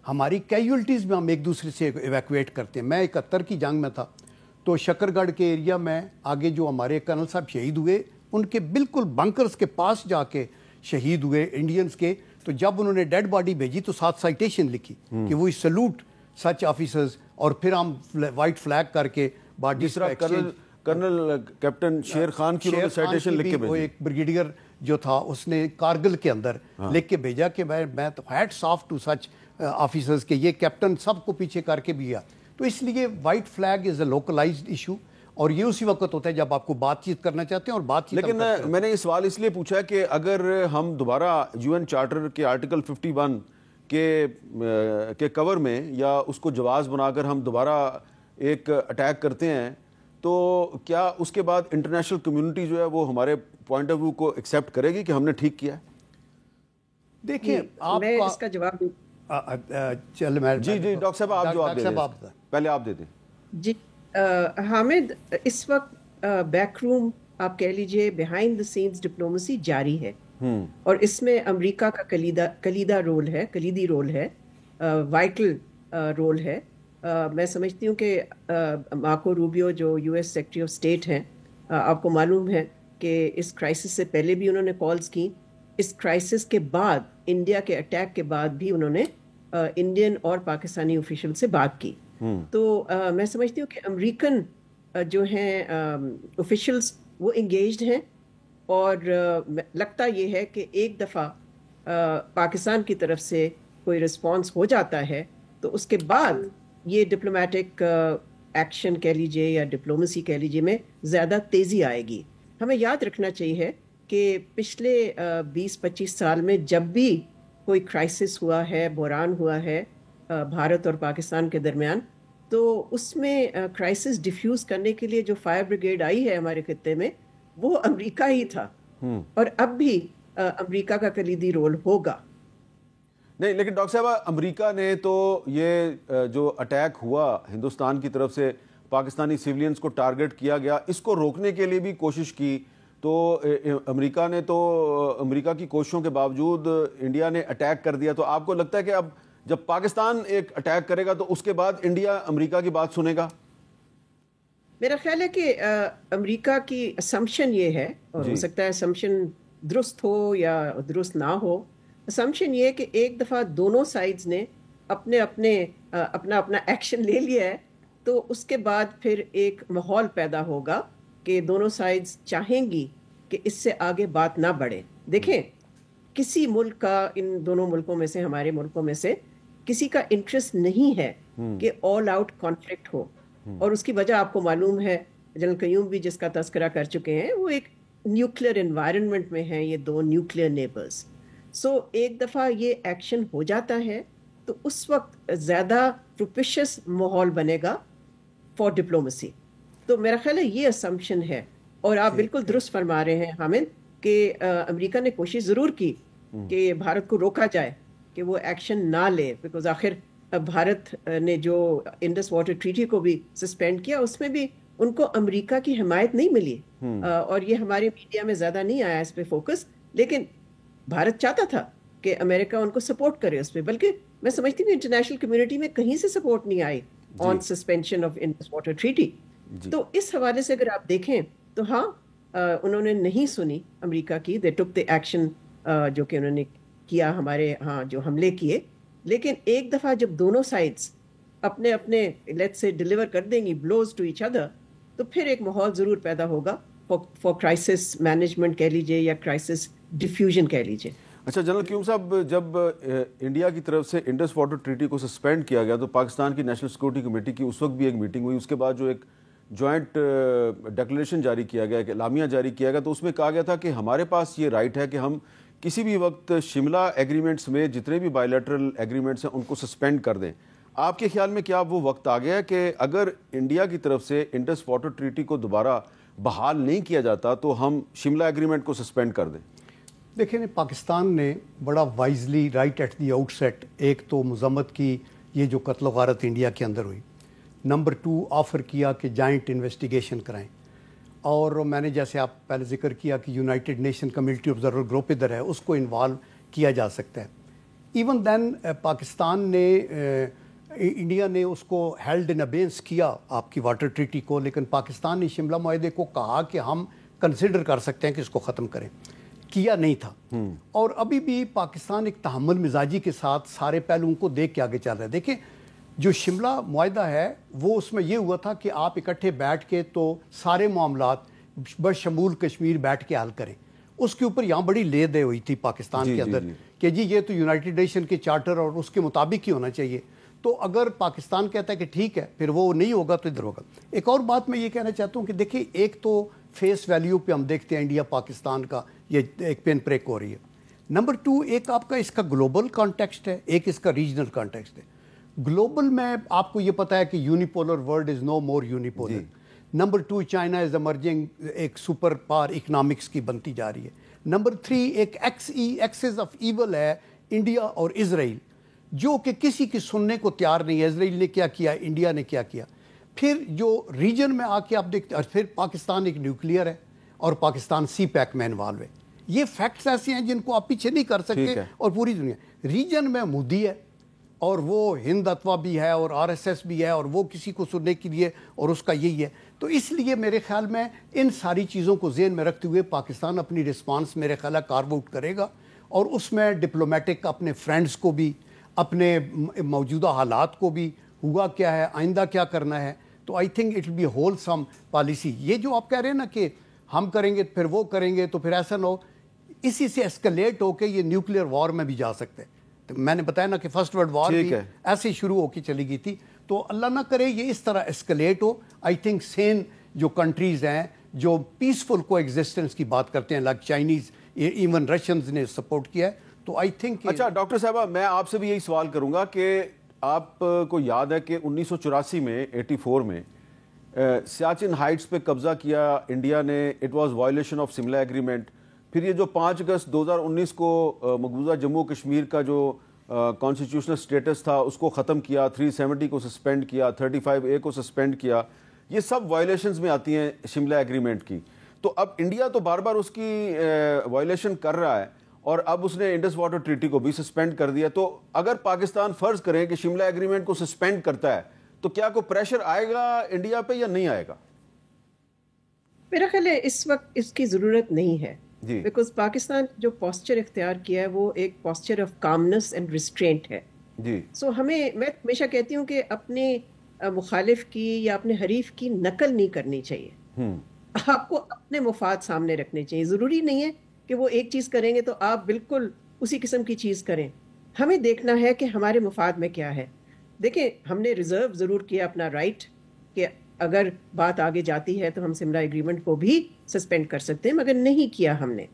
ہماری کیجولٹیز میں ہم ایک دوسرے سے ایویکویٹ کرتے ہیں. میں 71 کی جنگ میں تھا تو شکر گڑھ کے ایریا میں آگے جو ہمارے کرنل صاحب شہید ہوئے ان کے بالکل بنکرز کے پاس جا کے شہید ہوئے انڈینز کے. تو جب انہوں نے ڈیڈ باڈی بھیجی تو ساتھ سائٹیشن لکھی کہ وی سلوٹ سچ آفیسرز, اور پھر ہم وائٹ فلیگ کر کے باڈیز کا کرنل کیپٹن شیر خان کی سائٹیشن لکھ کے وہ ایک بریگیڈیئر جو تھا اس نے کارگل کے اندر لکھ کے بھیجا کہ میں تو hats off to such officers کے یہ کیپٹن سب کو پیچھے کر کے بھی گیا. تو اس لیے white flag is a localised issue, اور یہ اسی وقت ہوتا ہے جب آپ کو بات چیت کرنا چاہتے ہیں اور بات چیت. لیکن میں نے یہ سوال اس لیے پوچھا کہ اگر ہم دوبارہ UN چارٹر کے آرٹیکل 51 کے کور میں یا اس کو جواز بنا کر ہم دوبارہ ایک اٹیک کرتے ہیں تو کیا اس کے بعد انٹرنیشنل کمیونٹی جو ہے وہ ہمارے پوائنٹ آف ویو کو ایکسیپٹ کرے گی کہ ہم نے ٹھیک کیا ہے؟ دیکھیں آپ میں اس کا جواب چل میں جی ڈاکٹر صاحب آپ جواب دیں, پہلے آپ دے دیں. جی حامد, اس وقت بیک روم آپ کہہ لیجئے بیہائنڈ دا سینز ڈپلومسی جاری ہے, اور اس میں امریکہ کا کلیدی رول ہے, وائٹل رول ہے. میں سمجھتی ہوں کہ مارکو روبیو جو US سیکرٹری آف اسٹیٹ ہیں, آپ کو معلوم ہے کہ اس کرائسس سے پہلے بھی انہوں نے کالز کی, اس کرائسس کے بعد انڈیا کے اٹیک کے بعد بھی انہوں نے انڈین اور پاکستانی آفیشیل سے بات کی. تو میں سمجھتی ہوں کہ امریکن جو ہیں آفیشلس وہ انگیجڈ ہیں, اور لگتا یہ ہے کہ ایک دفعہ پاکستان کی طرف سے کوئی رسپانس ہو جاتا ہے تو اس کے بعد یہ ڈپلومیٹک ایکشن کہہ لیجئے یا ڈپلومیسی کہہ لیجئے میں زیادہ تیزی آئے گی. ہمیں یاد رکھنا چاہیے کہ پچھلے 20-25 سال میں جب بھی کوئی کرائسس ہوا ہے, بحران ہوا ہے بھارت اور پاکستان کے درمیان, تو اس میں کرائسس ڈیفیوز کرنے کے لیے جو فائر بریگیڈ آئی ہے ہمارے خطے میں وہ امریکہ ہی تھا, اور اب بھی امریکہ کا کلیدی رول ہوگا. نہیں لیکن ڈاکٹر صاحب امریکہ نے تو یہ جو اٹیک ہوا ہندوستان کی طرف سے پاکستانی سیولینز کو ٹارگٹ کیا گیا, اس کو روکنے کے لیے بھی کوشش کی, تو امریکہ نے تو امریکہ کی کوششوں کے باوجود انڈیا نے اٹیک کر دیا. تو آپ کو لگتا ہے کہ اب جب پاکستان ایک اٹیک کرے گا تو اس کے بعد انڈیا امریکہ کی بات سنے گا؟ میرا خیال ہے کہ امریکہ کی اسمپشن یہ ہے, اور ہو سکتا ہے اسمپشن درست ہو یا درست نہ ہو, اسمپشن یہ ہے کہ ایک دفعہ دونوں سائڈز نے اپنا ایکشن لے لیا ہے, تو اس کے بعد پھر ایک ماحول پیدا ہوگا کہ دونوں سائڈز چاہیں گی کہ اس سے آگے بات نہ بڑھے. دیکھیں, کسی ملک کا, ان دونوں ملکوں میں سے, ہمارے ملکوں میں سے کسی کا انٹرسٹ نہیں ہے کہ آل آؤٹ کانفلکٹ ہو, اور اس کی وجہ آپ کو معلوم ہے, جنرل قیوم بھی جس کا تذکرہ کر چکے ہیں, وہ ایک نیوکلیئر انوائرمنٹ میں ہیں یہ دو نیوکلیئر نیبرز. سو ایک دفعہ یہ ایکشن ہو جاتا ہے تو اس وقت زیادہ پروپیشس ماحول بنے گا فار ڈپلومیسی. تو میرا خیال ہے یہ اسمپشن ہے, اور آپ بالکل درست فرما رہے ہیں حامد کہ امریکہ نے کوشش ضرور کی کہ بھارت کو روکا جائے کہ وہ ایکشن نہ لے, بیکاز آخر بھارت نے جو انڈس واٹر ٹریٹی کو بھی سسپینڈ کیا اس میں بھی ان کو امریکہ کی حمایت نہیں ملی, اور یہ ہمارے میڈیا میں زیادہ نہیں آیا اس پہ فوکس, لیکن بھارت چاہتا تھا کہ امریکہ ان کو سپورٹ کرے اس پہ, بلکہ میں سمجھتی ہوں انٹرنیشنل کمیونٹی میں کہیں سے سپورٹ نہیں آئی on suspension of Indus water treaty. تو اس حوالے سے اگر آپ دیکھیں تو ہاں انہوں نے نہیں سنی امریکہ کی, دے ٹک دی ایکشن جو کہ انہوں نے کیا ہمارے ہاں جو حملے کیے, لیکن ایک دفعہ جب دونوں سائڈس اپنے لیٹس سے ڈیلیور کر دیں گی بلوز ٹو ایچ ادر, تو پھر ایک ماحول ضرور پیدا ہوگا فار کرائسس مینجمنٹ کہہ لیجیے یا کرائسس ڈیفیوژن کہہ لیجیے. اچھا جنرل قیوم صاحب, جب انڈیا کی طرف سے انڈس واٹر ٹریٹی کو سسپینڈ کیا گیا تو پاکستان کی نیشنل سیکورٹی کمیٹی کی اس وقت بھی ایک میٹنگ ہوئی, اس کے بعد جو ایک جوائنٹ ڈکلیریشن جاری کیا گیا, ایک اعلامیہ جاری کیا گیا, تو اس میں کہا گیا تھا کہ ہمارے پاس یہ رائٹ ہے کہ ہم کسی بھی وقت شملہ ایگریمنٹس میں جتنے بھی بائیلیٹرل ایگریمنٹس ہیں ان کو سسپینڈ کر دیں. آپ کے خیال میں کیا وہ وقت آ گیا ہے کہ اگر انڈیا کی طرف سے انڈس واٹر ٹریٹی کو دوبارہ بحال نہیں کیا جاتا تو ہم شملہ ایگریمنٹ کو سسپینڈ کر دیں؟ دیکھیں پاکستان نے بڑا wisely right at the outset ایک تو مذمت کی یہ جو قتل و غارت انڈیا کے اندر ہوئی, نمبر 2 آفر کیا کہ جائنٹ انویسٹیگیشن کرائیں, اور میں نے جیسے آپ پہلے ذکر کیا کہ United nation community observer group ادھر ہے, اس کو انوالو کیا جا سکتا ہے. ایون دین پاکستان نے انڈیا نے اس کو ہیلڈ ان ابینس کیا آپ کی واٹر ٹریٹی کو, لیکن پاکستان نے شملہ معاہدے کو کہا کہ ہم کنسیڈر کر سکتے ہیں کہ اس کو ختم کریں, کیا نہیں تھا. اور ابھی بھی پاکستان ایک تحمل مزاجی کے ساتھ سارے پہلوؤں کو دیکھ کے آگے چل رہا ہے. دیکھیں جو شملہ معاہدہ ہے وہ اس میں یہ ہوا تھا کہ آپ اکٹھے بیٹھ کے تو سارے معاملات بشمول کشمیر بیٹھ کے حل کریں. اس کے اوپر یہاں بڑی لے دے ہوئی تھی پاکستان کے اندر کہ جی یہ تو یونائٹڈ نیشن کے چارٹر اور اس کے مطابق ہی ہونا چاہیے. تو اگر پاکستان کہتا ہے کہ ٹھیک ہے پھر وہ نہیں ہوگا تو ادھر ہوگا. ایک اور بات میں یہ کہنا چاہتا ہوں کہ دیکھیں ایک تو فیس ویلیو پہ ہم دیکھتے ہیں انڈیا پاکستان کا یہ ایک پین بریک ہو رہی ہے. نمبر 2 ایک آپ کا اس کا گلوبل کانٹیکسٹ ہے, ایک اس کا ریجنل کانٹیکسٹ ہے. گلوبل میں آپ کو یہ پتہ ہے کہ unipolar world is no more unipolar. Number 2 China is emerging ایک سپر پاور اکنامکس کی بنتی جا رہی ہے. نمبر 3 ایک ایکسز آف ایول ہے انڈیا اور اسرائیل جو کہ کسی کی سننے کو تیار نہیں ہے. اسرائیل نے کیا کیا, انڈیا نے کیا کیا. پھر جو ریجن میں آ کے آپ دیکھتے ہیں, اور پھر پاکستان ایک نیوکلیئر ہے اور پاکستان سی پیک میں انوالو ہے. یہ فیکٹس ایسے ہیں جن کو آپ پیچھے نہیں کر سکتے. اور پوری دنیا ریجن میں مودی ہے اور وہ ہند اتوا بھی ہے اور RSS بھی ہے اور وہ کسی کو سننے کے لیے اور اس کا یہی ہے. تو اس لیے میرے خیال میں ان ساری چیزوں کو ذہن میں رکھتے ہوئے پاکستان اپنی رسپانس میرے خیال ہے کارو آؤٹ کرے گا اور اس میں ڈپلومیٹک اپنے فرینڈز کو بھی, اپنے موجودہ حالات کو بھی, ہوا کیا ہے آئندہ کیا کرنا ہے. تو I think it will be wholesome policy. یہ جو آپ کہہ رہے ہیں نا کہ ہم کریں گے پھر وہ کریں گے تو پھر ایسا نہ ہو اسی سے اسکلیٹ ہو کے یہ نیوکلیئر وار میں بھی جا سکتے ہیں. تو میں نے بتایا نا کہ فرسٹ ورلڈ وار بھی ایسے شروع ہو کے چلی گئی تھی. تو اللہ نہ کرے یہ اس طرح اسکلیٹ ہو. آئی تھنک سین جو کنٹریز ہیں جو پیسفل کو ایگزسٹنس کی بات کرتے ہیں لائک چائنیز, ایون رشینز نے سپورٹ کیا ہے. تو آئی تھنک اچھا ڈاکٹر صاحبہ میں آپ سے بھی یہی سوال کروں گا کہ آپ کو یاد ہے کہ 1984 میں 84 میں سیاچن ہائٹس پہ قبضہ کیا انڈیا نے. It was violation of Simla agreement. پھر یہ جو 5 اگست 2019 کو مقبوضہ جموں کشمیر کا جو کانسٹیٹیوشنل سٹیٹس تھا اس کو ختم کیا, 370 کو سسپینڈ کیا, 35A کو سسپینڈ کیا. یہ سب وائلیشنز میں آتی ہیں شملہ ایگریمنٹ کی. تو اب انڈیا تو بار بار اس کی وائلیشن کر رہا ہے اور اب اس نے انڈس واٹر ٹریٹی کو بھی سسپینڈ کر دیا. تو اگر پاکستان فرض کریں کہ شملہ ایگریمنٹ کو سسپینڈ کرتا ہے تو کیا کوئی پریشر آئے گا انڈیا پہ یا نہیں آئے گا؟ میرا خیال ہے اس وقت اس کی ضرورت نہیں ہے بیکاز پاکستان جو پوسچر اختیار کیا ہے وہ ایک posture of calmness and restraint ہے. سو میں ہمیشہ کہتی ہوں کہ اپنے مخالف کی یا اپنے حریف کی نقل نہیں کرنی چاہیے. آپ کو اپنے مفاد سامنے رکھنے چاہیے. ضروری نہیں ہے کہ وہ ایک چیز کریں گے تو آپ بالکل اسی قسم کی چیز کریں. ہمیں دیکھنا ہے کہ ہمارے مفاد میں کیا ہے. دیکھیں ہم نے ریزرو ضرور کیا اپنا رائٹ کہ اگر بات آگے جاتی ہے تو ہم سملہ ایگریمنٹ کو بھی سسپینڈ کر سکتے ہیں, مگر نہیں کیا ہم نے.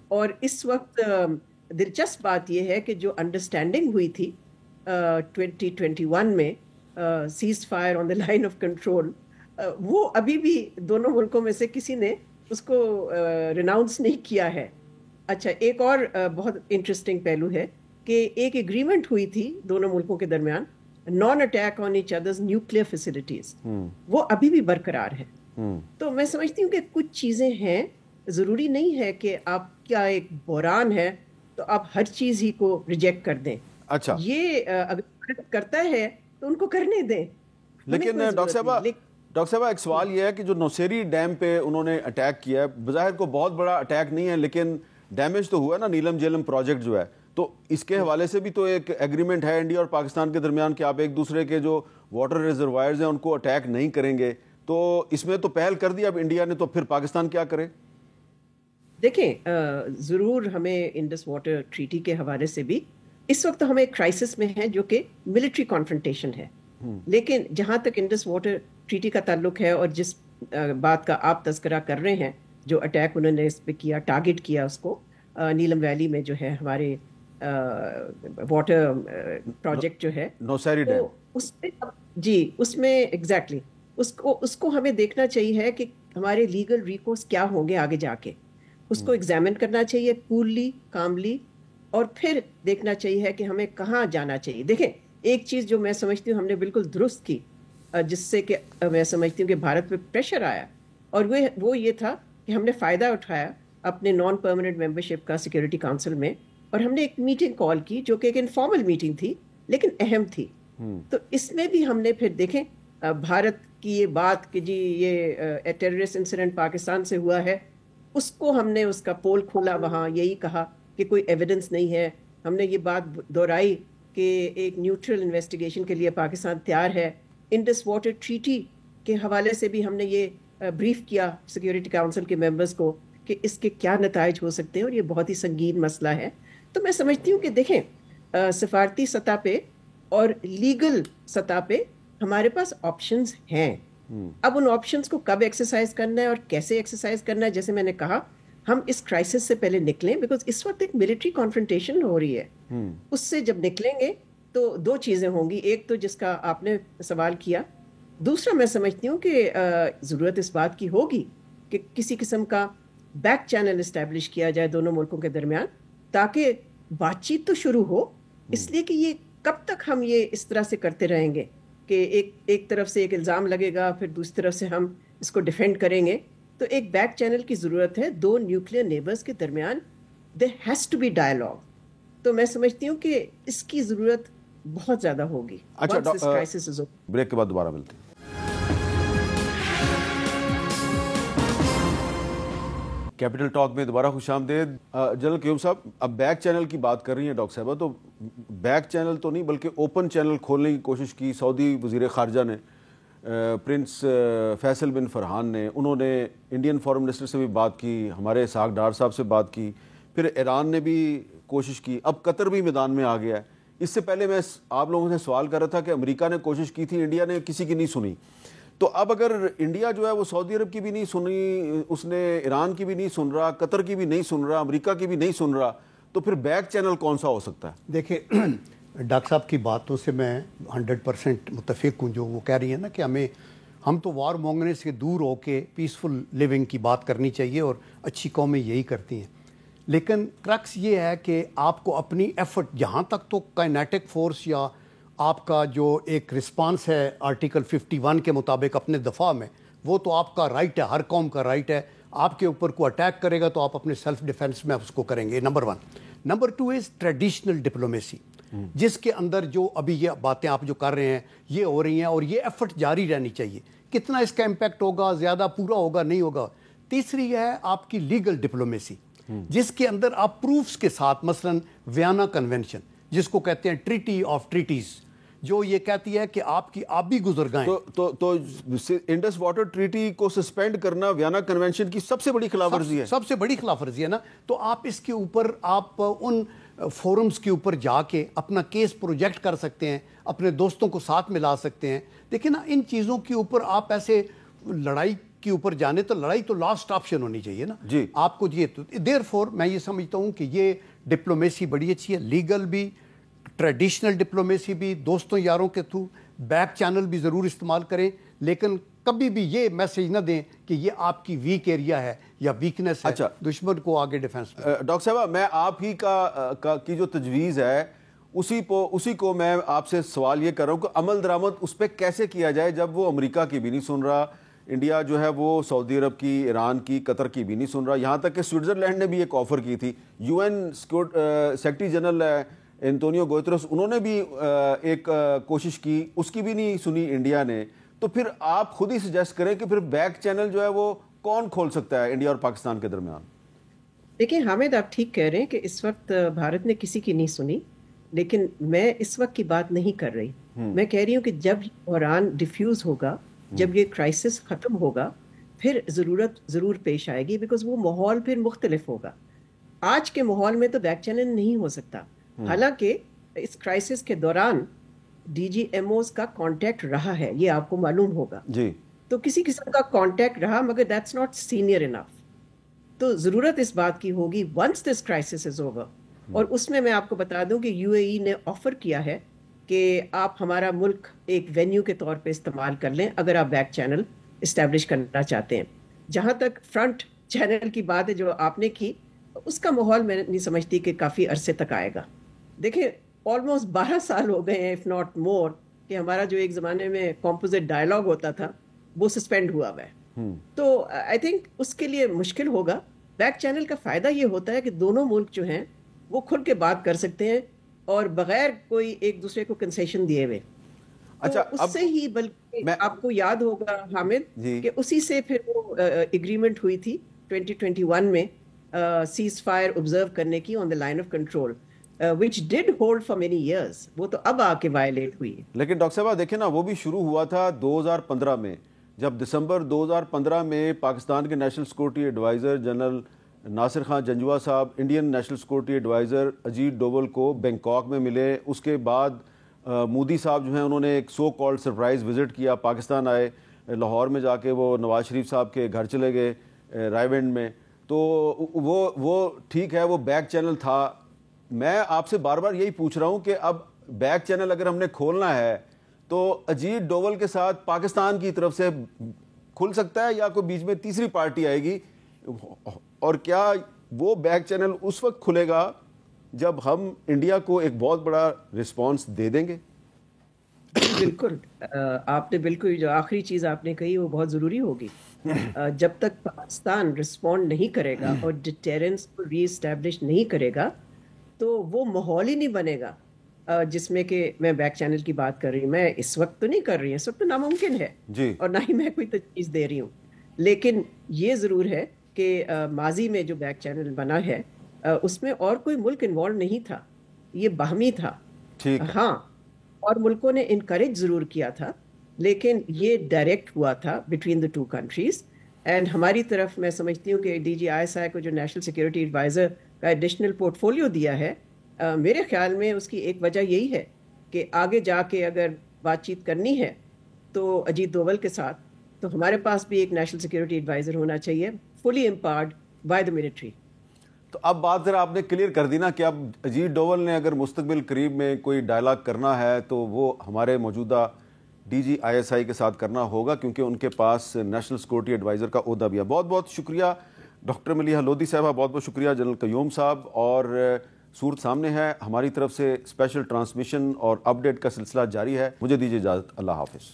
اور اس وقت دلچسپ بات یہ ہے کہ جو انڈرسٹینڈنگ ہوئی تھی 2021 میں cease fire on the line of control, وہ ابھی بھی دونوں ملکوں میں سے کسی نے اس کو ریناؤنس نہیں کیا ہے. اچھا ایک اور بہت انٹرسٹنگ پہلو ہے کہ ایک ایگریمنٹ ہوئی تھی دونوں ملکوں کے درمیان, naan attack on each others nuclear facilities, وہ ابھی بھی برقرار ہے. تو میں سمجھتی ہوں کہ کچھ چیزیں ہیں, ضروری نہیں ہے کہ آپ کیا ایک بحران ہے تو آپ ہر چیز ہی کو ریجیکٹ کر دیں. اچھا یہ اگر کرتا ہے تو ان کو کرنے دیں. لیکن ڈاکٹر صاحبہ ایک سوال یہ ہے کہ جو نوسیری ڈیم پہ انہوں نے اٹیک کیا ہے, بظاہر کو بہت بڑا اٹیک نہیں ہے لیکن ڈیمیج تو ہوا نا نیلم جیلم پروجیکٹ جو ہے, تو اس کے حوالے سے بھی تو ایک ایگریمنٹ ہے انڈیا اور پاکستان کے درمیان کہ آپ ایک دوسرے کے جو واٹر ریزروائرز ہیں ان کو اٹیک نہیں کریں گے. تو اس میں تو پہل کر دیا اب انڈیا نے, تو پھر پاکستان کیا کرے؟ دیکھیں ضرور ہمیں انڈس واٹر ٹریٹی کے حوالے سے بھی اس وقت ہم ایک کرائسس میں ہیں جو کہ ملٹری کانفرنٹیشن ہے. لیکن جہاں تک انڈس واٹر ٹریٹی کا تعلق ہے اور جس بات کا آپ تذکرہ کر رہے ہیں, جو اٹیک انہوں نے اس پہ کیا, ٹارگٹ کیا اس کو نیلم ویلی میں جو ہے ہمارے واٹر پروجیکٹ جو ہے نوسیری ڈیم, اس میں جی اس میں ایگزیکٹلی اس کو ہمیں دیکھنا چاہیے کہ ہمارے لیگل ریکورس کیا ہوں گے آگے جا کے. اس کو ایگزامن کرنا چاہیے کوللی کاملی, اور پھر دیکھنا چاہیے کہ ہمیں کہاں جانا چاہیے. دیکھیں ایک چیز جو میں سمجھتی ہوں ہم نے بالکل درست کی, جس سے کہ میں سمجھتی ہوں کہ بھارت پہ پریشر آیا, اور وہ یہ تھا کہ ہم نے فائدہ اٹھایا اپنے نان پرماننٹ ممبرشپ کا سیکورٹی کونسل میں, اور ہم نے ایک میٹنگ کال کی جو کہ ایک انفارمل میٹنگ تھی لیکن اہم تھی. تو اس میں بھی ہم نے پھر دیکھیں بھارت کی یہ بات کہ جی یہ ٹیررسٹ انسیڈنٹ پاکستان سے ہوا ہے, اس کو ہم نے اس کا پول کھولا, وہاں یہی کہا کہ کوئی ایویڈنس نہیں ہے. ہم نے یہ بات دہرائی کہ ایک نیوٹرل انویسٹیگیشن کے لیے پاکستان تیار ہے. انڈس واٹر ٹریٹی کے حوالے سے بھی ہم نے یہ بریف کیا سیکیورٹی کاؤنسل کے ممبرز کو کہ اس کے کیا نتائج ہو سکتے ہیں, اور یہ بہت ہی سنگین مسئلہ ہے. تو میں سمجھتی ہوں کہ دیکھیں سفارتی سطح پہ اور لیگل سطح پہ ہمارے پاس آپشنز ہیں. اب ان آپشنز کو کب ایکسرسائز کرنا ہے اور کیسے ایکسرسائز کرنا ہے, جیسے میں نے کہا ہم اس کرائسس سے پہلے نکلیں, بیکاز اس وقت ایک ملٹری کانفرنٹیشن ہو رہی ہے. اس سے جب نکلیں گے تو دو چیزیں ہوں گی, ایک تو جس کا آپ نے سوال کیا, دوسرا میں سمجھتی ہوں کہ ضرورت اس بات کی ہوگی کہ کسی قسم کا بیک چینل اسٹیبلش کیا جائے دونوں ملکوں کے درمیان, تاکہ بات چیت تو شروع ہو. اس لیے کہ یہ کب تک ہم یہ اس طرح سے کرتے رہیں گے کہ ایک طرف سے ایک الزام لگے گا, پھر دوسری طرف سے ہم اس کو ڈیفینڈ کریں گے. تو ایک بیک چینل کی ضرورت ہے دو نیوکلیئر نیبرز کے درمیان. There has to be dialogue. تو میں سمجھتی ہوں کہ اس کی ضرورت بہت زیادہ ہوگی. اچھا, بریک کے بعد دوبارہ ملتے ہیں. کیپٹل ٹاک میں دوبارہ خوش آمدید. جنرل قیوم صاحب, اب بیک چینل کی بات کر رہی ہیں ڈاکٹر صاحبہ, تو بیک چینل تو نہیں بلکہ اوپن چینل کھولنے کی کوشش کی سعودی وزیر خارجہ نے, پرنس فیصل بن فرحان نے, انہوں نے انڈین فارن منسٹر سے بھی بات کی, ہمارے اسحاق ڈار صاحب سے بات کی, پھر ایران نے بھی کوشش کی, اب قطر بھی میدان میں آ گیا ہے. اس سے پہلے میں آپ لوگوں سے سوال کر رہا تھا کہ امریکہ نے کوشش کی تھی, انڈیا نے کسی کی نہیں سنی. تو اب اگر انڈیا جو ہے وہ سعودی عرب کی بھی نہیں سنی, اس نے ایران کی بھی نہیں سن رہا, قطر کی بھی نہیں سن رہا, امریکہ کی بھی نہیں سن رہا, تو پھر بیک چینل کون سا ہو سکتا ہے؟ دیکھیں ڈاکٹر صاحب کی باتوں سے میں 100% متفق ہوں جو وہ کہہ رہی ہیں نا کہ ہم تو وار مونگنے سے دور ہو کے پیسفل لیونگ کی بات کرنی چاہیے, اور اچھی قومیں یہی کرتی ہیں. لیکن کرکس یہ ہے کہ آپ کو اپنی ایفرٹ, جہاں تک تو کائنیٹک فورس یا آپ کا جو ایک رسپانس ہے آرٹیکل 51 کے مطابق اپنے دفاع میں, وہ تو آپ کا رائٹ ہے, ہر قوم کا رائٹ ہے. آپ کے اوپر کوئی اٹیک کرے گا تو آپ اپنے سیلف ڈیفینس میں اس کو کریں گے, نمبر 1. نمبر 2 از ٹریڈیشنل ڈپلومیسی, جس کے اندر جو ابھی یہ باتیں آپ جو کر رہے ہیں یہ ہو رہی ہیں, اور یہ ایفرٹ جاری رہنی چاہیے. کتنا اس کا امپیکٹ ہوگا, زیادہ پورا ہوگا, نہیں ہوگا. تیسری ہے آپ کی لیگل ڈپلومیسی, جس کے اندر آپ پروفز کے ساتھ, مثلا ویانا کنونشن جس کو کہتے ہیں ٹریٹی آف ٹریٹیز, جو یہ کہتی ہے کہ آپ کی آبی گزرگاہیں, تو انڈس واٹر ٹریٹی کو سسپینڈ کرنا ویانا کنونشن کی سب سے بڑی خلاف ورزی ہے. سب سے بڑی خلاف ورزی ہے نا. تو آپ اس کے اوپر آپ ان فورمز کے اوپر جا کے اپنا کیس پروجیکٹ کر سکتے ہیں, اپنے دوستوں کو ساتھ ملا سکتے ہیں. دیکھیں نا, ان چیزوں کے اوپر آپ ایسے لڑائی کے اوپر جانے, تو لڑائی تو لاسٹ آپشن ہونی چاہیے نا جی. آپ کو یہ تو دیر فور میں یہ سمجھتا ہوں کہ یہ ڈپلومیسی بڑی اچھی ہے, لیگل بھی, ٹریڈیشنل ڈپلومیسی بھی, دوستوں یاروں کے تھرو, بیک چینل بھی ضرور استعمال کریں, لیکن کبھی بھی یہ میسج نہ دیں کہ یہ آپ کی ویک ایریا ہے یا ویکنیس ہے. اچھا, دشمن کو آگے ڈیفینس. ڈاکٹر صاحبہ, میں آپ ہی کی جو تجویز ہے اسی کو میں آپ سے سوال یہ کر رہا ہوں کہ عمل درآمد اس پہ کیسے کیا جائے, جب وہ امریکہ کی بھی نہیں سن رہا, انڈیا جو ہے وہ سعودی عرب کی, ایران کی, قطر کی بھی نہیں سن رہا, یہاں تک کہ سوئٹزرلینڈ نے بھی ایک آفر کی تھی, UN سیکرٹری جنرل اینٹونیو گوترس, انہوں نے بھی ایک کوشش کی, اس کی بھی نہیں سنی انڈیا نے. تو پھر آپ خود ہی سجیسٹ کریں کہ پھر بیک چینل جو ہے وہ کون کھول سکتا ہے انڈیا اور پاکستان کے درمیان؟ دیکھیں حامد, آپ ٹھیک کہہ رہے ہیں کہ اس وقت بھارت نے کسی کی نہیں سنی, لیکن میں اس وقت کی بات نہیں کر رہی. میں کہہ رہی ہوں کہ جب بحران ڈیفیوز ہوگا, جب یہ کرائسس ختم ہوگا, پھر ضرورت ضرور پیش آئے گی, بیکاز وہ ماحول پھر مختلف ہوگا. آج کے ماحول میں تو بیک چینل نہیں ہو سکتا. حالانکہ اس کرائسس کے دوران ڈی جی ایم اوز کا کانٹیکٹ رہا ہے, یہ آپ کو معلوم ہوگا جی. تو کسی قسم کا کانٹیکٹ رہا, مگر دیٹس ناٹ سینئر انف. تو ضرورت اس بات کی ہوگی once this crisis is over. اور اس میں آپ کو بتا دوں کہ UAE نے آفر کیا ہے کہ آپ ہمارا ملک ایک وینیو کے طور پہ استعمال کر لیں اگر آپ بیک چینل اسٹیبلش کرنا چاہتے ہیں. جہاں تک فرنٹ چینل کی بات ہے جو آپ نے کی, اس کا ماحول میں نہیں سمجھتی کہ کافی عرصے تک آئے گا. دیکھیں آلموسٹ 12 سال ہو گئے ہیں اف ناٹ مور کہ ہمارا جو ایک زمانے میں کمپوزٹ ڈائلاگ ہوتا تھا وہ سسپینڈ ہوا ہے. تو آئی تھنک اس کے لیے مشکل ہوگا. بیک چینل کا فائدہ یہ ہوتا ہے کہ دونوں ملک جو ہیں وہ کھل کے بات کر سکتے ہیں اور بغیر کوئی ایک دوسرے کو کنسیشن دیے ہوئے. اچھا اس سے ہی بلکہ آپ کو یاد ہوگا حامد کہ اسی سے پھر وہ ایگریمنٹ ہوئی تھی 2021 میں سیز فائر آبزرو کرنے کی on the line of control which did hold for many years. وہ تو اب آ کے وائلیٹ ہوئی. لیکن ڈاکٹر صاحبہ دیکھیں نا وہ بھی شروع ہوا تھا 2015 میں, جب دسمبر 2015 میں پاکستان کے national security adviser general Nasir Khan Janjua صاحب Indian national security adviser Ajit Doval کو بینکاک میں ملے. اس کے بعد مودی صاحب جو ہیں انہوں نے ایک سو کالڈ سرپرائز وزٹ کیا, پاکستان آئے, لاہور میں جا کے وہ نواز شریف صاحب کے گھر چلے گئے رائے ونڈ میں. تو وہ ٹھیک ہے وہ بیک چینل تھا. میں آپ سے بار بار یہی پوچھ رہا ہوں کہ اب بیک چینل اگر ہم نے کھولنا ہے تو اجیت ڈوول کے ساتھ پاکستان کی طرف سے کھل سکتا ہے یا کوئی بیچ میں تیسری پارٹی آئے گی, اور کیا وہ بیک چینل اس وقت کھلے گا جب ہم انڈیا کو ایک بہت بڑا رسپانس دے دیں گے؟ بالکل, آپ نے بالکل جو آخری چیز آپ نے کہی وہ بہت ضروری ہوگی. جب تک پاکستان رسپونڈ نہیں کرے گا اور ڈیٹیرنس کو ری اسٹیبلش نہیں کرے گا تو وہ ماحول ہی نہیں بنے گا جس میں کہ میں بیک چینل کی بات کر رہی ہوں. میں اس وقت تو نہیں کر رہی ہوں, اس وقت تو ناممکن ہے جی, اور نہ ہی میں کوئی تجویز دے رہی ہوں. لیکن یہ ضرور ہے کہ ماضی میں جو بیک چینل بنا ہے اس میں اور کوئی ملک انوالو نہیں تھا, یہ باہمی تھا. ہاں, اور ملکوں نے انکریج ضرور کیا تھا, لیکن یہ ڈائریکٹ ہوا تھا between the two countries. And ہماری طرف میں سمجھتی ہوں کہ D G I S I کو جو نیشنل سیکورٹی ایڈوائزر کا ایڈیشنل پورٹ فولیو دیا ہے, میرے خیال میں اس کی ایک وجہ یہی ہے کہ آگے جا کے اگر بات چیت کرنی ہے تو اجیت ڈوول کے ساتھ, تو ہمارے پاس بھی ایک نیشنل سیکورٹی ایڈوائزر ہونا چاہیے فلی امپاورڈ بائی دا ملٹری. تو اب بات ذرا آپ نے کلیئر کر دی نا کہ اب اجیت ڈوول نے اگر مستقبل قریب میں کوئی ڈائلاگ کرنا ہے تو وہ ہمارے موجودہ D G I S I کے ساتھ کرنا ہوگا, کیونکہ ان کے پاس نیشنل سیکورٹی ایڈوائزر کا عہدہ بھی ہے. بہت بہت شکریہ ڈاکٹر ملیحہ لودھی صاحبہ, بہت بہت شکریہ جنرل قیوم صاحب. اور صورت سامنے ہے, ہماری طرف سے اسپیشل ٹرانسمیشن اور اپ ڈیٹ کا سلسلہ جاری ہے. مجھے دیجیے اجازت, اللہ حافظ.